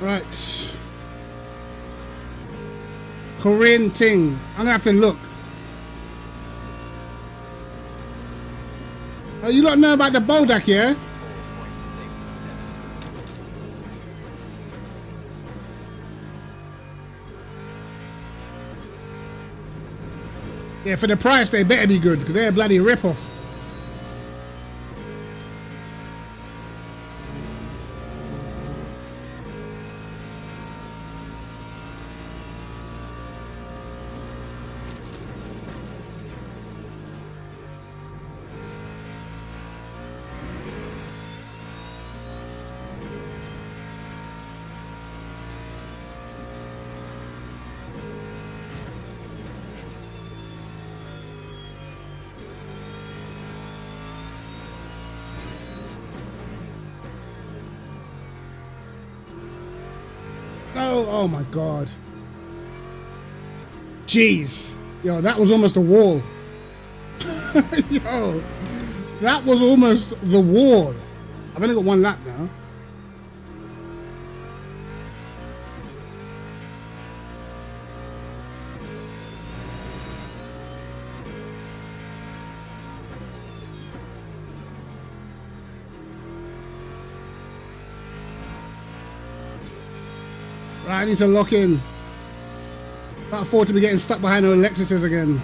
Right. Korean Ting. I'm gonna have to look. Oh, you don't know about the Bodak, yeah? Yeah, for the price, they better be good, because they're a bloody rip-off. Oh my god. Jeez. Yo, that was almost a wall. Yo, that was almost the wall. I've only got one lap now. Right, I need to lock in. Can't afford to be getting stuck behind those Lexuses again.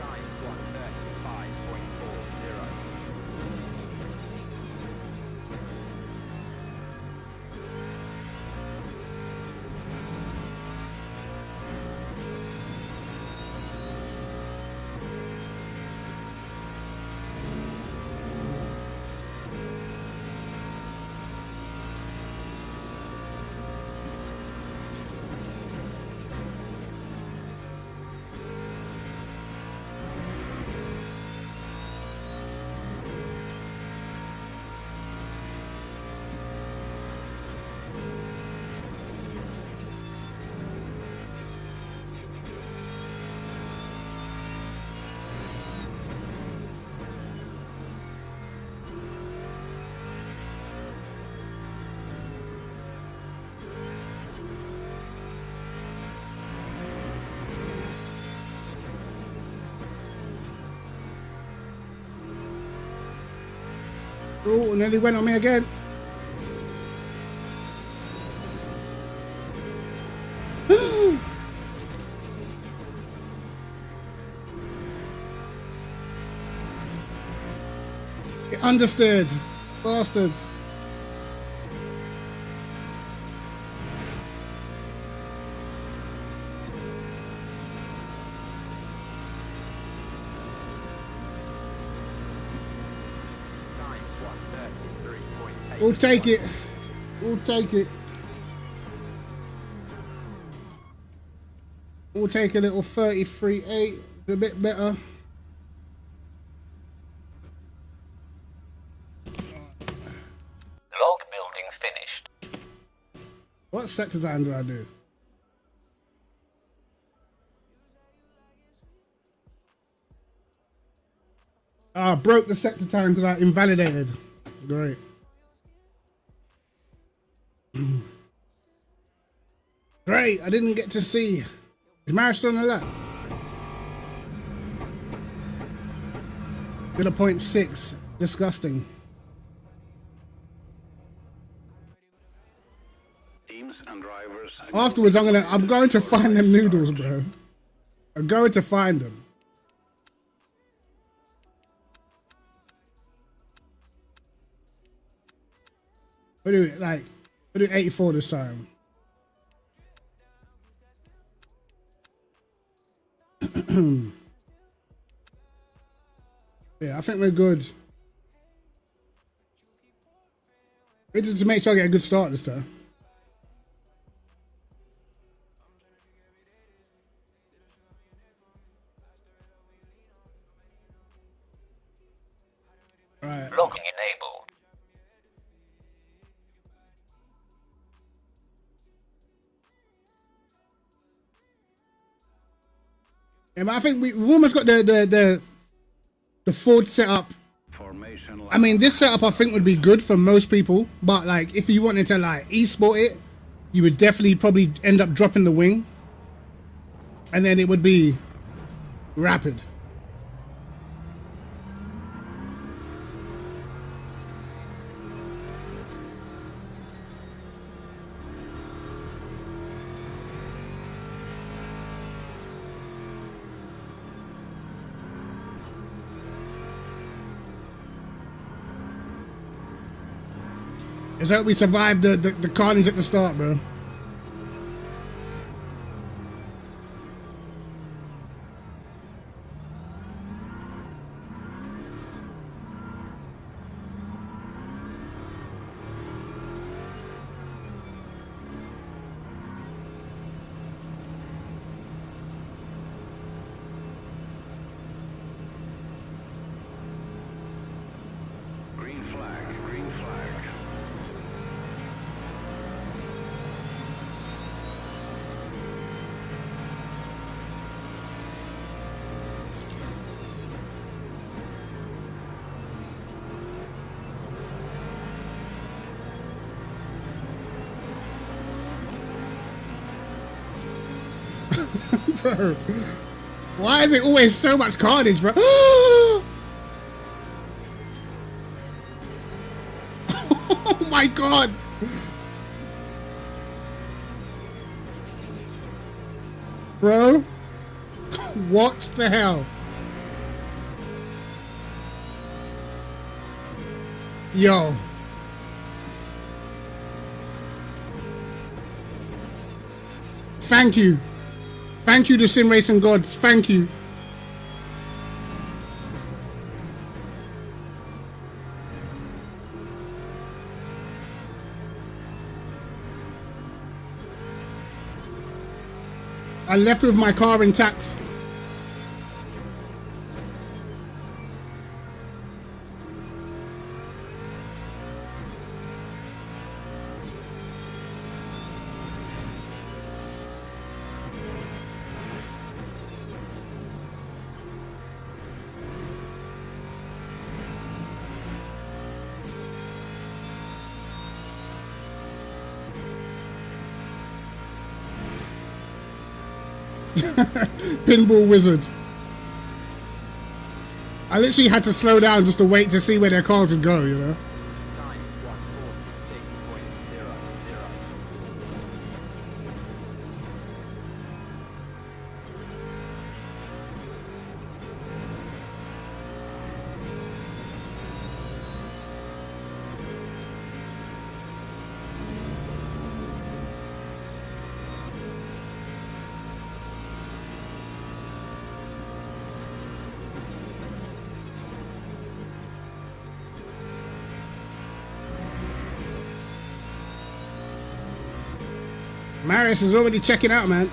Time 1:35.40. Oh, and then he went on me again. He understood. Bastard. Time 1:33.8. We'll take it. We'll take it. We'll take a little 33.8. A bit better. Log building finished. What sector time do I do? Ah, I broke the sector time because I invalidated. Great. Great, I didn't get to see. Is Maris still on the lap? Did a 0.6. Disgusting. Teams and drivers. Afterwards, I'm going to find them noodles, bro. I'm going to find them. We'll do it like, we'll do 84 this time. Yeah, I think we're good. We need to make sure I get a good start this time. Right. Logging enabled. Yeah, but I think we've almost got the Ford setup. Formation I mean, this setup I think would be good for most people, but like if you wanted to like e-sport it, you would definitely probably end up dropping the wing, and then it would be rapid. Let's hope we survive the carnage at the start, bro. green flag, green flag. Bro, why is it always so much carnage, bro? Oh my god! Bro, what the hell? Yo. Thank you. Thank you to Sim Racing Gods. Thank you. I left with my car intact. Pinball wizard. I literally had to slow down just to wait to see where their cars would go, you know? 9146.00. Marius is already checking out, man.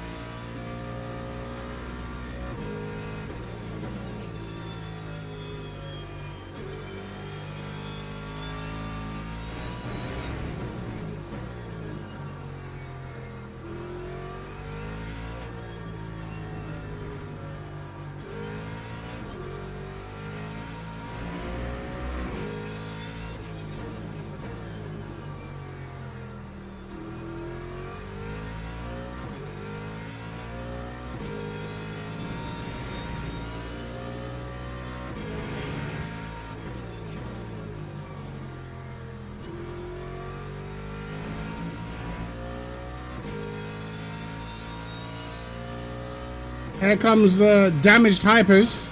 Here comes the damaged hypers.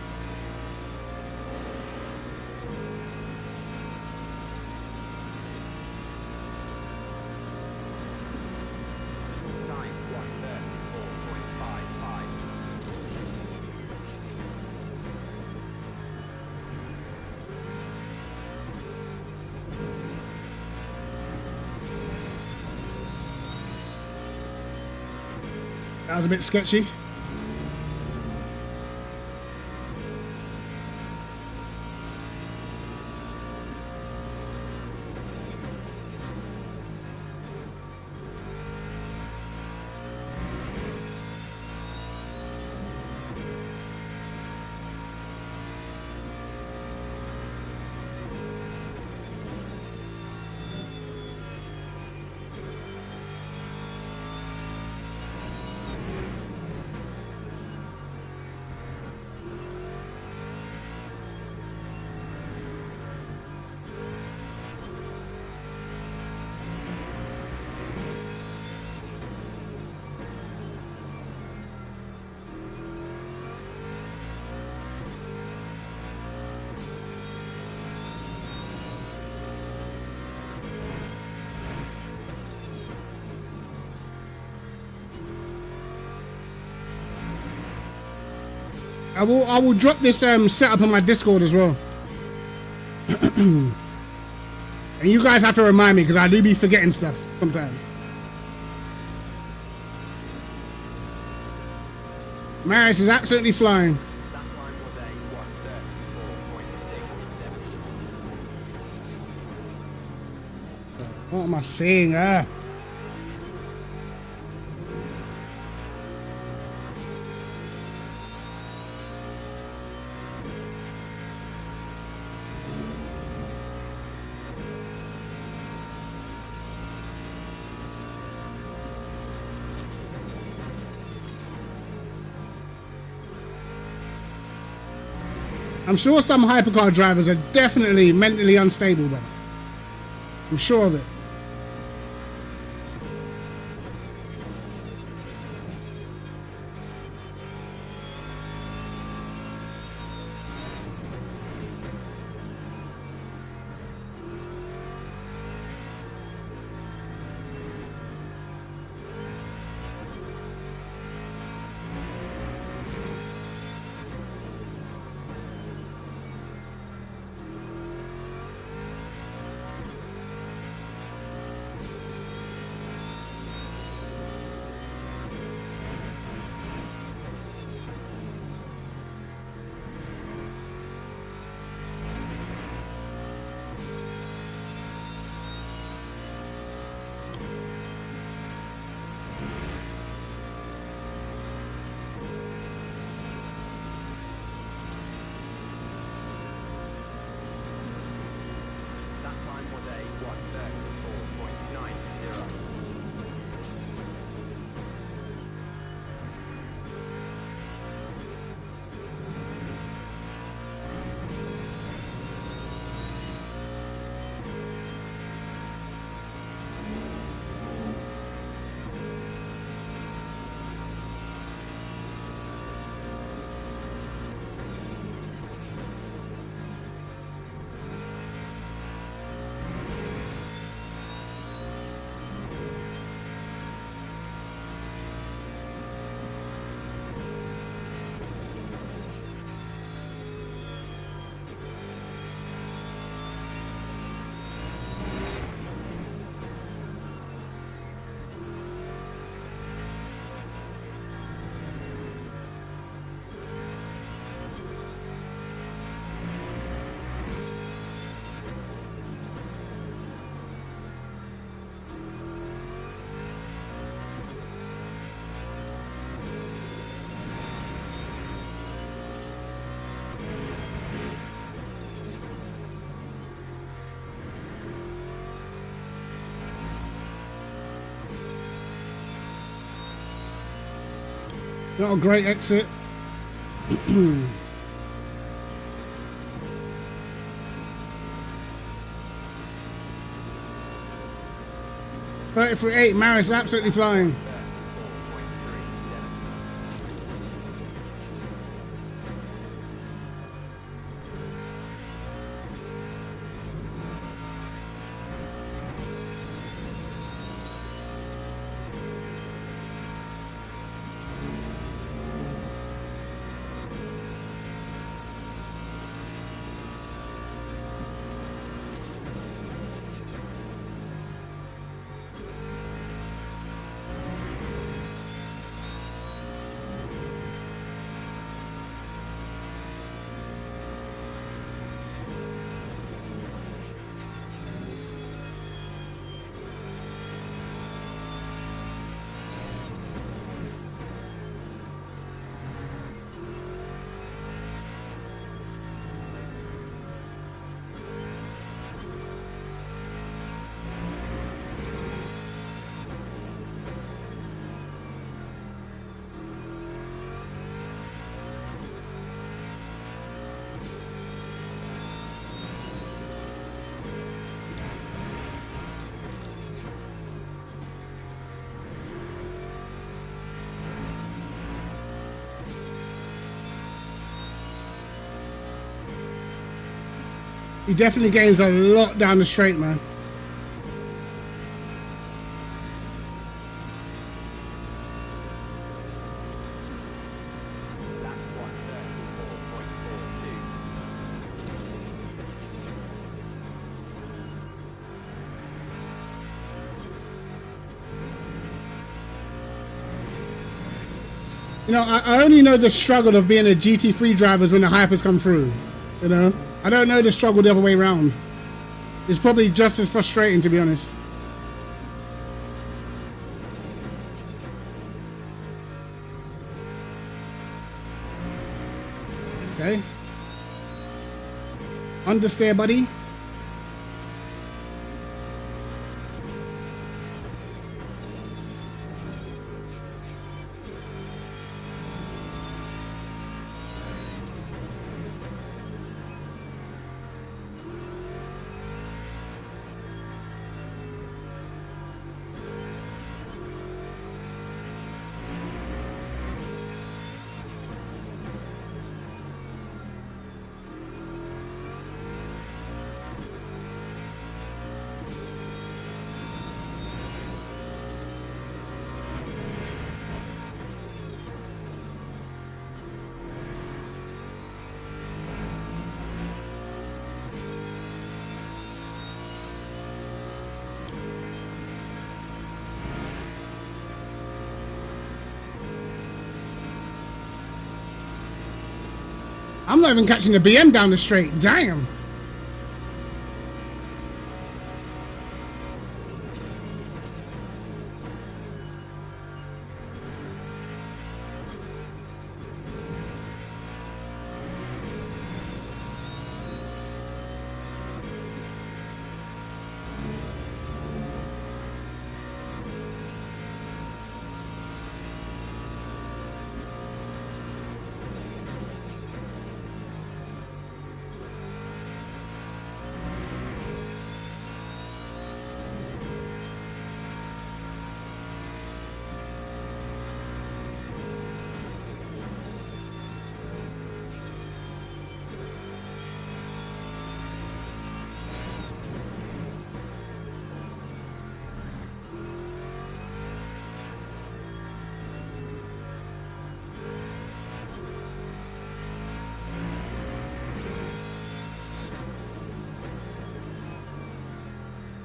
Time 134.55. That was a bit sketchy. I will drop this setup on my Discord as well. And you guys have to remind me because I do be forgetting stuff sometimes. Maris is absolutely flying. That time was a 134.67. What am I saying? Ah. I'm sure some hypercar drivers are definitely mentally unstable, though. I'm sure of it. That time was a 134.90. Not a great exit. 33.8, Maris absolutely flying. He definitely gains a lot down the straight, man. That You know, I only know the struggle of being a GT3 drivers when the hypers come through. You know, I don't know the struggle the other way around. It's probably just as frustrating, to be honest. Okay. Understeer, buddy. I'm not even catching the BM down the straight. Damn.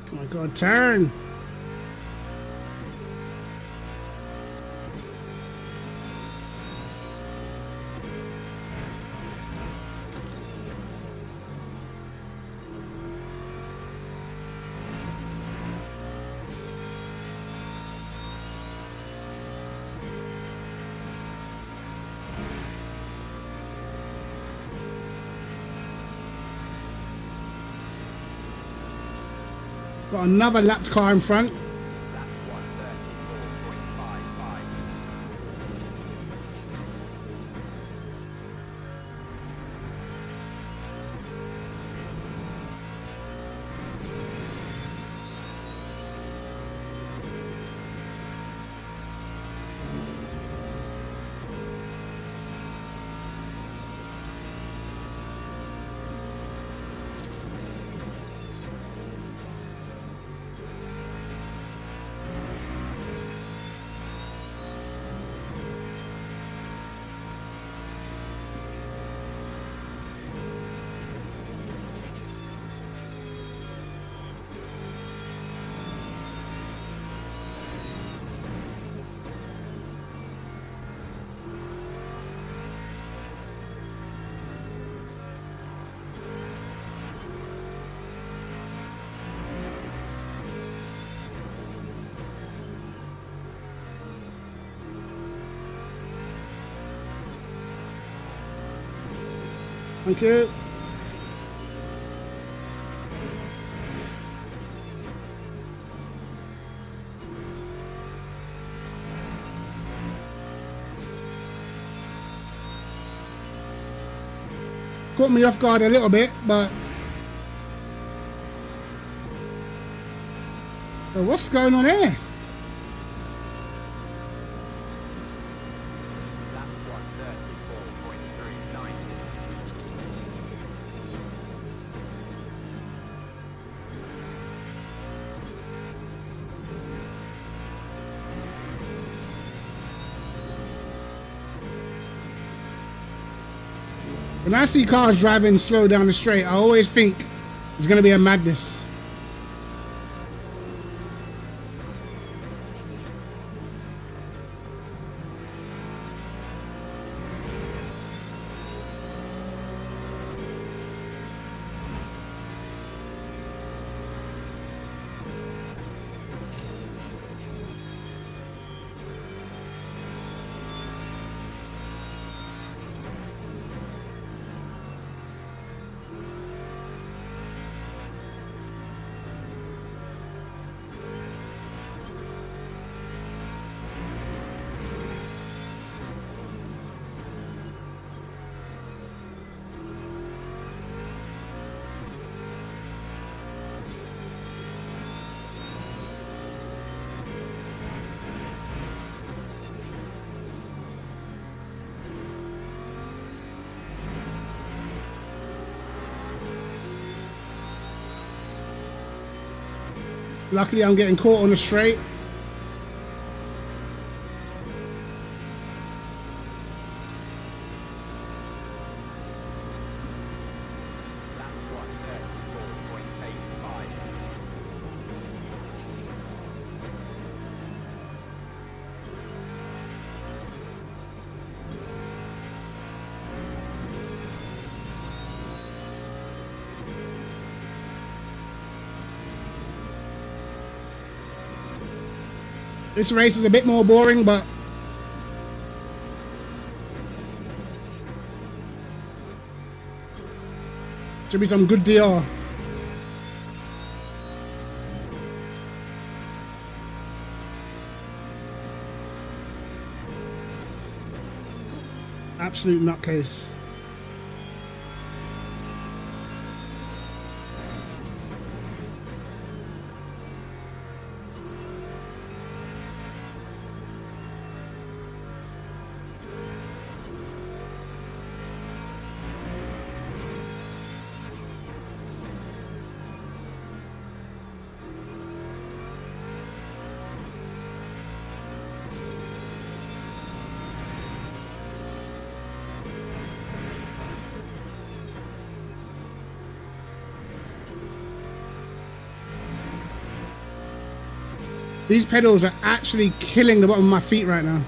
Oh my God, turn. Got another lapped car in front. Lap 134.55. Thank you. Caught me off guard a little bit, but what's going on here? Lap 134.39. When I see cars driving slow down the straight, I always think it's going to be a madness. Luckily, I'm getting caught on the straight. Lap 1:34.85. This race is a bit more boring, but should be some good DR. Absolute nutcase. These pedals are actually killing the bottom of my feet right now.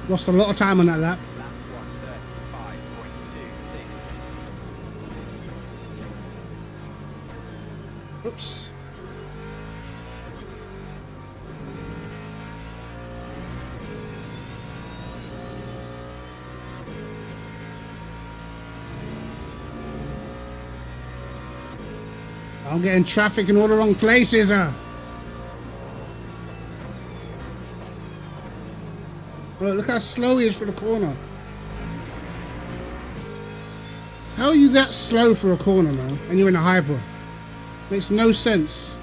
Lost a lot of time on that lap. Lap 1:35.26. Oops. I'm getting traffic in all the wrong places. Look, look how slow he is for the corner. How are you that slow for a corner, man? And you're in a hyper. Makes no sense.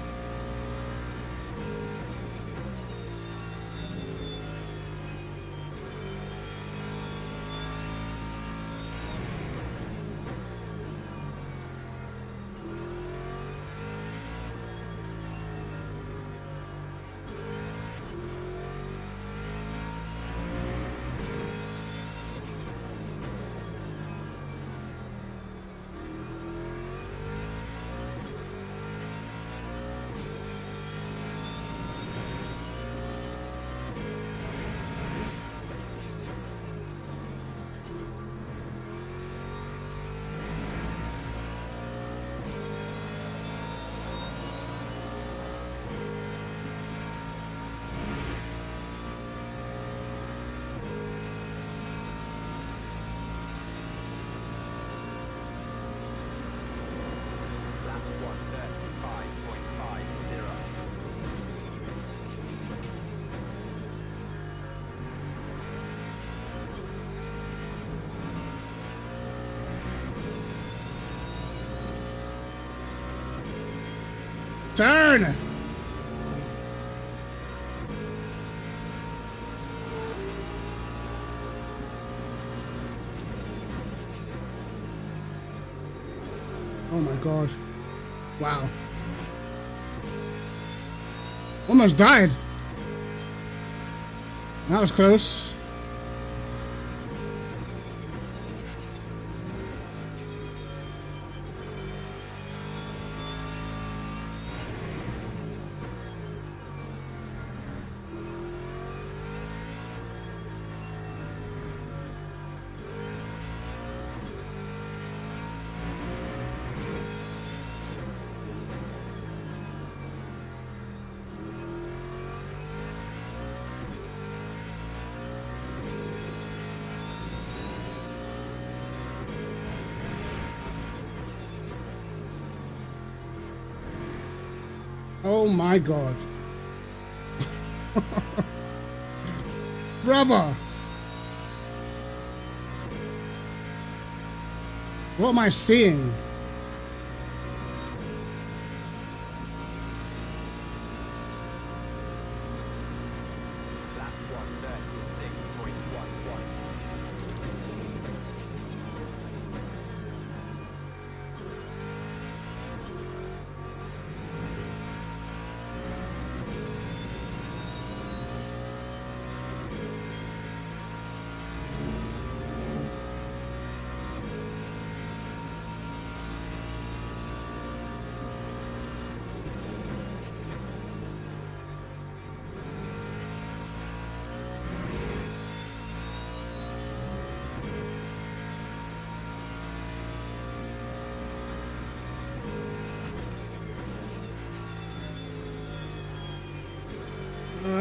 Lap 1:35.50. Turn! Oh my god. Wow. Almost died. That was close. Oh my god. Brother. What am I seeing? Lap 1:36.10.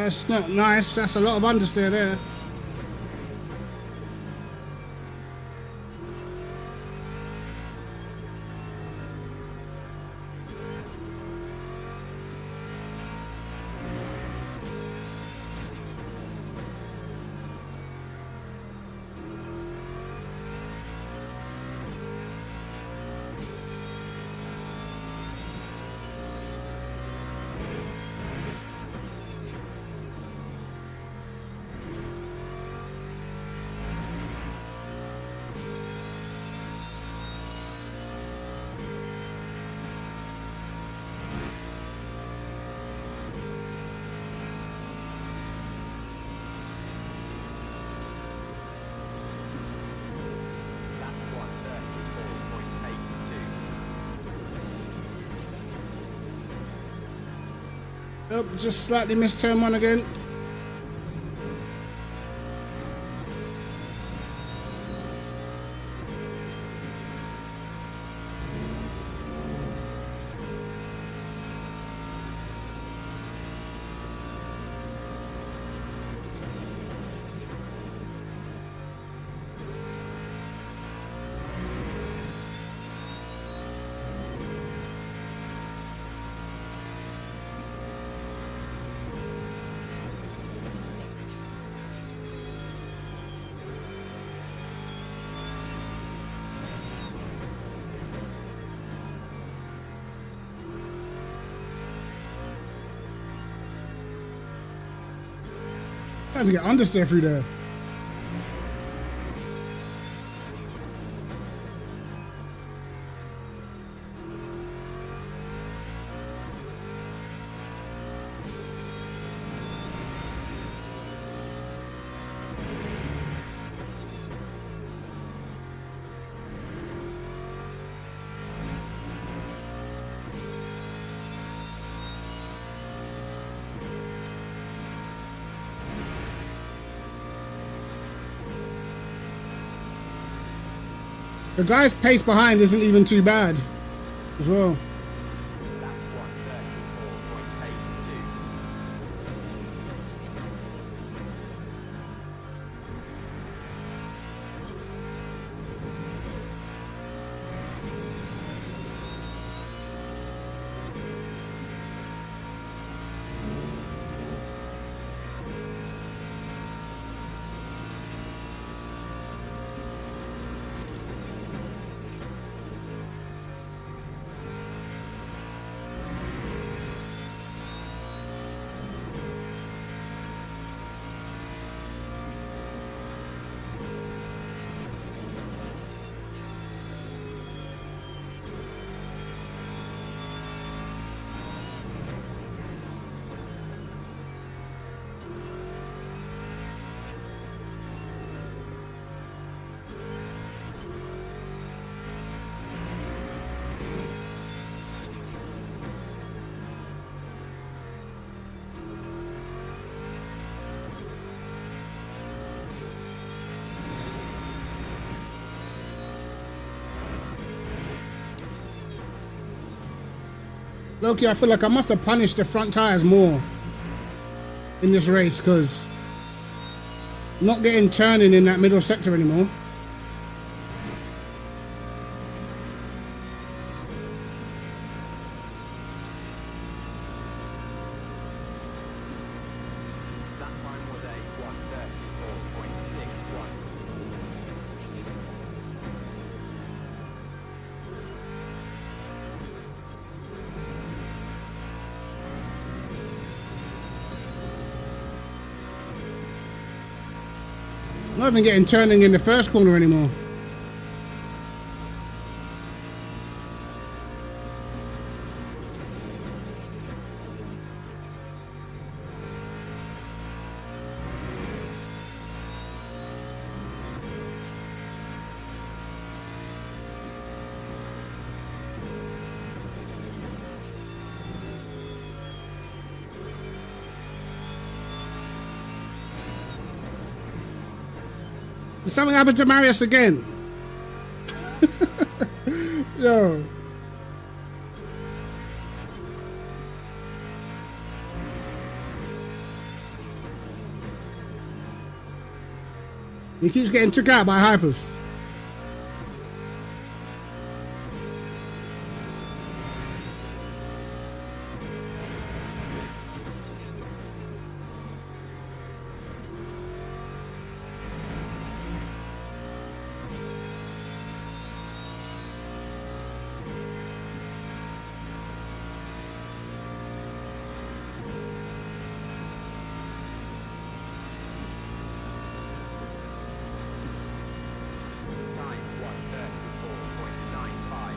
That's not nice. That's a lot of understeer there. Lap 134.82. Oh, just slightly missed turn one again. Trying to get understeer through there. The guy's pace behind isn't even too bad as well. Lap 134.82. Loki, I feel like I must have punished the front tires more in this race because not getting turning in that middle sector anymore. That time was a 134.61. Not even getting turning in the first corner anymore. Did something happen to Marius again? Yo. He keeps getting took out by hypers. Time 1:34.95.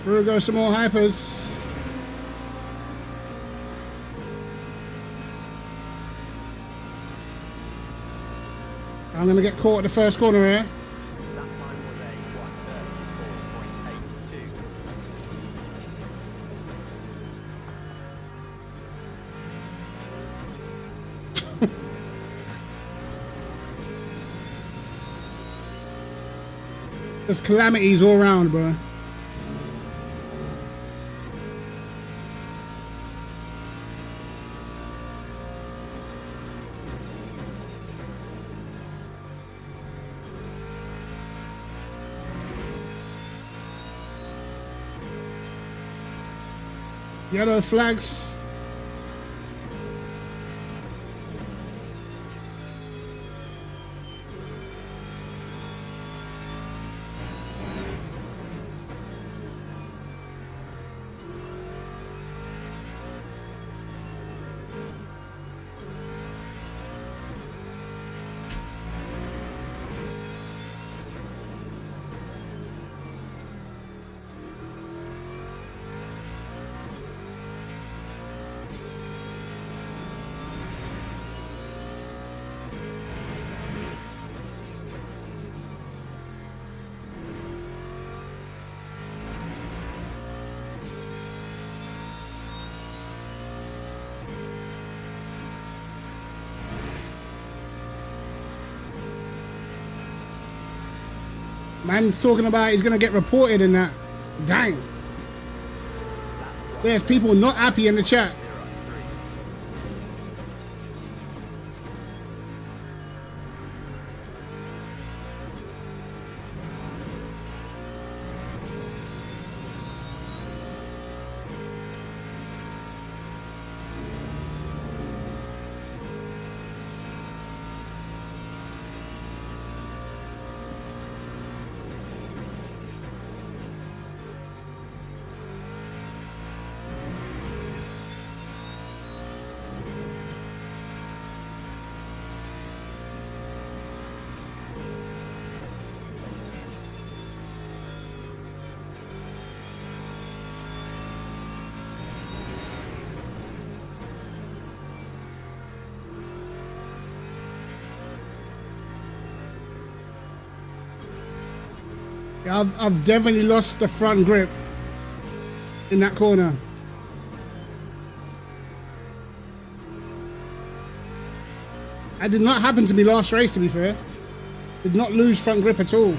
Through go some more hypers. I'm gonna get caught at the first corner here. That time was a 1:34.82. There's calamities all around, bro. Yellow flags. Man's talking about he's gonna get reported in that. Dang. There's people not happy in the chat. Yeah, I've definitely lost the front grip in that corner. That did not happen to me last race, to be fair. Did not lose front grip at all.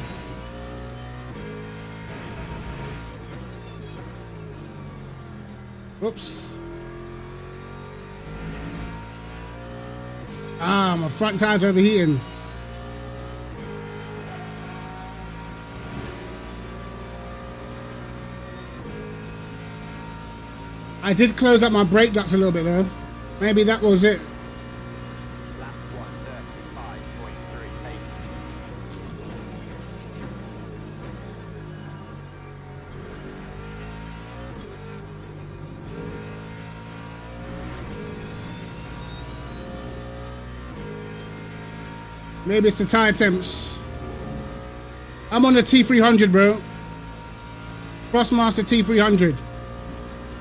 Oops. Ah, my front tire's overheating. I did close up my brake ducts a little bit though. Maybe that was it. Lap 1:35.38. Maybe it's the tire temps. I'm on the T300, bro. Frostmaster T300.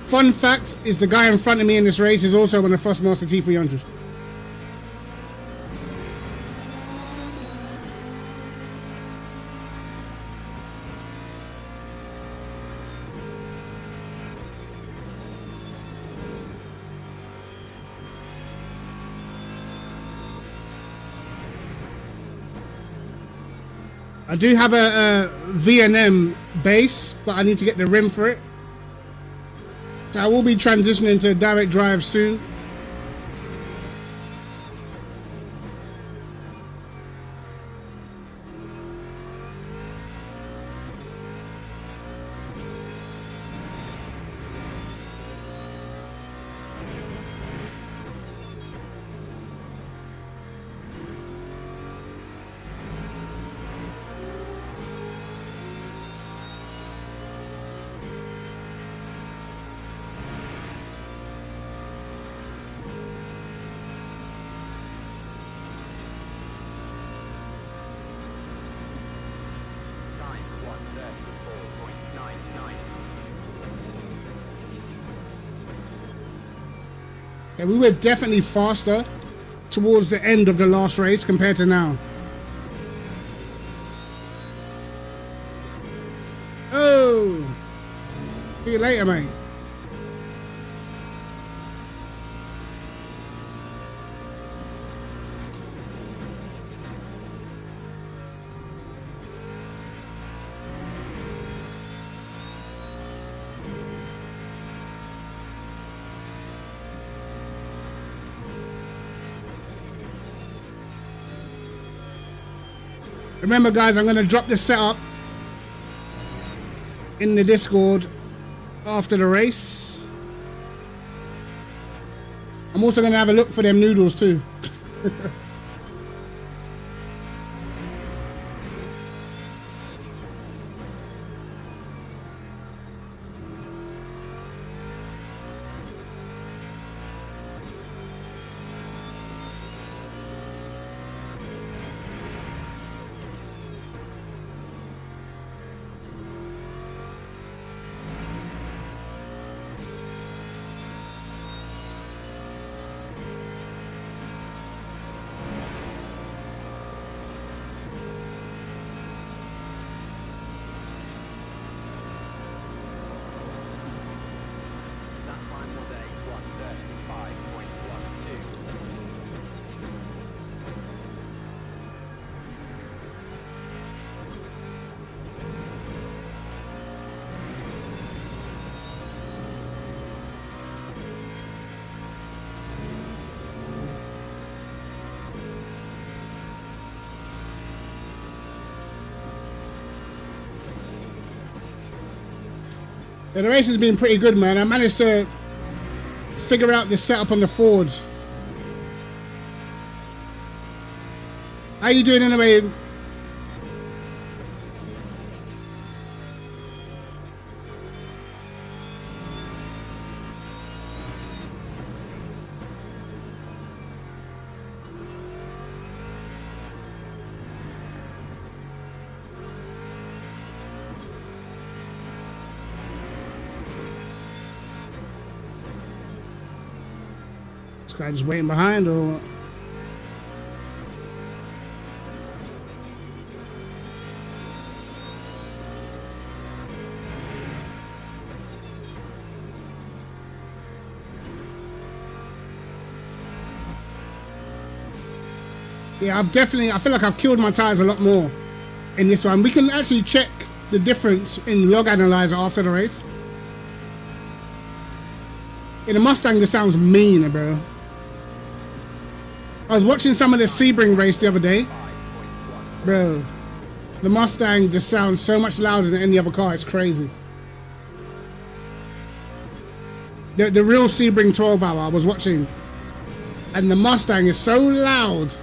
Fun fact is the guy in front of me in this race is also on the Frostmaster T300. I do have a V&M base, but I need to get the rim for it. So I will be transitioning to direct drive soon. Time 1:34.99. Yeah, we were definitely faster towards the end of the last race compared to now. Oh, see you later, mate. Remember, guys, I'm going to drop the setup in the Discord after the race. I'm also going to have a look for them noodles too. Lap time was a 1:35.12. Yeah, the race has been pretty good, man. I managed to figure out the setup on the Ford. How you doing anyway? This guy just waiting behind or what? Yeah, I feel like I've killed my tires a lot more in this one. We can actually check the difference in log analyzer after the race. In the Mustang, this sounds mean, bro. I was watching some of the Sebring race the other day. Bro, the Mustang just sounds so much louder than any other car. It's crazy. The real Sebring 12 hour I was watching, and the Mustang is so loud.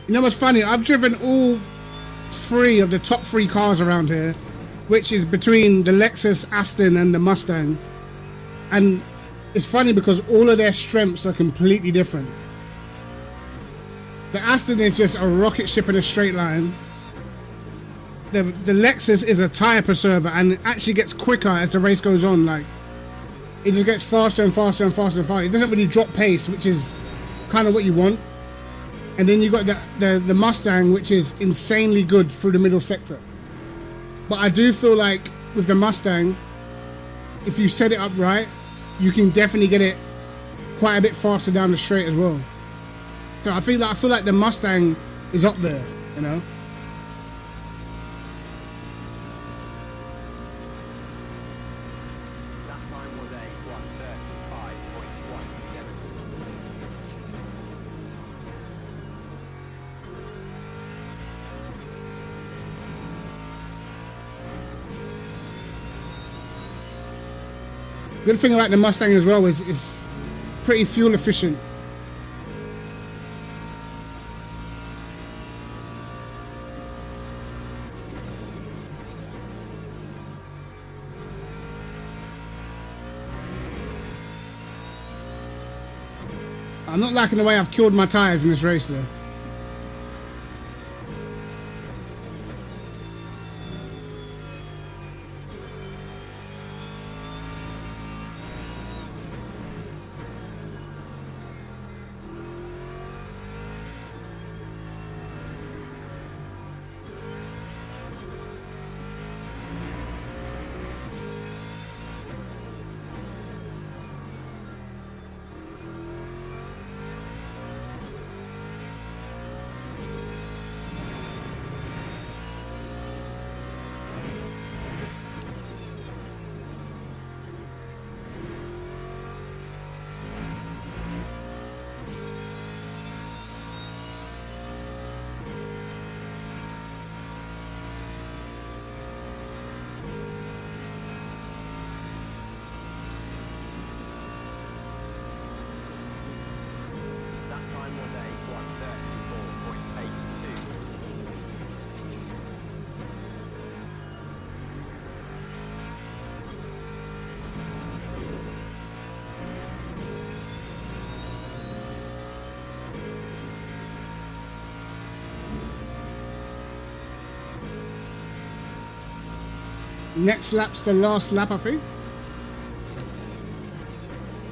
You know what's funny? I've driven all three of the top three cars around here, which is between the Lexus, Aston, and the Mustang. And it's funny because all of their strengths are completely different. The Aston is just a rocket ship in a straight line. The Lexus is a tire preserver and it actually gets quicker as the race goes on. Like, it just gets faster and faster and faster and faster. It doesn't really drop pace, which is kind of what you want. And then you got the Mustang, which is insanely good through the middle sector. But I do feel like with the Mustang, if you set it up right, you can definitely get it quite a bit faster down the straight as well. So I feel like the Mustang is up there, you know. That time was a 1:35.17. Good thing about the Mustang as well is it's pretty fuel efficient. I'm not liking the way I've killed my tires in this race though. That time was a 1:34.82. Next lap's the last lap, I think.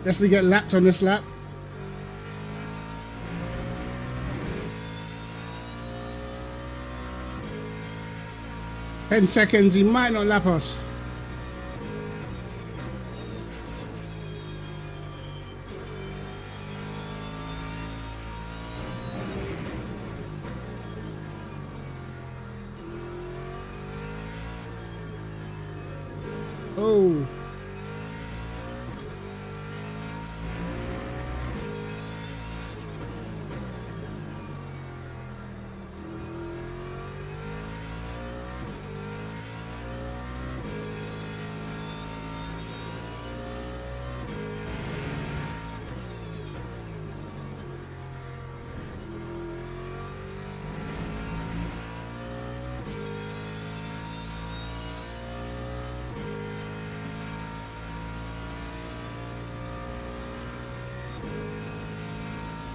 Lest we get lapped on this lap. $10 seconds, he might not lap us. Oh.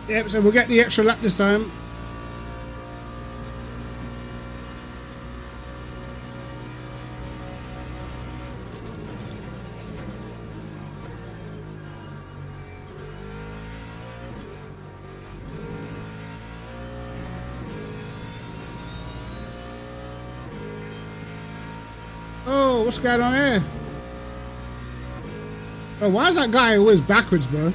Yep, so we'll get the extra lap this time. Whoa, what's going on here? Bro, why is that guy always backwards, bro?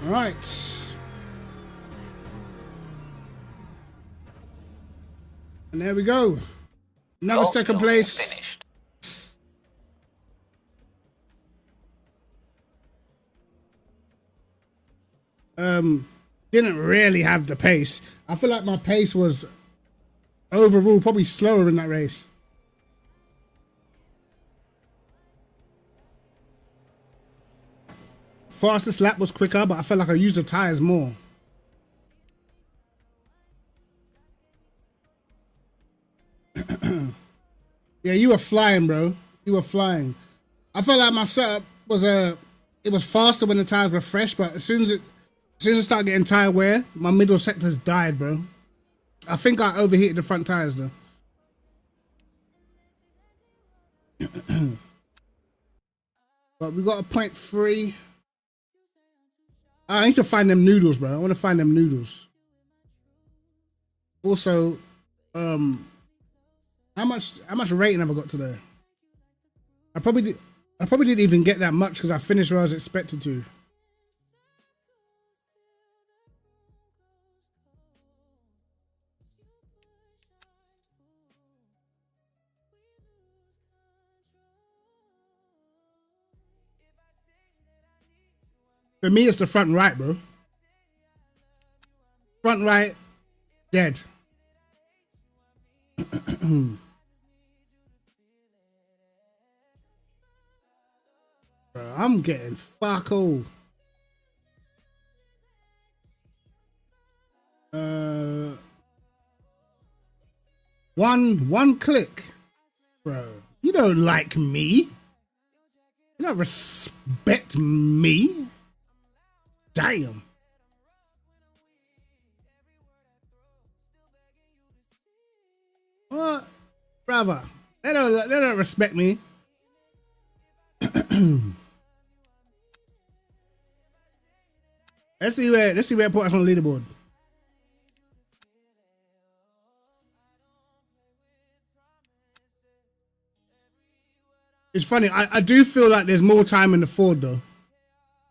All right. And there we go. Another Lockdown second place. Finished. Didn't really have the pace. I feel like my pace was overall probably slower in that race. Fastest lap was quicker, but I felt like I used the tires more. Yeah, you were flying, bro. You were flying. I felt like my setup was it was faster when the tires were fresh, but as soon as it started getting tire wear, my middle sectors died, bro. I think I overheated the front tires though. But we got a 0.3. I need to find them noodles, bro. I want to find them noodles. Also, how much rating have I got today? I probably didn't even get that much because I finished where I was expected to. For me, it's the front right, bro. Front right, dead. Bro, I'm getting fuck old. One click, bro. You don't like me. You don't respect me. Damn. What, brother? They don't respect me. Let's see where it put us on the leaderboard. It's funny. I do feel like there's more time in the Ford though.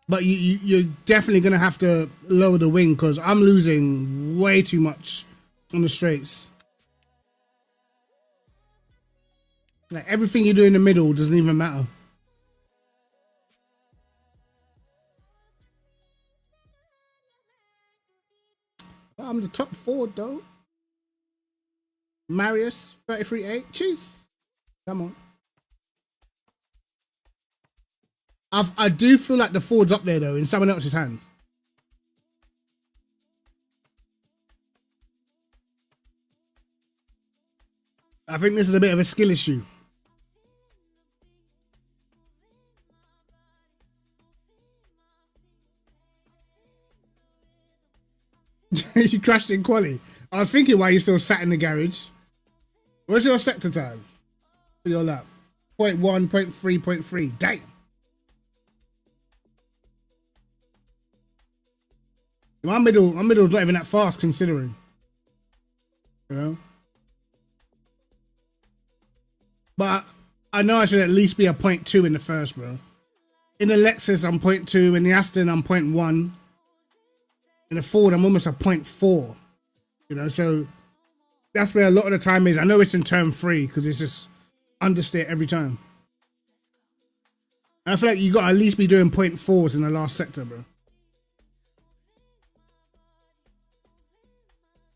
But you're definitely going to have to lower the wing because I'm losing way too much on the straights. Like everything you do in the middle doesn't even matter. Well, I'm the top 4 though. Marius, 33.8. Cheers. Come on. I do feel like the Ford's up there though, in someone else's hands. I think this is a bit of a skill issue. You crashed in quali. I was thinking why you still sat in the garage. What's your sector time for your lap? 0.1, 0.3, 0.3. Damn. My middle's not even that fast considering. You know? But I know I should at least be a 0.2 in the first, bro. In the Lexus, I'm 0.2. In the Aston, I'm 0.1. In the Ford, I'm almost a 0.4. You know, so that's where a lot of the time is. I know it's in turn 3 because it's just understeer every time. And I feel like you got to at least be doing 0.4s in the last sector, bro.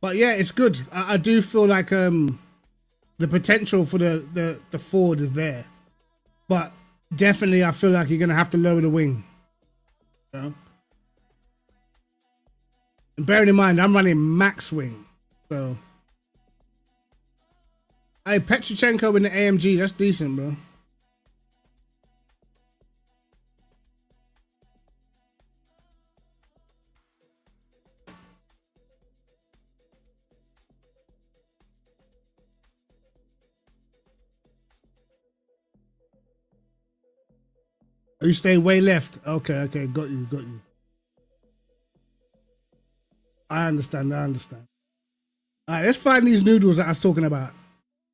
But yeah, it's good. I do feel like the potential for the Ford is there. But definitely I feel like you're going to have to lower the wing. You know? And bearing in mind, I'm running max wing. So. Hey, Petrochenko in the AMG, that's decent, bro. Oh, you stay way left. Okay, got you. I understand. All right, let's find these noodles that I was talking about.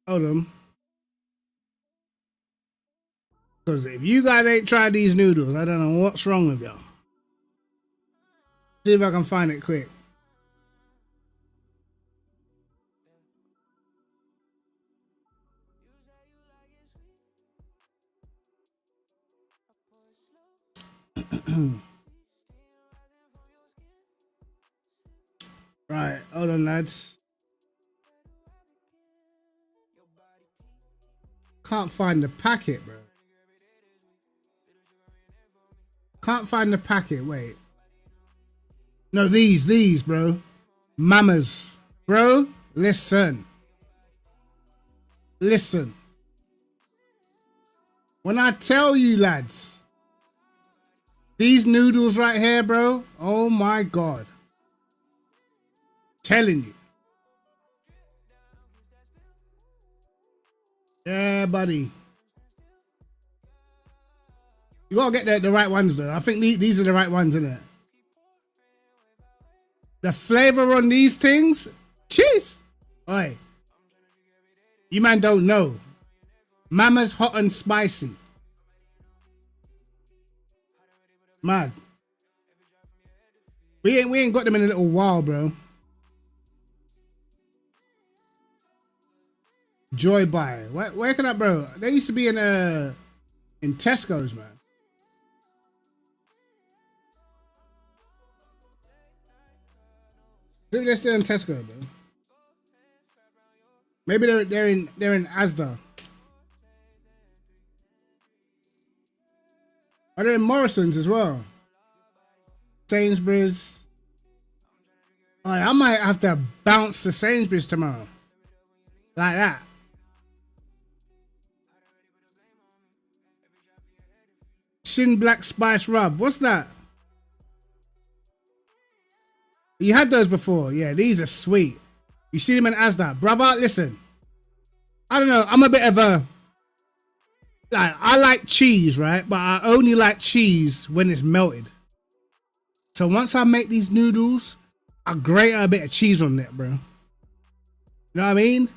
Hold on. Because if you guys ain't tried these noodles, I don't know what's wrong with y'all. See if I can find it quick. Right, hold on, lads. Can't find the packet, bro. Can't find the packet. Wait. No, these, bro. Mamas. Bro, listen. When I tell you, lads, these noodles right here, bro. Oh my God. Telling you. Yeah, buddy. You gotta get the right ones, though. I think these are the right ones, isn't it? The flavor on these things, cheese. Oi. You man don't know. Mama's hot and spicy. Man. We ain't got them in a little while, bro. Joy Buy. Where can I, bro? They used to be in Tesco's, man. Maybe they're still in Tesco, bro. Maybe they're in Asda. Are they in Morrison's as well? Sainsbury's. I might have to bounce to Sainsbury's tomorrow. Like that. Shin Black Spice Rub. What's that? You had those before. Yeah, these are sweet. You see them in Asda. Brother, listen. I don't know. I'm a bit of a... Like, I like cheese, right? But I only like cheese when it's melted. So once I make these noodles, I grate a bit of cheese on it, bro. You know what I mean?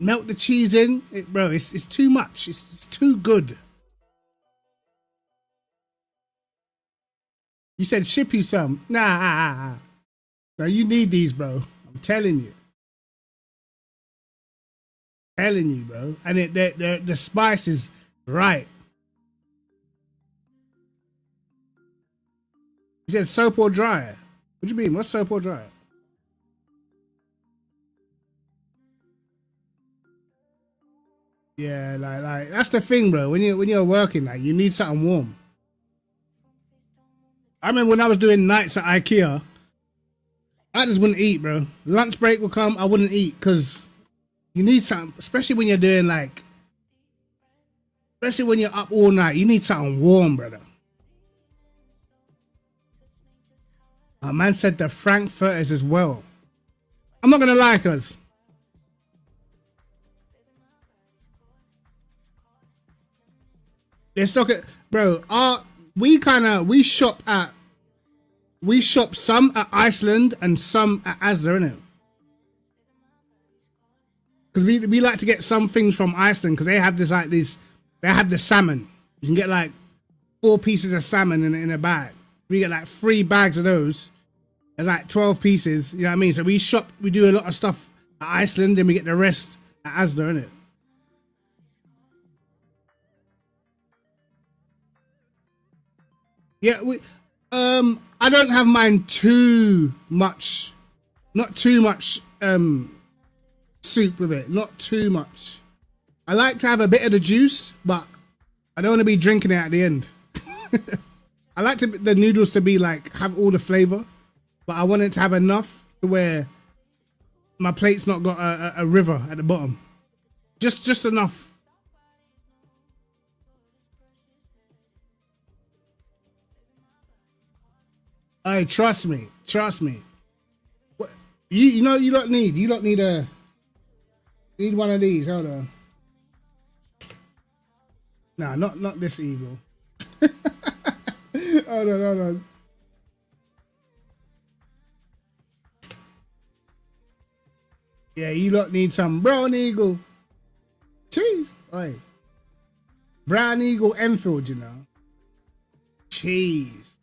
Melt the cheese in. Bro, it's too much. It's too good. You said ship you some. Nah. No, you need these, bro. I'm telling you. Bro. And the spice is right. You said soap or dry. What do you mean? What's soap or dry? Yeah, like that's the thing, bro. When you're working, like, you need something warm. I remember when I was doing nights at IKEA, I just wouldn't eat, bro. Lunch break would come, I wouldn't eat because you need something, especially when you're doing especially when you're up all night, you need something warm, brother. Our man said the Frankfurters as well. I'm not gonna lie, cuz. Let's look at, bro. We shop some at Iceland and some at Asda, innit? Because we like to get some things from Iceland because they have this they have the salmon. You can get like 4 pieces of salmon in a bag. We get like 3 bags of those. There's like 12 pieces. You know what I mean? So we do a lot of stuff at Iceland, and we get the rest at Asda, innit? Yeah, I don't have mine too much, not too much soup with it, not too much. I like to have a bit of the juice, but I don't want to be drinking it at the end. I like the noodles to be like, have all the flavor, but I want it to have enough to where my plate's not got a river at the bottom. Just enough. Hey, trust me. What, you know you don't need one of these. Hold on. Nah, not this eagle. hold on. Yeah, you lot need some brown eagle. Cheese. Oi. Brown eagle Enfield, you know. Cheese.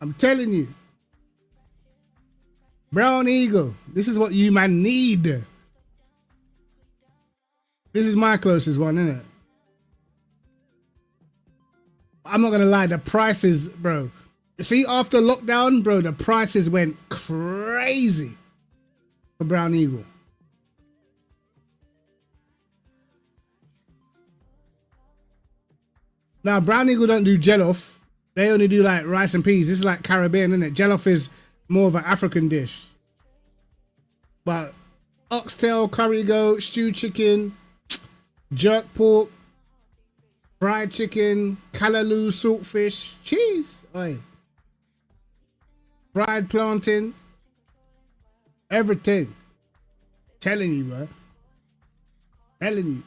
I'm telling you. Brown eagle. This is what you man need. This is my closest one, isn't it? I'm not gonna lie, the prices, bro. See, after lockdown, bro, the prices went crazy for brown eagle. Now, brown eagle don't do jollof. They only do like rice and peas. This is like Caribbean, isn't it? Jollof is more of an African dish. But oxtail, curry goat, stewed chicken, jerk pork, fried chicken, callaloo, saltfish, cheese, oi. Fried plantain, everything. Telling you, bro. Telling you.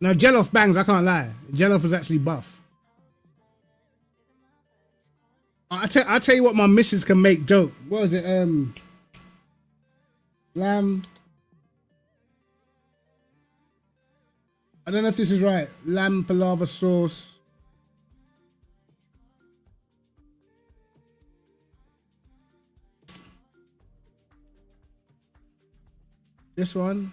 Now, jollof bangs, I can't lie. Jollof is actually buff. I tell you what my missus can make dope. What is it? Lamb. I don't know if this is right. Lamb palava sauce. This one.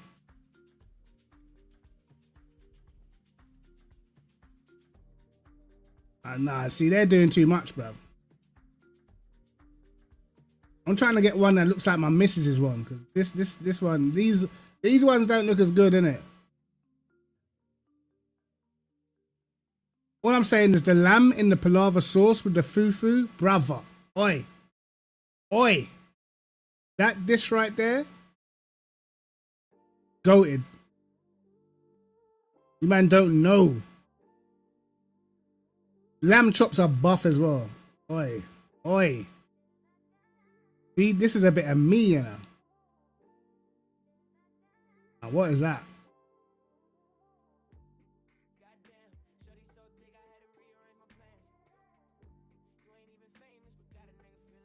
Nah, see, they're doing too much, bro. I'm trying to get one that looks like my missus's one, because this one, these ones don't look as good, innit? All I'm saying is the lamb in the palava sauce with the fufu, brother. Oi. Oi. That dish right there, goated. You man don't know. Lamb chops are buff as well. Oi. Oi. See, this is a bit of me, you know. Now, what is that?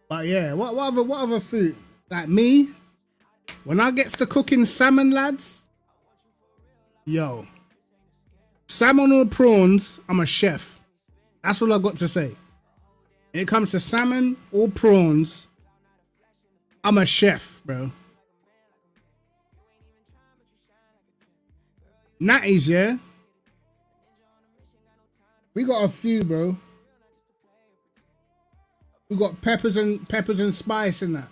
But yeah, what other food? Like me, when I gets to cooking salmon, lads, yo, salmon or prawns, I'm a chef. That's all I got to say. When it comes to salmon or prawns, I'm a chef, bro. Natties, yeah? We got a few, bro. We got peppers and spice in that.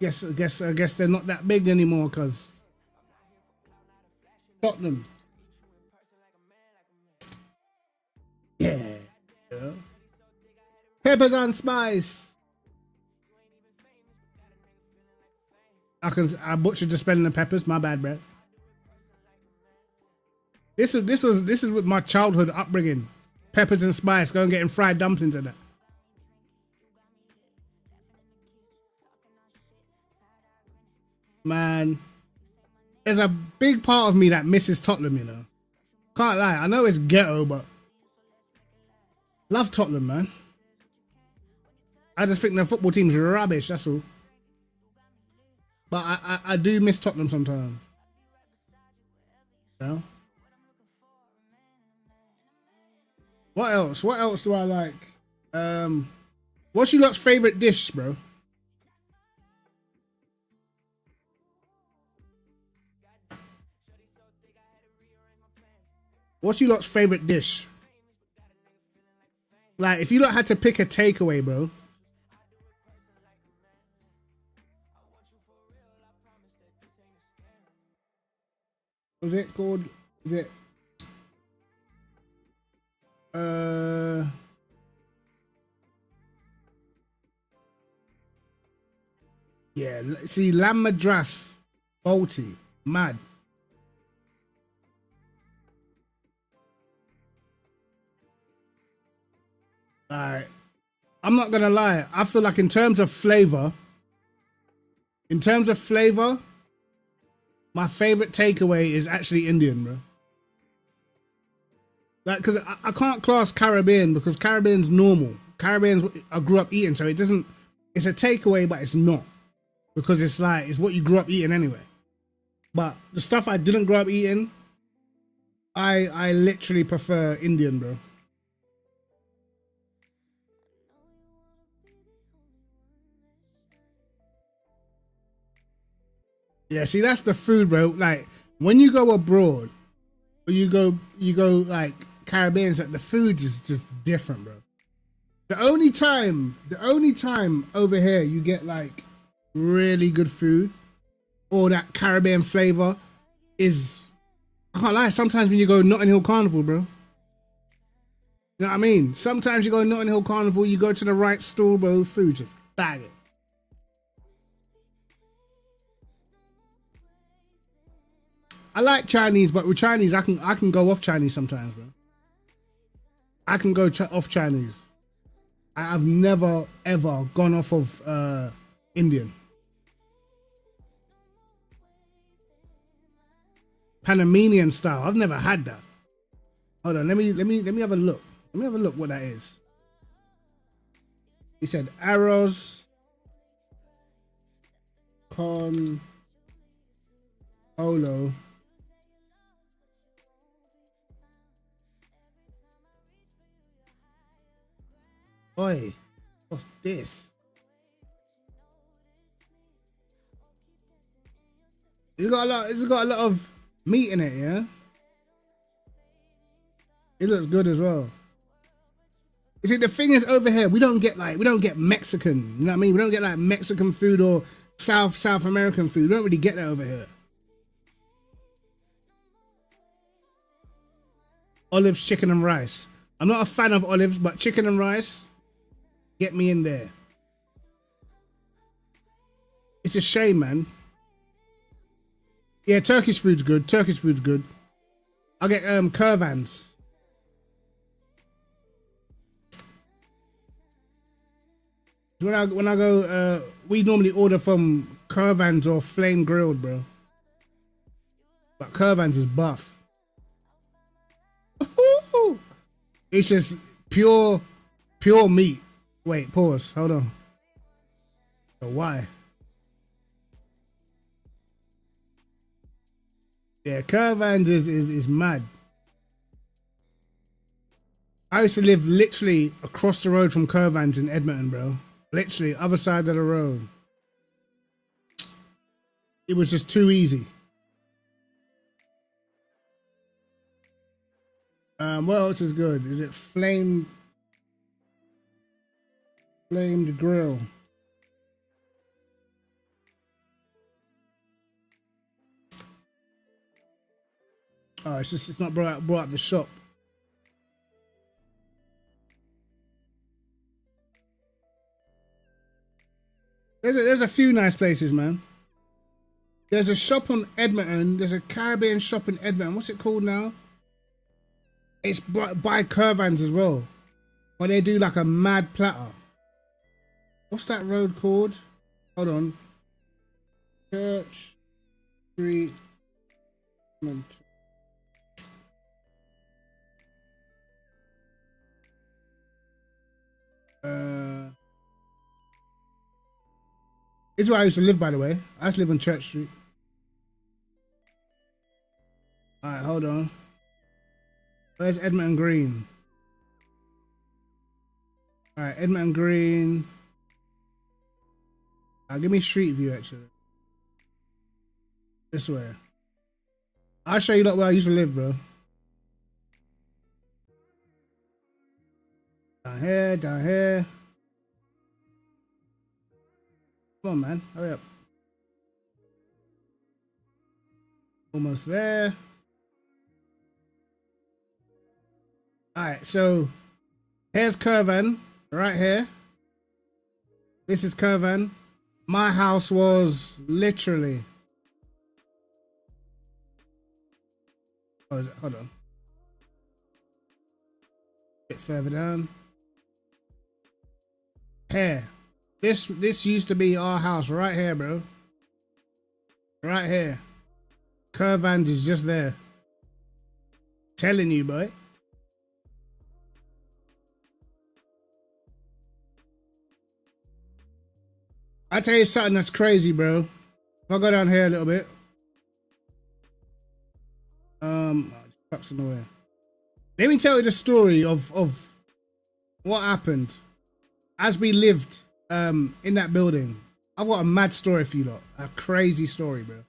I guess they're not that big anymore, cause Tottenham. Yeah. Peppers and spice. I butchered the spelling of peppers. My bad, bro. This is with my childhood upbringing. Peppers and spice, going getting fried dumplings and that. Man, there's a big part of me that misses Tottenham, you know. Can't lie, I know it's ghetto, but Love Tottenham, man. I just think their football team's rubbish, that's all. But I do miss Tottenham sometimes. You know? What else? What else do I like? What's your lot's favourite dish, bro? What's your lot's favourite dish? Like, if you lot had to pick a takeaway, bro. What's it called? Is it? Yeah, see, lamb madras, Balti, mad. Alright, I'm not gonna lie. I feel like in terms of flavor, my favorite takeaway is actually Indian, bro. Like, cause I can't class Caribbean because Caribbean's normal. Caribbean's what I grew up eating, so it doesn't. It's a takeaway, but it's not because it's like it's what you grew up eating anyway. But the stuff I didn't grow up eating, I literally prefer Indian, bro. Yeah, see, that's the food, bro. Like, when you go abroad, or you go like Caribbeans, like the food is just different, bro. The only time over here you get like really good food or that Caribbean flavor is, I can't lie, sometimes when you go Notting Hill Carnival, bro. You know what I mean? Sometimes you go Notting Hill Carnival, you go to the right store, bro, food just bag it. I like Chinese, but with Chinese, I can go off Chinese sometimes, bro. I can go off Chinese. I've never ever gone off of Indian. Panamanian style. I've never had that. Hold on, let me have a look. Let me have a look what that is. He said arroz con polo. Oi, what's this? It's got a lot of meat in it, yeah? It looks good as well. You see, the thing is over here, we don't get Mexican, you know what I mean? We don't get like Mexican food or South American food. We don't really get that over here. Olives, chicken and rice. I'm not a fan of olives, but chicken and rice, get me in there. It's a shame, man. Yeah, Turkish food's good. Turkish food's good. I'll get kurvans. When I go, we normally order from kurvans or flame grilled, bro. But kurvans is buff. It's just pure meat. Wait, pause. Hold on. So why? Yeah, Kurvans is mad. I used to live literally across the road from Kurvans in Edmonton, bro. Literally, other side of the road. It was just too easy. What else is good? Is it flamed grill? Oh, it's not brought up the shop. There's a few nice places, man. There's a shop on Edmonton. There's a Caribbean shop in Edmonton. What's it called now? It's by Kurvans as well. But they do like a mad platter. What's that road called? Hold on. Church Street. This is where I used to live, by the way. I used to live on Church Street. All right, hold on. Where's Edmonton Green? All right, Edmonton Green. Give me Street View, actually. This way. I'll show you where I used to live, bro. Down here, down here. Come on, man. Hurry up. Almost there. Alright, so here's Curvan, right here. This is Curvan. My house was literally... Hold on. A bit further down. Here. This used to be our house right here, bro. Right here. Curvans is just there. Telling you, boy. I tell you something that's crazy, bro. If I go down here a little bit. Trucks in the way. Let me tell you the story of what happened as we lived in that building. I've got a mad story for you lot. A crazy story, bro.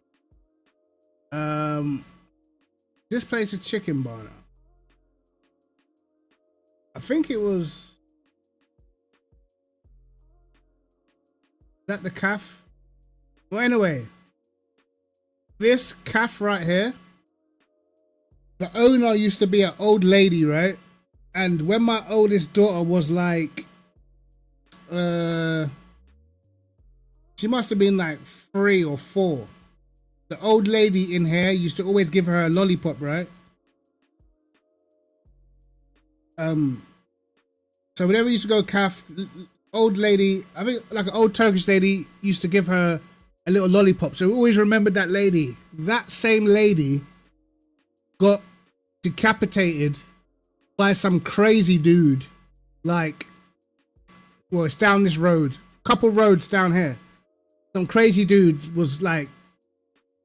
This place is Chicken Bar now. I think it was... Is that the calf? Well, anyway, this calf right here, the owner used to be an old lady, right? And when my oldest daughter was like, she must have been like 3 or 4. The old lady in here used to always give her a lollipop, right? So whenever we used to go calf, old lady, I think like an old Turkish lady used to give her a little lollipop. So we always remembered that lady. That same lady got decapitated by some crazy dude. Like, well, it's down this road, couple roads down here. Some crazy dude was like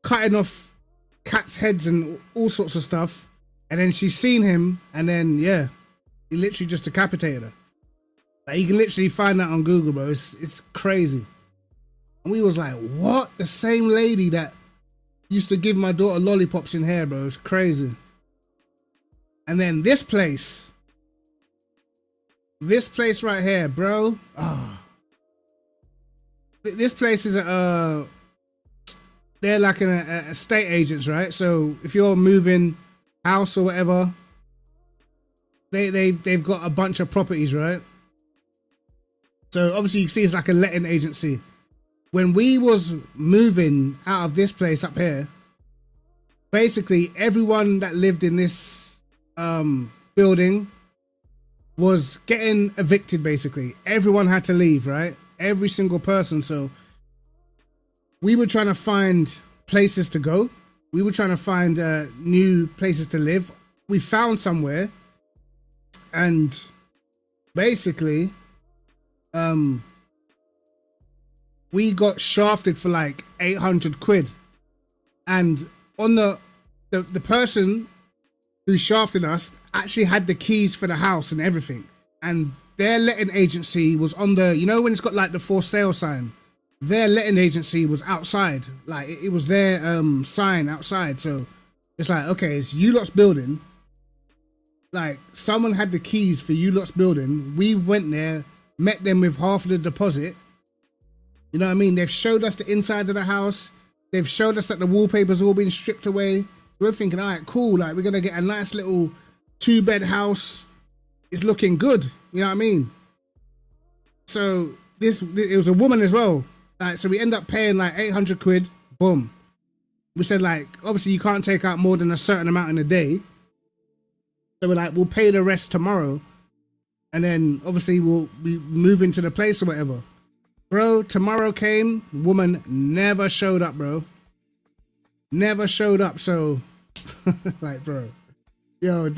cutting off cats' heads and all sorts of stuff. And then she seen him, and then yeah, he literally just decapitated her. Like, you can literally find that on Google, bro. It's crazy. And we was like, what? The same lady that used to give my daughter lollipops in here, bro. It's crazy. And then this place right here, bro. Oh. This place is they're like an estate agents, right? So if you're moving house or whatever, they've got a bunch of properties, right? So obviously you can see it's like a letting agency. When we was moving out of this place up here, basically everyone that lived in this building was getting evicted, basically. Everyone had to leave, right? Every single person. So we were trying to find places to go. We were trying to find new places to live. We found somewhere, and basically we got shafted for like 800 quid. And on the person who shafted us actually had the keys for the house and everything. And their letting agency was on the, you know when it's got like the for sale sign? Their letting agency was outside. Like it was their sign outside. So it's like, okay, it's you lot's building. Like someone had the keys for you lot's building. We went there, met them with half of the deposit. You know what I mean? They've showed us the inside of the house. They've showed us that the wallpaper's all been stripped away. We're thinking, all right, cool. Like we're going to get a nice little 2-bed house. It's looking good. You know what I mean? So it was a woman as well. Like, so we end up paying like 800 quid. Boom. We said like, obviously you can't take out more than a certain amount in a day. So we're like, we'll pay the rest tomorrow. And then obviously we'll be moving to the place or whatever. Bro, tomorrow came, woman never showed up, bro. Never showed up. So like, bro, yo,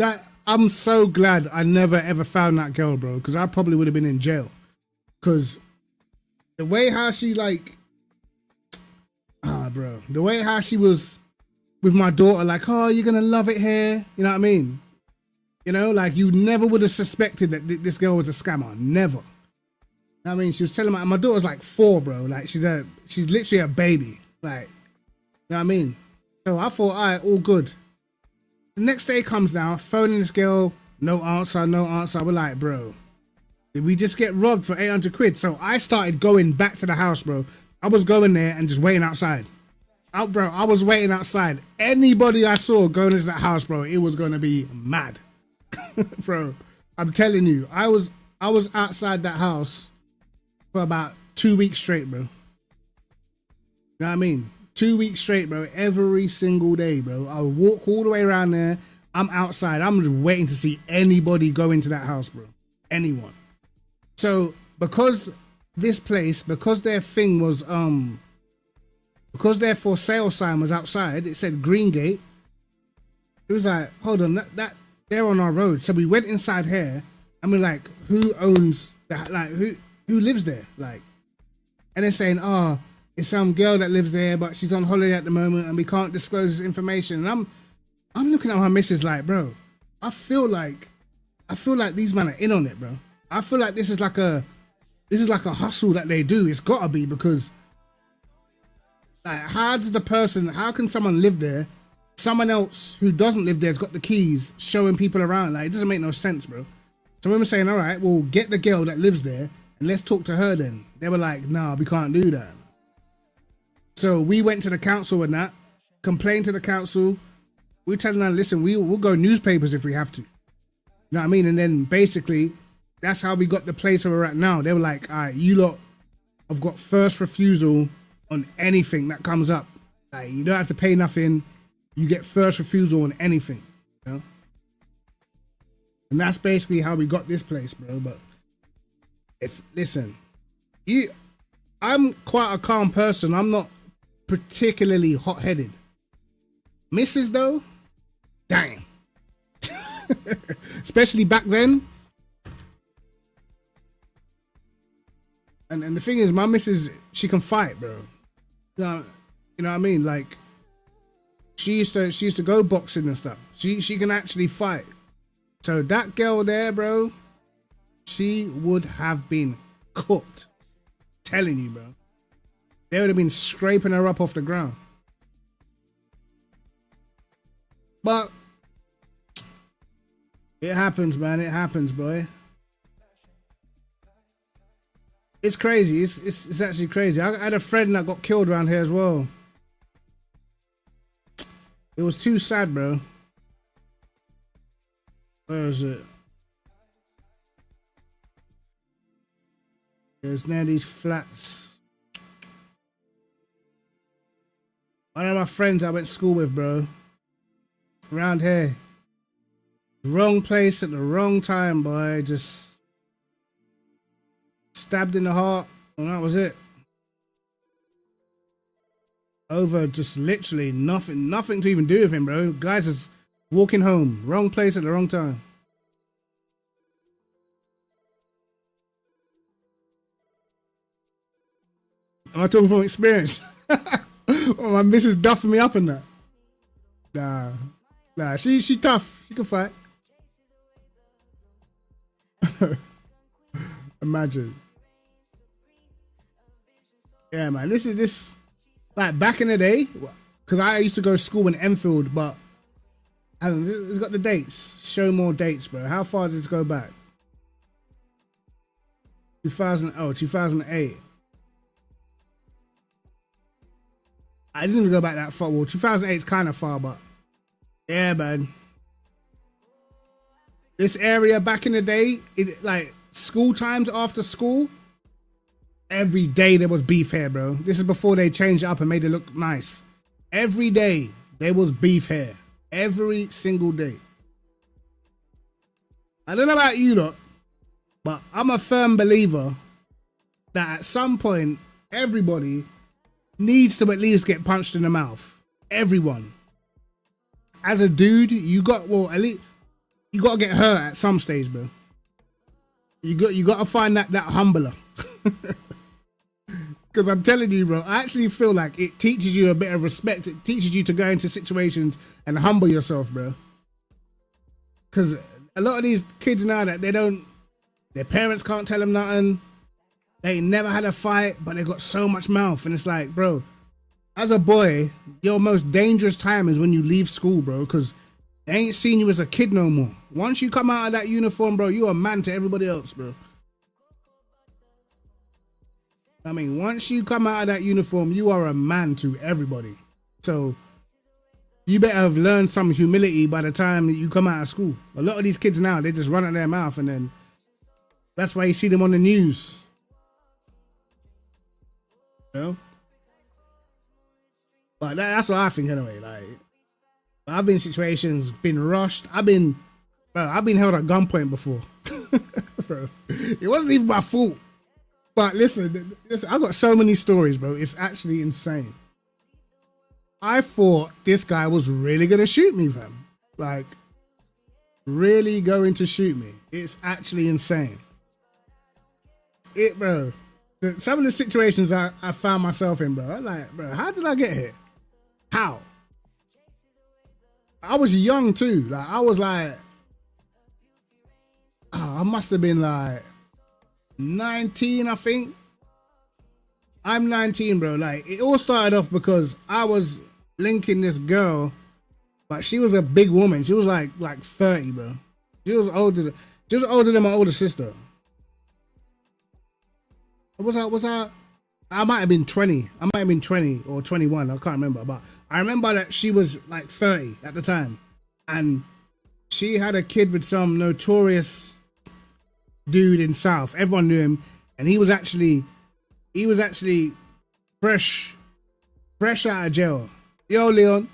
I'm so glad I never ever found that girl, bro, because I probably would have been in jail. because the way how she like, bro, the way how she was with my daughter, like, oh, you're gonna love it here. You know what I mean? You know, like you never would have suspected that this girl was a scammer. Never. I mean, she was telling my daughter's like 4, bro. Like she's literally a baby. Like, you know what I mean? So I thought, all right, all good. The next day comes now, phoning this girl, no answer. We're like, bro, did we just get robbed for 800 quid? So I started going back to the house, bro. I was going there and just waiting outside. Bro, I was waiting outside. Anybody I saw going into that house, bro, it was gonna be mad. Bro, I'm telling you, I was outside that house for about 2 weeks straight, bro. You know what I mean? 2 weeks straight, bro. Every single day, bro. I would walk all the way around there. I'm outside. I'm just waiting to see anybody go into that house, bro. Anyone. So because this place, because their thing was because their for sale sign was outside, it said Greengate. It was like, hold on, that they're on our road. So we went inside here and we're like, who owns that? Like who lives there? Like, and they're saying, oh, it's some girl that lives there, but she's on holiday at the moment and we can't disclose this information. And I'm looking at my missus like, bro, I feel like these men are in on it, bro. I feel like this is like a hustle that they do. It's gotta be, because like, how can someone live there? Someone else who doesn't live there has got the keys showing people around. Like, it doesn't make no sense, bro. So we were saying, all right, well, get the girl that lives there and let's talk to her then. They were like, nah, we can't do that. So we went to the council and that, complained to the council. We're telling them, listen, we'll go newspapers if we have to. You know what I mean? And then basically, that's how we got the place where we're at now. They were like, all right, you lot have got first refusal on anything that comes up. Like, you don't have to pay nothing. You get first refusal on anything, you know? And that's basically how we got this place, bro. But listen, I'm quite a calm person. I'm not particularly hot-headed. Misses though, dang. Especially back then. And the thing is, my missus, she can fight, bro. You know what I mean? Like, she used to go boxing and stuff. She can actually fight. So that girl there, bro, she would have been cooked. Telling you, bro. They would have been scraping her up off the ground. But it happens, man. It happens, boy. It's crazy. It's actually crazy. I had a friend that got killed around here as well. It was too sad, bro. Where is it? There's near these flats. One of my friends I went to school with, bro. Around here. Wrong place at the wrong time, boy. Just stabbed in the heart, and that was it. Over just literally nothing to even do with him, bro. Guys is walking home. Wrong place at the wrong time. Am I talking from experience? Oh, my missus duffing me up in that. Nah, she tough. She can fight. Imagine. Yeah, man. This like back in the day, because I used to go to school in Enfield, but it's got the dates. Show more dates, bro. How far does this go back? 2008. I didn't even go back that far. Well, 2008 is kind of far, but yeah, man. This area back in the day, like school times after school, every day there was beef here, bro. This is before they changed it up and made it look nice. Every day there was beef here. Every single day. I don't know about you lot, but I'm a firm believer that at some point, everybody needs to at least get punched in the mouth. Everyone. As a dude, at least you got to get hurt at some stage, bro. You got to find that humbler. Because I'm telling you, bro, I actually feel like it teaches you a bit of respect. It teaches you to go into situations and humble yourself, bro. Because a lot of these kids now that their parents can't tell them nothing. They never had a fight, but they got so much mouth. And it's like, bro, as a boy, your most dangerous time is when you leave school, bro, because they ain't seen you as a kid no more. Once you come out of that uniform, bro, you're a man to everybody else, bro. I mean, once you come out of that uniform, you are a man to everybody. So you better have learned some humility by the time that you come out of school. A lot of these kids now, they just run out their mouth, and then that's why you see them on the news. You know? But that's what I think anyway. Like, I've been in situations, been rushed. I've been held at gunpoint before. Bro, it wasn't even my fault. But listen, I got so many stories, bro. It's actually insane. I thought this guy was really gonna shoot me, fam. Like, really going to shoot me. It's actually insane. Bro. Some of the situations I found myself in, bro. I'm like, bro, how did I get here? How? I was young too. Like, I was like, I must have been like 19, I think. I'm 19, bro. Like, it all started off because I was linking this girl, but she was a big woman. She was like 30, bro. She was older than my older sister. I might have been 20. I might have been 20 or 21. I can't remember. But I remember that she was like 30 at the time. And she had a kid with some notorious dude in South. Everyone knew him. And he was actually fresh out of jail. Yo, Leon.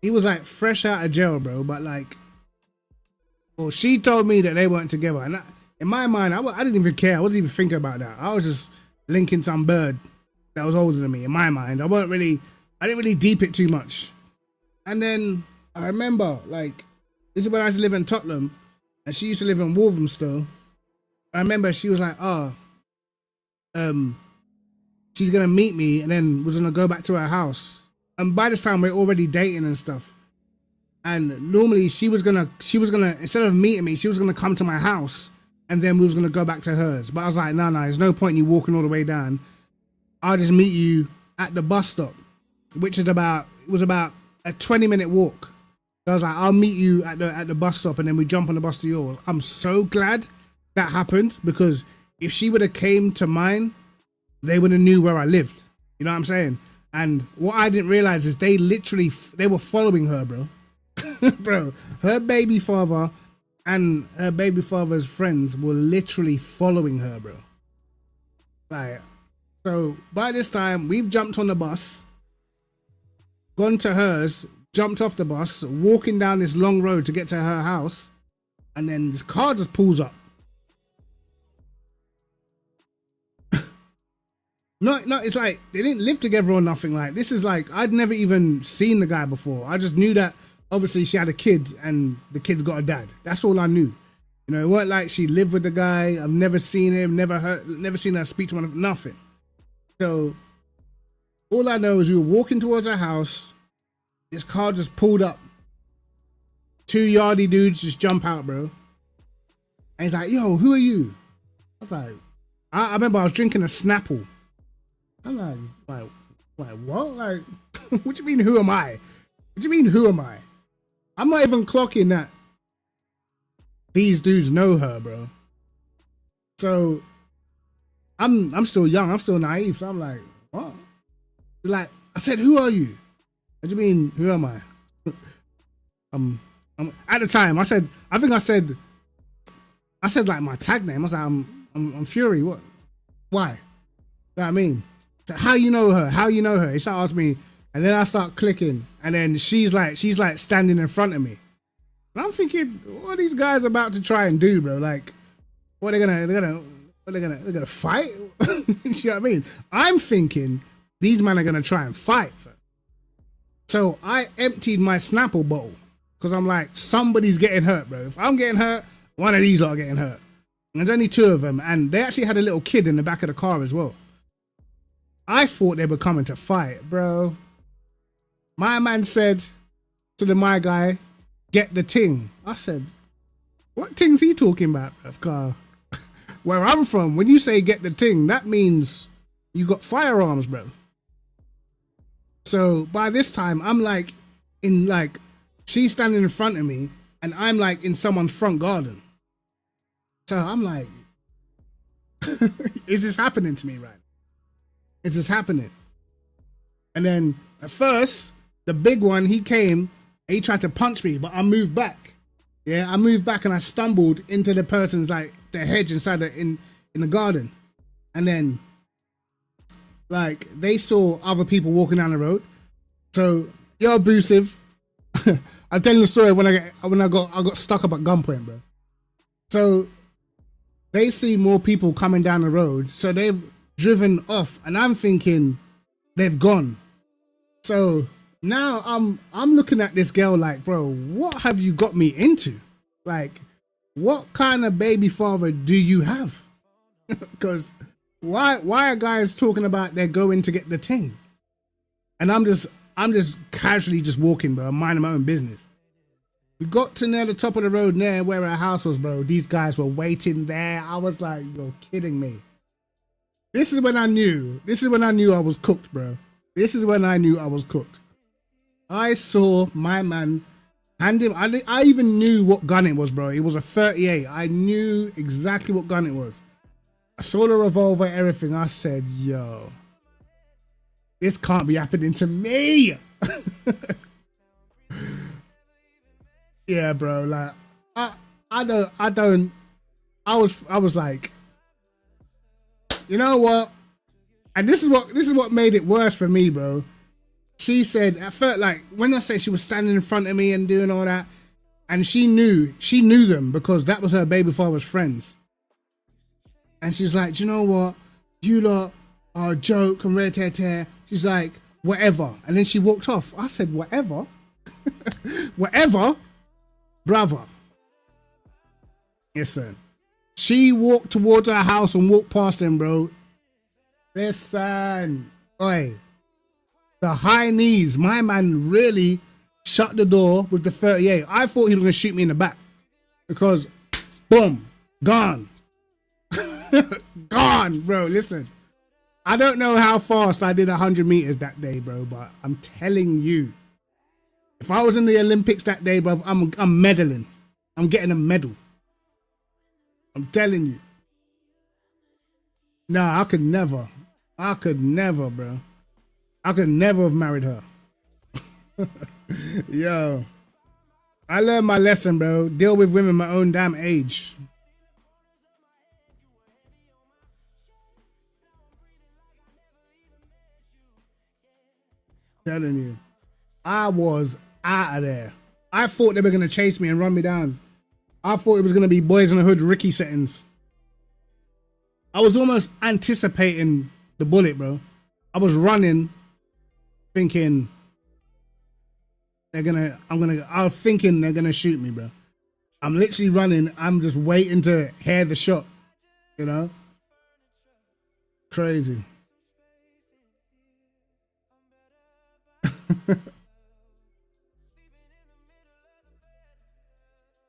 He was like fresh out of jail, bro. But like, well, she told me that they weren't together. And in my mind, I didn't even care. I wasn't even thinking about that. I was just linking some bird that was older than me. In my mind, I didn't really deep it too much. And then I remember, like, this is when I used to live in Tottenham, and she used to live in Walthamstow. I remember she was like, she's gonna meet me, and then was gonna go back to her house. And by this time, we're already dating and stuff. And normally she was gonna instead of meeting me, she was gonna come to my house. And then we was gonna go back to hers. But I was like, no, there's no point in you walking all the way down. I'll just meet you at the bus stop, which is about a 20-minute walk. So I was like, I'll meet you at the bus stop, and then we jump on the bus to yours. I'm so glad that happened, because if she would have came to mine, they would have knew where I lived. You know what I'm saying? And what I didn't realize is they were following her, bro. Bro, her baby father and her baby father's friends were literally following her, bro. Like, so by this time, we've jumped on the bus, gone to hers, jumped off the bus, walking down this long road to get to her house, and then this car just pulls up. No, it's like they didn't live together or nothing. Like, this is like, I'd never even seen the guy before. I just knew that obviously she had a kid and the kid's got a dad. That's all I knew. You know, it weren't like she lived with the guy. I've never seen him, never seen her speak to one, nothing. So all I know is we were walking towards her house. This car just pulled up. Two yardy dudes just jump out, bro. And he's like, yo, who are you? I was like, I remember I was drinking a Snapple. I'm like what? Like, what do you mean, who am I? What do you mean, who am I? I'm not even clocking that these dudes know her, bro. So I'm still young, I'm still naive. So I'm like, what? Like, I said, who are you? What do you mean, who am I? I'm at the time, I said like my tag name. I was like, I'm Fury. What? Why? You know what I mean? So how you know her? How you know her? He started asking me, and then I start clicking, and then she's like standing in front of me, and I'm thinking, what are these guys about to try and do, bro? Like, what they're gonna fight? You know what I mean? I'm thinking these men are gonna try and fight. So I emptied my Snapple bottle because I'm like, somebody's getting hurt, bro. If I'm getting hurt, one of these lot are getting hurt. And there's only two of them, and they actually had a little kid in the back of the car as well. I thought they were coming to fight, bro. My man said to my guy, get the ting. I said, what ting's he talking about, bruv? Where I'm from, when you say get the ting, that means you got firearms, bro. So by this time, I'm like, she's standing in front of me, and I'm like in someone's front garden. So I'm like, is this happening to me right now? Is this happening? And then at first, the big one, he came, and he tried to punch me, but I moved back. Yeah, I moved back and I stumbled into the person's, like, the hedge inside in the garden. And then, like, they saw other people walking down the road. So, you're abusive. I'm telling the story when I got stuck up at gunpoint, bro. So, they see more people coming down the road. So, they've driven off. And I'm thinking, they've gone. So, now I'm looking at this girl like, bro, what have you got me into? Like, what kind of baby father do you have? Because why are guys talking about they're going to get the ting? And I'm just casually just walking, bro. I'm minding my own business. We got to near the top of the road near where our house was, bro. These guys were waiting there. I was like, you're kidding me. This is when I knew I was cooked, bro. This is when I knew I was cooked. I saw my man hand him. I even knew what gun it was, bro. It was a 38. I knew exactly what gun it was. I saw the revolver, everything. I said, yo, this can't be happening to me. Yeah, bro. Like, I was like, you know what? And this is what made it worse for me, bro. She said, I felt like when I say she was standing in front of me and doing all that, and she knew them because that was her baby father's friends. And she's like, do you know what? You lot are a joke and red tear. She's like, whatever. And then she walked off. I said, whatever? Whatever? Brother. Listen. She walked towards her house and walked past him, bro. Listen. Oi. The high knees. My man really shut the door with the 38. I thought he was going to shoot me in the back. Because, boom, gone. Gone, bro. Listen. I don't know how fast I did 100 meters that day, bro. But I'm telling you. If I was in the Olympics that day, bro, I'm medaling. I'm getting a medal. I'm telling you. Nah, I could never, bro. I could never have married her. Yo. I learned my lesson, bro. Deal with women my own damn age. Telling you. I was out of there. I thought they were going to chase me and run me down. I thought it was going to be Boys in the Hood Ricky settings. I was almost anticipating the bullet, bro. I was running, thinking I was thinking they're gonna shoot me, bro. I'm literally running. I'm just waiting to hear the shot, you know? Crazy.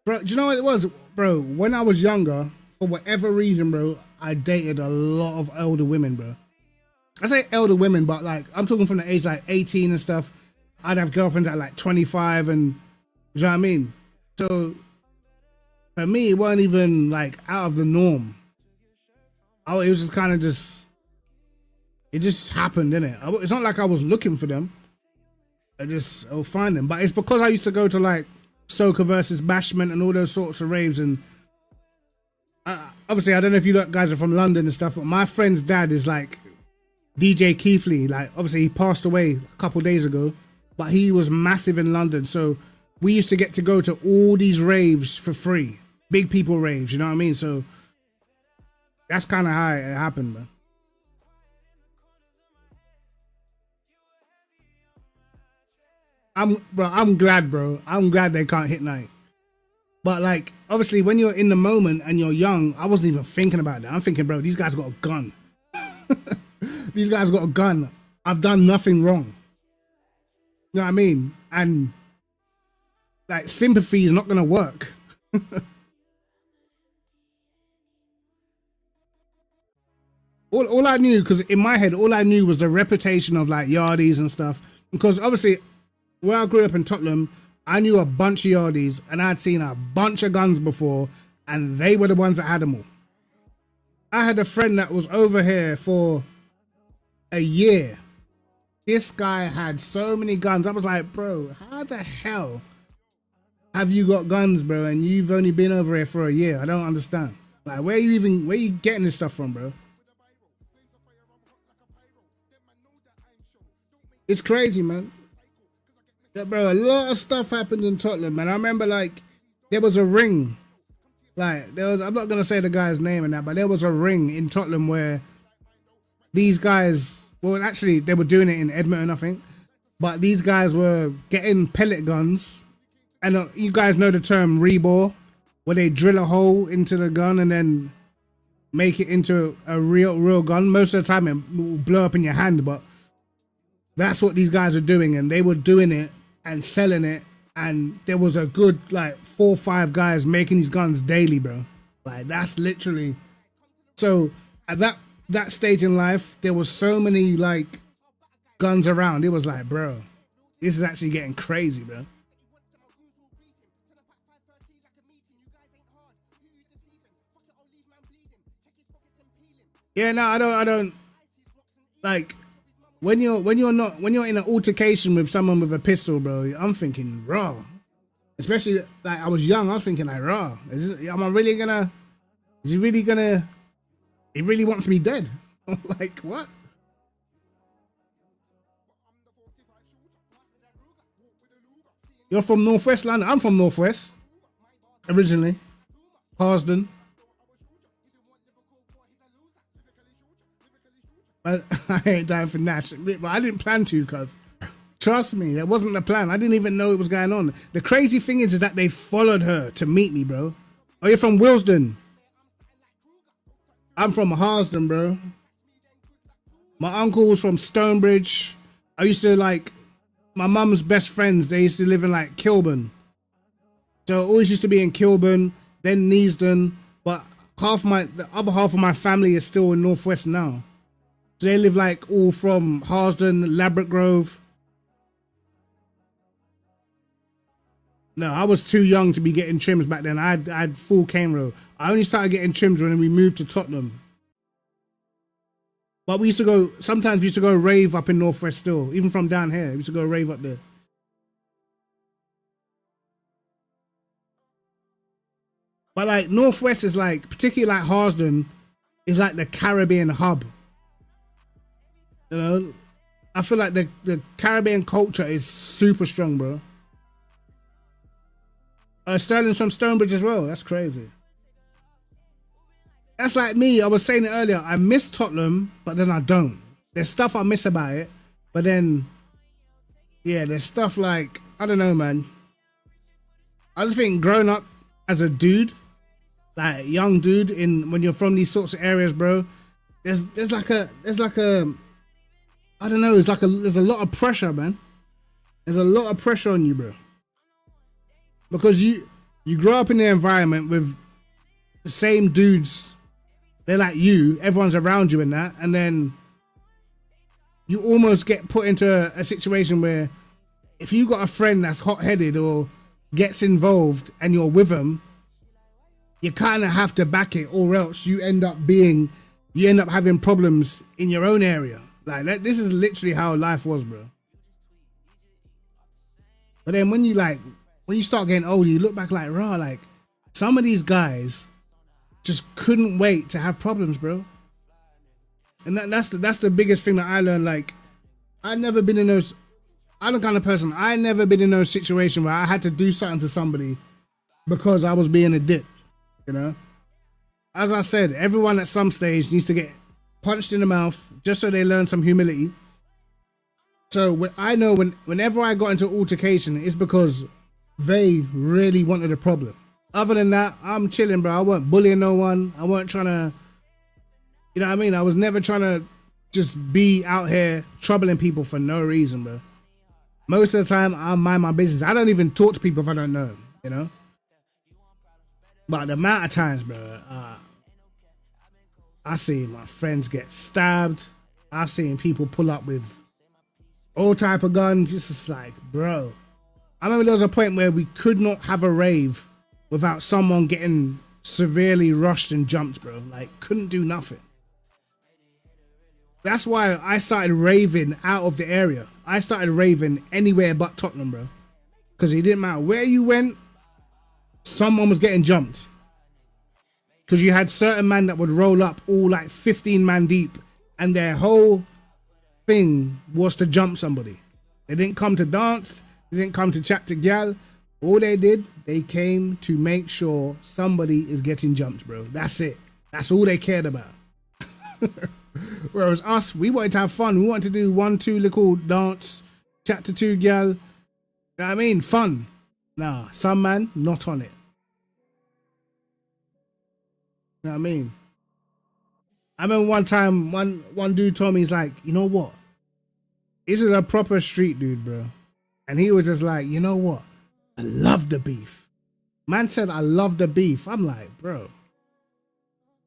Bro, do you know what it was, bro? When I was younger, for whatever reason, bro, I dated a lot of older women, bro. I say elder women, but like, I'm talking from the age like 18 and stuff. I'd have girlfriends at like 25 and, you know what I mean? So, for me, it wasn't even like out of the norm. It was just kind of it just happened, didn't it? It's not like I was looking for them. I'll find them. But it's because I used to go to like Soca versus Bashment and all those sorts of raves. And obviously, I don't know if you guys are from London and stuff, but my friend's dad is like DJ Keithley. Like, obviously, he passed away a couple days ago, but he was massive in London. So we used to get to go to all these raves for free. Big people raves, you know what I mean? So that's kind of how it happened, man. I'm glad, bro. I'm glad they can't hit night. But like, obviously, when you're in the moment and you're young, I wasn't even thinking about that. I'm thinking, bro, these guys got a gun. These guys got a gun. I've done nothing wrong. You know what I mean? And like, sympathy is not gonna work. All I knew, because in my head, all I knew was the reputation of like yardies and stuff. Because obviously, where I grew up in Tottenham, I knew a bunch of yardies and I'd seen a bunch of guns before, and they were the ones that had them all. I had a friend that was over here for a year. This guy had so many guns. I was like, bro, how the hell have you got guns, bro? And you've only been over here for a year. I don't understand. Like, where you getting this stuff from, bro? It's crazy, man. Yeah, bro, a lot of stuff happened in Tottenham, man. I remember, like, there was a ring. Like, I'm not going to say the guy's name and that, but there was a ring in Tottenham where these guys, well, actually, they were doing it in Edmonton, I think. But these guys were getting pellet guns. And you guys know the term rebore, where they drill a hole into the gun and then make it into a real gun. Most of the time, it will blow up in your hand, but that's what these guys are doing, and they were doing it and selling it, and there was a good like 4 or 5 guys making these guns daily, bro. Like, that's literally. So at that stage in life, there was so many like guns around. It was like, bro, this is actually getting crazy, bro. Yeah, no, I don't like. When you're in an altercation with someone with a pistol, bro, I'm thinking raw. Especially like I was young, I was thinking like raw. Is he really wants me dead? Like, what? You're from Northwest London. I'm from Northwest originally, Harsden. I ain't dying for Nash, but I didn't plan to, cuz. Trust me, that wasn't the plan. I didn't even know it was going on. The crazy thing is that they followed her to meet me, bro. Oh, you're from Willesden? I'm from Harsden, bro. My uncle was from Stonebridge. I used to like, my mum's best friends, they used to live in like Kilburn. So I always used to be in Kilburn, then Neasden, but the other half of my family is still in Northwest now. So they live like all from Harsden, Ladbroke Grove. No, I was too young to be getting trims back then. I had full cane row. I only started getting trims when we moved to Tottenham. But sometimes we used to go rave up in Northwest still. Even from down here, we used to go rave up there. But like Northwest is like, particularly like Harsden, is like the Caribbean hub. You know, I feel like the Caribbean culture is super strong, bro. Sterling's from Stonebridge as well. That's crazy. That's like me. I was saying it earlier. I miss Tottenham, but then I don't. There's stuff I miss about it, but then, yeah, there's stuff like, I don't know, man. I just think growing up as a dude, like a young dude, when you're from these sorts of areas, bro, there's like a I don't know, there's a lot of pressure, man. There's a lot of pressure on you, bro. Because you grow up in the environment with the same dudes. They're like you, everyone's around you and that, and then you almost get put into a situation where if you got a friend that's hot-headed or gets involved and you're with them, you kind of have to back it, or else you end up having problems in your own area. Like, this is literally how life was, bro. But then when you start getting older, you look back like, raw, like, some of these guys just couldn't wait to have problems, bro. And that's the biggest thing that I learned. Like, I'm the kind of person, I never been in no situation where I had to do something to somebody because I was being a dick, you know? As I said, everyone at some stage needs to get punched in the mouth just so they learn some humility. So I know whenever I got into altercation, it's because they really wanted a problem. Other than that, I'm chilling, bro. I weren't bullying no one. I weren't trying to, you know what I mean? I was never trying to just be out here troubling people for no reason, bro. Most of the time, I mind my business. I don't even talk to people if I don't know them, you know? But the amount of times, bro, I seen my friends get stabbed. I seen people pull up with all type of guns. It's just like, bro. I remember there was a point where we could not have a rave without someone getting severely rushed and jumped, bro. Like, couldn't do nothing. That's why I started raving out of the area. I started raving anywhere but Tottenham, bro. Because it didn't matter where you went, someone was getting jumped. Because you had certain men that would roll up all like 15 man deep, and their whole thing was to jump somebody. They didn't come to dance. They didn't come to chat to gal. All they did, they came to make sure somebody is getting jumped, bro. That's it. That's all they cared about. Whereas us, we wanted to have fun. We wanted to do 1-2 little dance, chat to 2 gal. You know what I mean? Fun. Nah, some man, not on it. You know what I mean? I remember one time, one dude told me, he's like, you know what? This is a proper street dude, bro. And he was just like, you know what? I love the beef. Man said, I love the beef. I'm like, bro,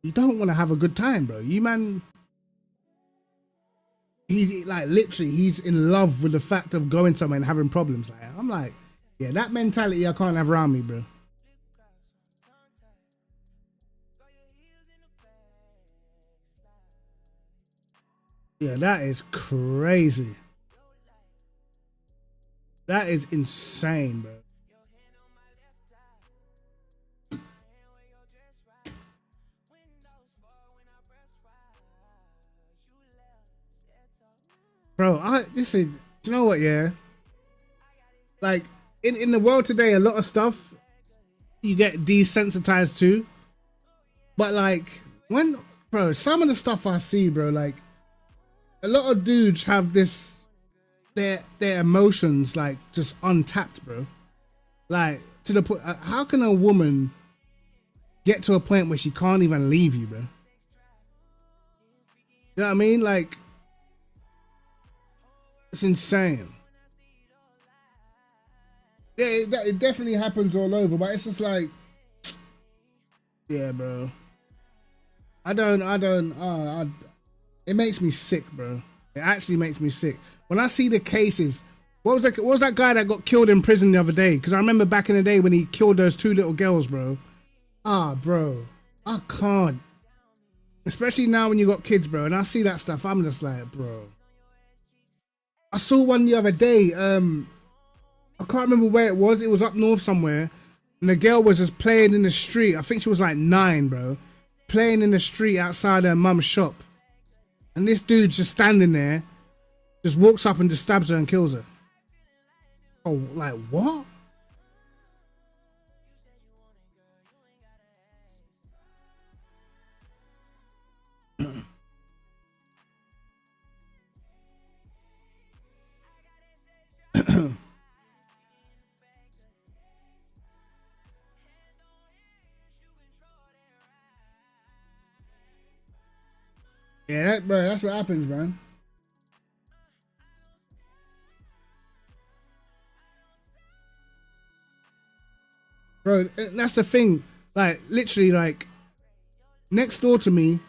you don't want to have a good time, bro. You man, he's like, literally, he's in love with the fact of going somewhere and having problems. I'm like, yeah, that mentality I can't have around me, bro. Yeah, that is crazy. That is insane, bro. Bro, listen, do you know what, yeah? Like, in the world today, a lot of stuff you get desensitized to. But like, some of the stuff I see, bro, like, a lot of dudes have this, their emotions, like, just untapped, bro. Like, to the point, how can a woman get to a point where she can't even leave you, bro? You know what I mean? Like, it's insane. Yeah, it definitely happens all over, but it's just like, yeah, bro. It makes me sick, bro. It actually makes me sick. When I see the cases, what was that guy that got killed in prison the other day? Because I remember back in the day when he killed those 2 little girls, bro. Bro, I can't. Especially now when you got kids, bro, and I see that stuff, I'm just like, bro. I saw one the other day. I can't remember where it was. It was up north somewhere. And the girl was just playing in the street. I think she was like 9, bro. Playing in the street outside her mum's shop. And this dude's just standing there. Just walks up and just stabs her and kills her. Oh, like what? Yeah, bro, that's what happens, man. Bro, that's the thing. Like, literally, like, next door to me,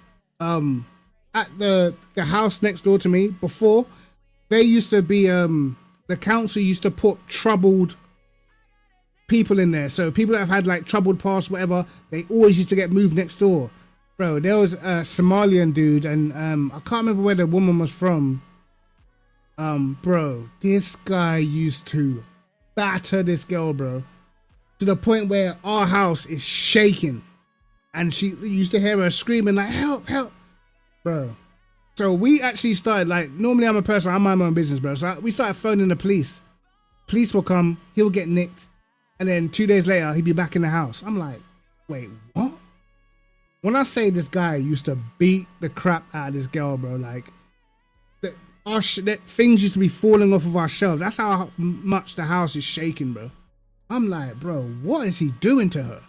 at the house next door to me, before, there used to be, the council used to put troubled people in there. So people that have had, like, troubled past, whatever, they always used to get moved next door. Bro, there was a Somalian dude, and I can't remember where the woman was from. Bro, this guy used to batter this girl, bro, to the point where our house is shaking, and she used to hear her screaming like, "Help, help!" Bro. So we actually started, like, normally I'm a person, I mind my own business, bro. So we started phoning the police. Police will come, he'll get nicked, and then 2 days later he'd be back in the house. I'm like, wait, what? When I say this guy used to beat the crap out of this girl, bro, like, things used to be falling off of our shelves. That's how much the house is shaking, bro. I'm like, bro, what is he doing to her?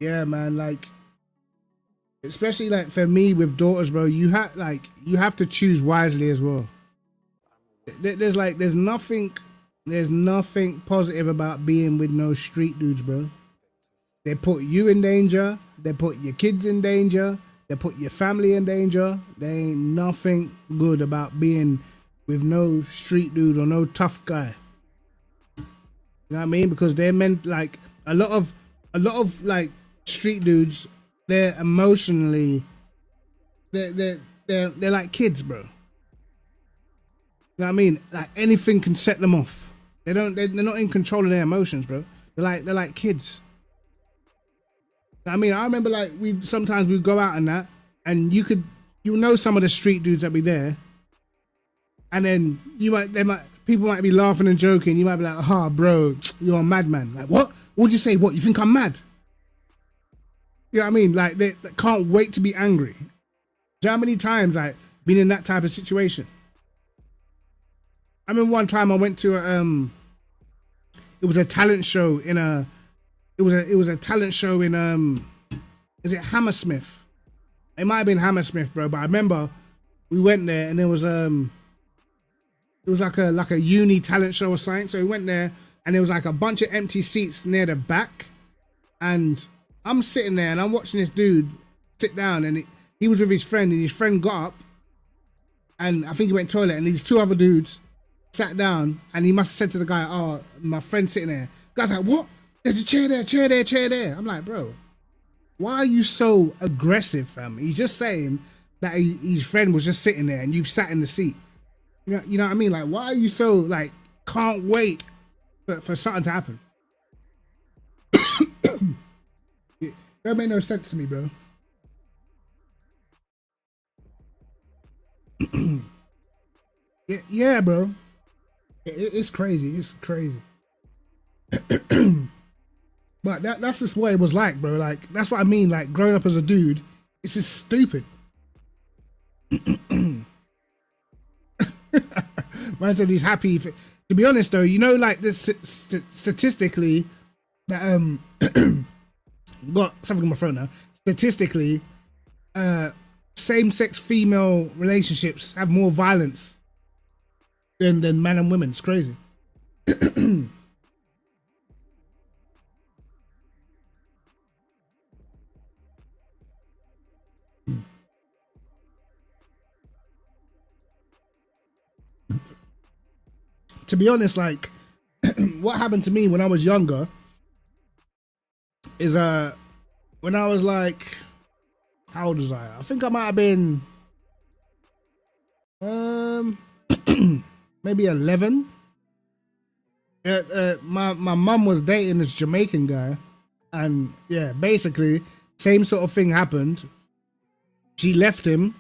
Yeah, man. Like, especially like for me with daughters, bro. You have to choose wisely as well. There's nothing positive about being with no street dudes, bro. They put you in danger. They put your kids in danger. They put your family in danger. There ain't nothing good about being with no street dude or no tough guy. You know what I mean? Because they're meant like a lot of like street dudes. They're emotionally, they're like kids, bro. You know what I mean? Like anything can set them off. They're not in control of their emotions, bro. They're like kids. I mean, I remember like sometimes we'd go out and that, and you'll know some of the street dudes that be there, and then people might be laughing and joking. You might be like, "Ah, bro, you're a madman." Like, what? What'd you say? What? You think I'm mad? You know what I mean? Like they can't wait to be angry. Do you know how many times like been in that type of situation? I remember one time I went to it was a talent show in it was a talent show in is it Hammersmith? It might have been Hammersmith, bro, but I remember we went there and there was it was like a uni talent show or something. So we went there and there was like a bunch of empty seats near the back, and I'm sitting there and I'm watching this dude sit down, and he was with his friend, and his friend got up and I think he went to the toilet, and these two other dudes sat down, and he must have said to the guy, "Oh, my friend's sitting there." The guy's like, "What? There's a chair there, chair there, chair there." I'm like, bro, why are you so aggressive, fam? He's just saying that his friend was just sitting there and you've sat in the seat. You know what I mean? Like, why are you so like can't wait for something to happen? That made no sense to me, bro. Yeah, bro. It's crazy. It's crazy. But that's just what it was like, bro. Like, that's what I mean. Like, growing up as a dude, it's just stupid. Man said he's happy. To be honest, though, you know, like, this statistically, that got something on my phone now. Statistically, same-sex female relationships have more violence than man and women. It's crazy. To be honest, like, what happened to me when I was younger is when I was like, how old was I? I think I might have been maybe 11. My mum was dating this Jamaican guy, and yeah, basically same sort of thing happened. She left him,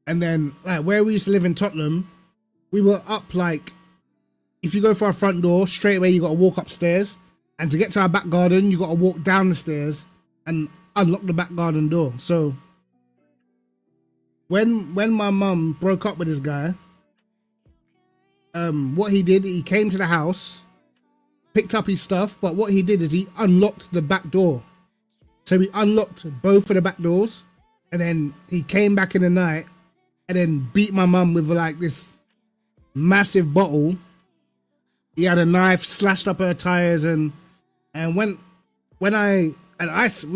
and then like where we used to live in Tottenham, we were up like, if you go for our front door, straight away you got to walk upstairs, and to get to our back garden, you got to walk down the stairs and unlock the back garden door. So when my mum broke up with this guy, what he did, he came to the house, picked up his stuff, but what he did is he unlocked the back door. So he unlocked both of the back doors, and then he came back in the night and then beat my mum with like this massive bottle. He had a knife, slashed up her tires, and we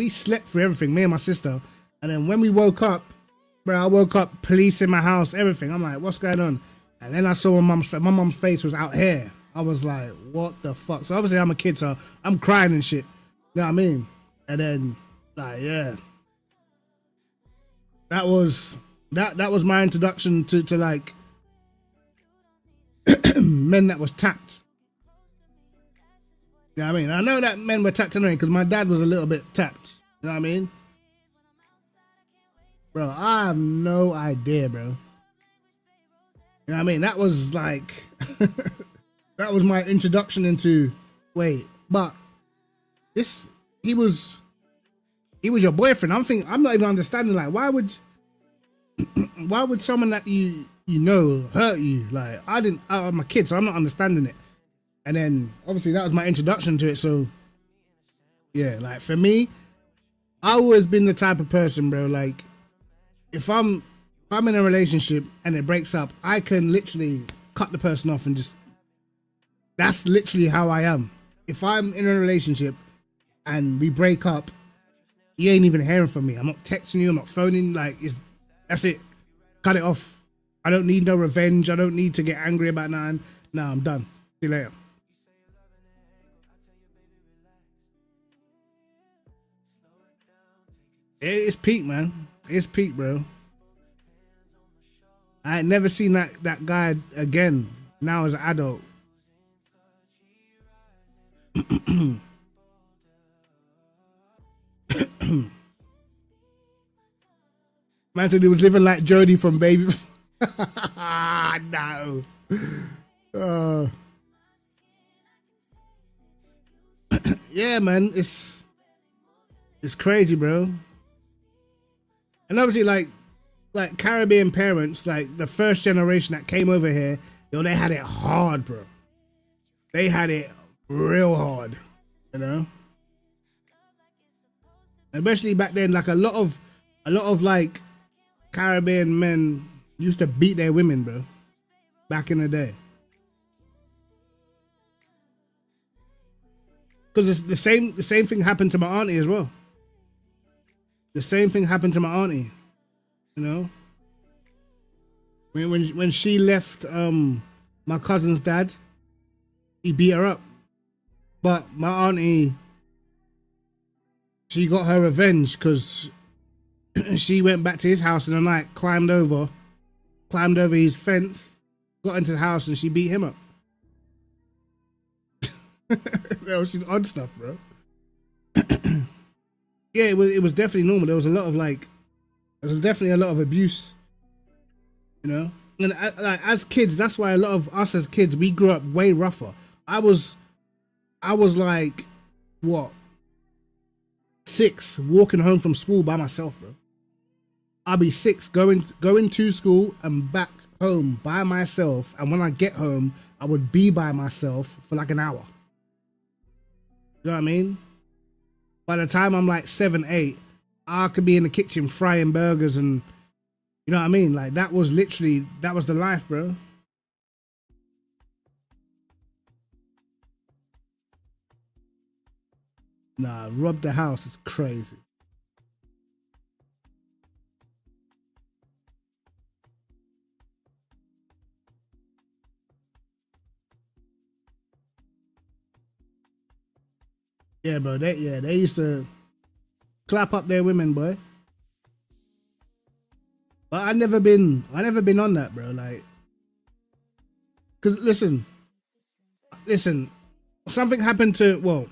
slept through everything, me and my sister. And then when we woke up, bro, I woke up, police in my house, everything. I'm like, what's going on? And then I saw my mum's face was out here. I was like, what the fuck? So obviously I'm a kid, so I'm crying and shit. You know what I mean? And then, like, yeah, that was my introduction to like men that was tapped. You know what I mean? I know that men were tapped anyway because my dad was a little bit tapped. You know what I mean? Bro, I have no idea, bro. You know what I mean? That was like, that was my introduction into, but he was your boyfriend. I'm not even understanding, like, why would someone that you know hurt you? Like, I'm a kid, so I'm not understanding it. And then obviously that was my introduction to it. So Yeah, like for me, I always been the type of person, bro. Like, if I'm in a relationship and it breaks up, I can literally cut the person off and just. That's literally how I am. If I'm in a relationship and we break up, you ain't even hearing from me. I'm not texting you. I'm not phoning. Like, that's it. Cut it off. I don't need no revenge. I don't need to get angry about nothing. Nah, I'm done. See you later. It's peak, man. It's peak, bro. I ain't never seen that guy again. Now as an adult. Man said he was living like Jodie from Baby. No. Yeah, man, it's crazy, bro. And obviously, like Caribbean parents, like the first generation that came over here, yo, they had it hard, bro. They had it real hard, you know. Especially back then, like a lot of like Caribbean men used to beat their women, bro. Back in the day. Because it's the same thing happened to my auntie as well. The same thing happened to my auntie, you know. When she left my cousin's dad, he beat her up. But my auntie, she got her revenge because she went back to his house in the night, climbed over his fence, got into the house, and she beat him up. That was odd stuff, bro. Yeah, it was definitely normal. There was definitely a lot of abuse, you know. And like as kids, that's why a lot of us as kids, we grew up way rougher. I was like, what, 6, walking home from school by myself, bro. I'll be 6, going to school and back home by myself. And when I get home, I would be by myself for like an hour. You know what I mean? By the time I'm like 7, 8, I could be in the kitchen frying burgers and, you know what I mean? Like that was the life, bro. Nah, rob the house is crazy. Yeah, bro. They used to clap up their women, boy. But I never been on that, bro. Like, cause listen, something happened to. Well,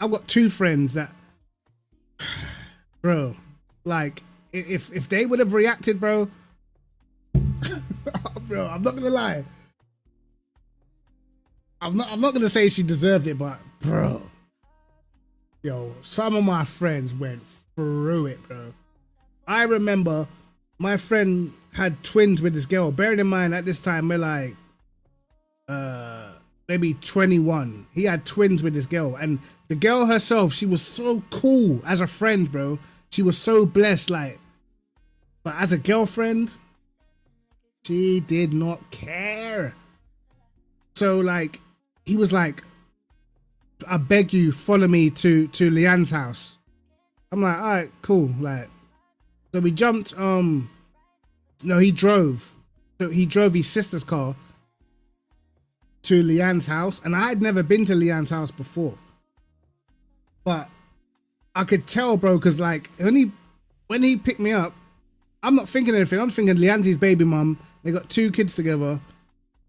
I've got 2 friends that, bro. Like, if they would have reacted, bro, bro, I'm not gonna lie. I'm not gonna say she deserved it, but bro. Yo, some of my friends went through it, bro. I remember my friend had twins with this girl. Bearing in mind, at this time, we're like, maybe 21. He had twins with this girl. And the girl herself, she was so cool as a friend, bro. She was so blessed, like. But as a girlfriend, she did not care. So, like, he was like, I beg you, follow me to Leanne's house. I'm like, all right, cool. Like, so we jumped. No, he drove. So he drove his sister's car to Leanne's house, and I had never been to Leanne's house before. But I could tell, bro, because like when he picked me up, I'm not thinking anything. I'm thinking Leanne's his baby mum. They got 2 kids together.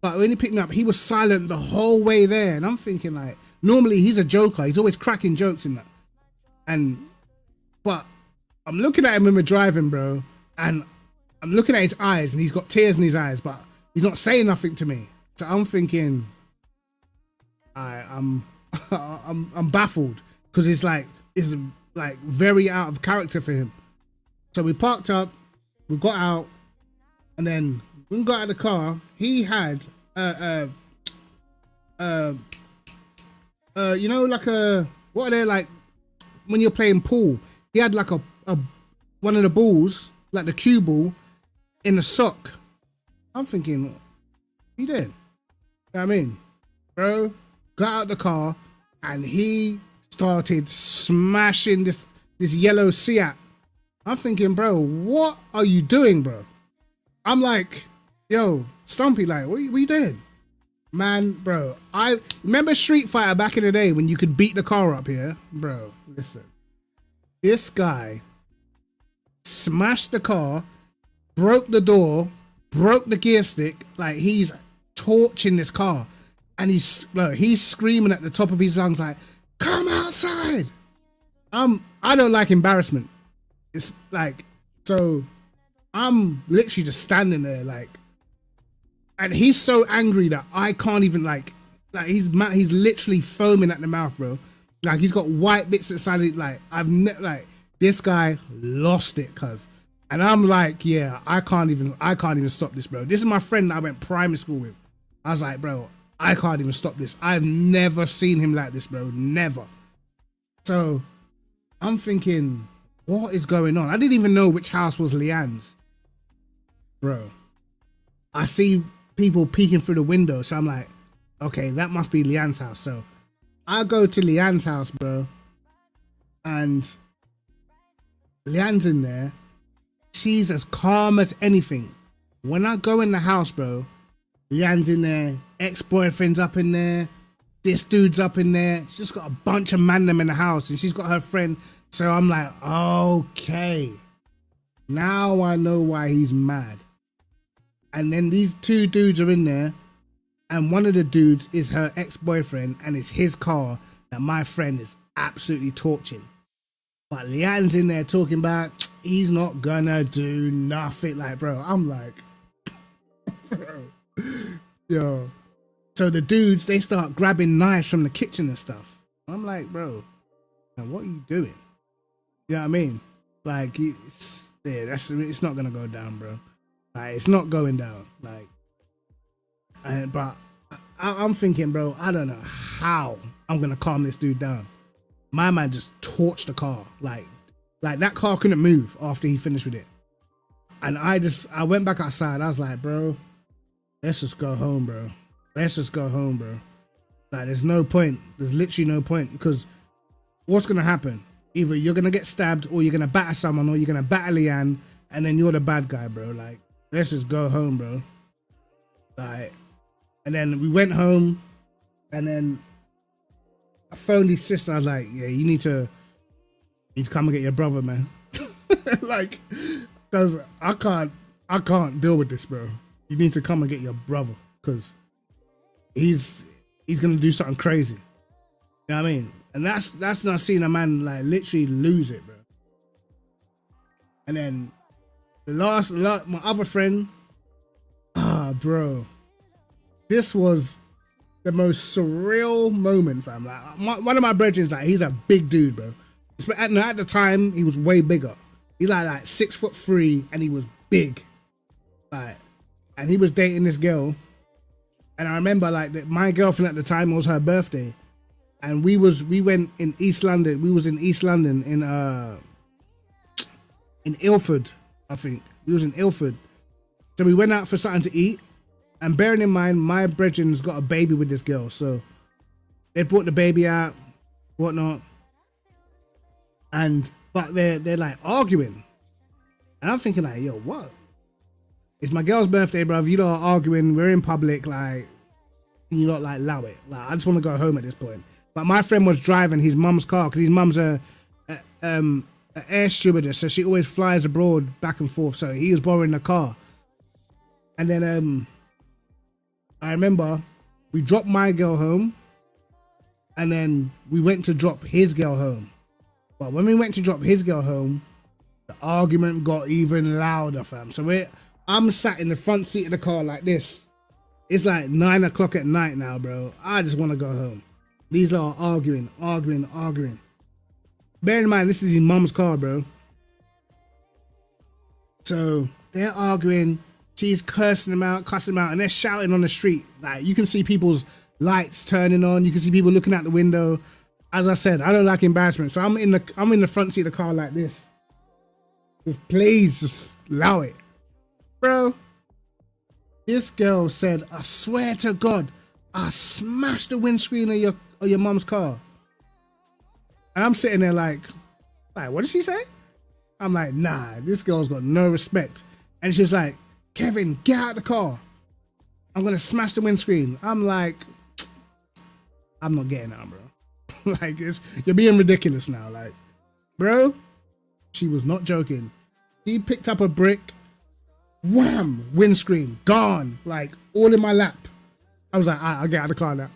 But when he picked me up, he was silent the whole way there, and I'm thinking like. Normally, he's a joker. He's always cracking jokes in that. But I'm looking at him when we're driving, bro. And I'm looking at his eyes and he's got tears in his eyes, but he's not saying nothing to me. So I'm thinking, I'm baffled because it's like very out of character for him. So we parked up, we got out, and then when we got out of the car, he had you know, like what are they like? when you're playing pool, he had like a one of the balls, like the cue ball, in the sock. I'm thinking, what you doing? You know what I mean? Bro got out the car and he started smashing this yellow Seat. I'm thinking, bro, what are you doing, bro? I'm like, yo, Stumpy, like, what you doing? Man, bro, I remember Street Fighter back in the day when you could beat the car up here. Bro, listen. This guy smashed the car, broke the door, broke the gear stick, like he's torching this car. And he's screaming at the top of his lungs like, come outside. I don't like embarrassment. It's like, so I'm literally just standing there like, and he's so angry that I can't even like he's literally foaming at the mouth, bro. Like he's got white bits inside it. Like this guy lost it, cuz. And I'm like, yeah, I can't even stop this, bro. This is my friend that I went primary school with. I was like, bro, I can't even stop this. I've never seen him like this, bro. Never. So I'm thinking, what is going on? I didn't even know which house was Leanne's. Bro, I see people peeking through the window. So I'm like, okay, that must be Leanne's house. So I go to Leanne's house, bro. And Leanne's in there. She's as calm as anything. When I go in the house, bro, Leanne's in there, ex-boyfriend's up in there, this dude's up in there. She's just got a bunch of man them in the house and she's got her friend. So I'm like, okay, now I know why he's mad. And then these two dudes are in there and one of the dudes is her ex-boyfriend and it's his car that my friend is absolutely torching. But Leanne's in there talking about, he's not gonna do nothing. Like, bro, I'm like, bro, yo. So the dudes, they start grabbing knives from the kitchen and stuff. I'm like, bro, man, what are you doing? You know what I mean? Like, it's not gonna go down, bro. Like, it's not going down. Like, but I'm thinking, bro, I don't know how I'm gonna calm this dude down. My man just torched the car. Like that car couldn't move after he finished with it. And I went back outside. I was like, bro, let's just go home, bro. Let's just go home, bro. Like, there's no point. There's literally no point, because what's gonna happen? Either you're gonna get stabbed, or you're gonna batter someone, or you're gonna batter Leanne, and then you're the bad guy, bro. Like, let's just go home, bro. Like, and then we went home, and then I phoned his sister. I was like, yeah, you need to come and get your brother, man. Like, because I can't deal with this, bro. You need to come and get your brother, because he's gonna do something crazy. You know what I mean? And that's not seeing a man like literally lose it, bro. And then my other friend, bro, this was the most surreal moment, fam. Like, one of my brethren, like, he's a big dude, bro. At the time, he was way bigger. He's like 6'3", and he was big. Like, and he was dating this girl. And I remember, like, my girlfriend at the time, it was her birthday. And we went in East London. We was in East London in Ilford, I think. We was in Ilford. So we went out for something to eat. And bearing in mind, my brethren's got a baby with this girl. So they brought the baby out, whatnot. But they're like arguing. And I'm thinking like, yo, what? It's my girl's birthday, bruv. You lot are arguing. We're in public. Like, you lot like allow it. Like, I just want to go home at this point. But my friend was driving his mum's car, because his mum's a air stewardess. So she always flies abroad back and forth. So he was borrowing the car. And then I remember we dropped my girl home, and then we went to drop his girl home. But when we went to drop his girl home, the argument got even louder, fam. So I'm sat in the front seat of the car like this. It's like 9 o'clock at night now, bro. I just want to go home. These lot are arguing. Bear in mind, this is his mum's car, bro. So they're arguing. She's cussing them out, and they're shouting on the street. Like, you can see people's lights turning on. You can see people looking out the window. as I said, I don't like embarrassment. So I'm in the front seat of the car like this. Just please just allow it. Bro, this girl said, I swear to God, I smashed the windscreen of your mum's car. And I'm sitting there like, what did she say? I'm like, nah, this girl's got no respect. And she's like, Kevin, get out the car. I'm gonna smash the windscreen. I'm like, I'm not getting out, bro. Like, you're being ridiculous now. Like, bro, she was not joking. He picked up a brick, wham, windscreen, gone, like all in my lap. I was like, I'll get out of the car now.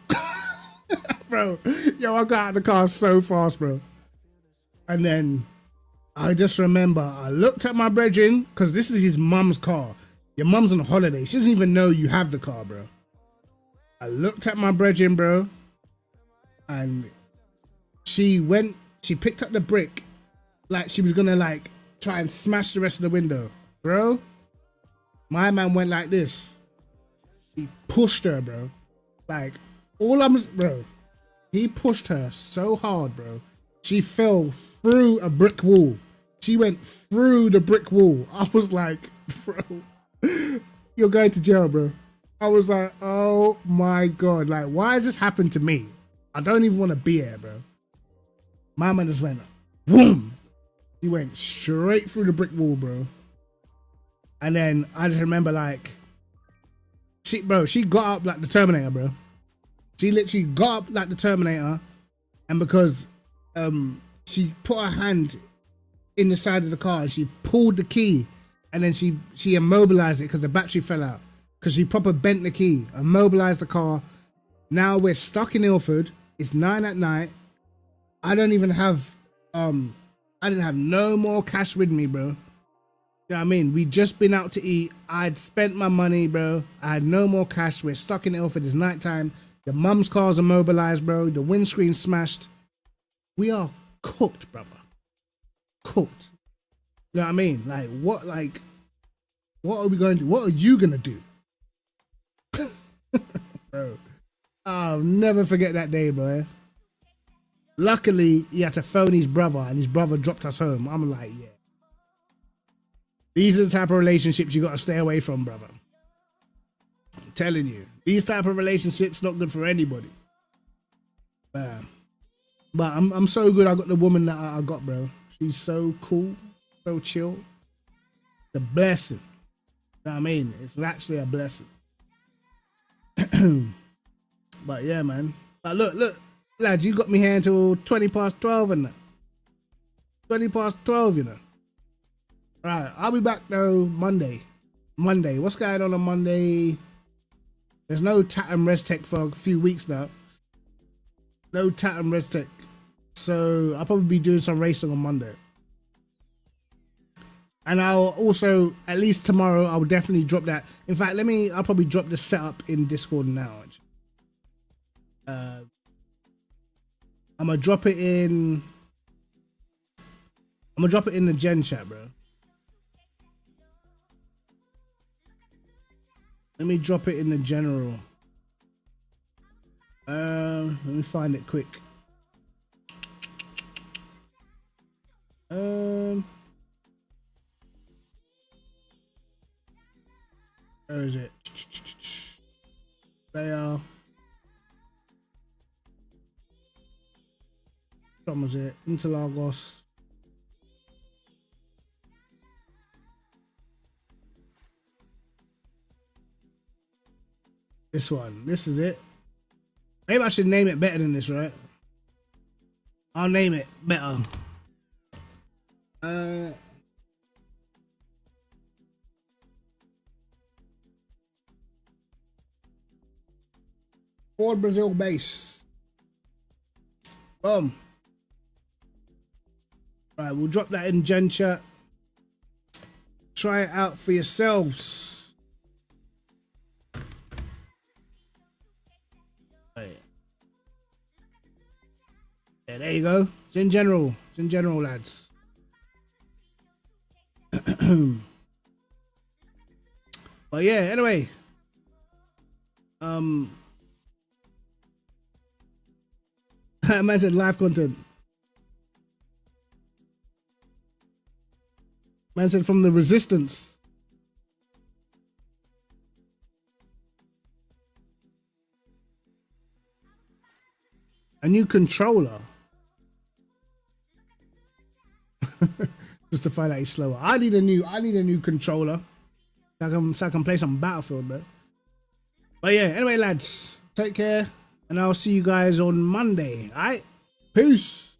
Bro, yo, I got out of the car so fast, bro. And then I just remember I looked at my brethren, because this is his mum's car. Your mum's on holiday. She doesn't even know you have the car, bro. I looked at my brethren, bro, and she picked up the brick like she was gonna like try and smash the rest of the window. Bro, my man went like this. He pushed her, bro. Like, bro, he pushed her so hard, bro. She fell through a brick wall. She went through the brick wall. I was like, bro, you're going to jail, bro. I was like, oh my God. Like, why has this happened to me? I don't even want to be here, bro. My man just went, boom. He went straight through the brick wall, bro. And then I just remember, like, she got up like the Terminator, bro. She literally got up like the Terminator. And because she put her hand in the side of the car and she pulled the key, and then she immobilized it because the battery fell out. Because she proper bent the key, immobilized the car. Now we're stuck in Ilford. It's 9 at night. I don't even have, I didn't have no more cash with me, bro. You know what I mean? We just been out to eat. I'd spent my money, bro. I had no more cash. We're stuck in Ilford. It's nighttime. The mum's car's immobilized, bro. The windscreen smashed. We are cooked, brother. Cooked. You know what I mean? Like, what are we going to do? What are you going to do? Bro, I'll never forget that day, bro. Luckily, he had to phone his brother, and his brother dropped us home. I'm like, yeah. These are the type of relationships you got to stay away from, brother. I'm telling you. These type of relationships not good for anybody. But I'm so good I got the woman that I got, bro. She's so cool, so chill. The blessing. You know what I mean? It's actually a blessing. But yeah, man. But look, lads, you got me here until 20 past 12 and that. 20 past 12, you know. Right, I'll be back though Monday. What's going on Monday? There's no Tatum Restech for a few weeks now. No Tatum Restech. So I'll probably be doing some racing on Monday. And I'll also, at least tomorrow, I'll definitely drop that. In fact, I'll probably drop the setup in Discord now. I'm gonna drop it in the Gen chat, bro. Let me drop it in the general. Let me find it quick. Where is it? There. What was it? Interlagos. This one. This is it. Maybe I should name it better than this, right? I'll name it better. Ford Brazil base. Boom. Right, we'll drop that in Gen chat. Try it out for yourselves. Right. Yeah, there you go. It's in general. It's in general, lads. But yeah, anyway. Man said live content. Man said from the resistance. A new controller. Just to find out he's slower. I need a new controller. So I can play some Battlefield, bro. But yeah, anyway, lads, take care. And I'll see you guys on Monday. Alright? Peace.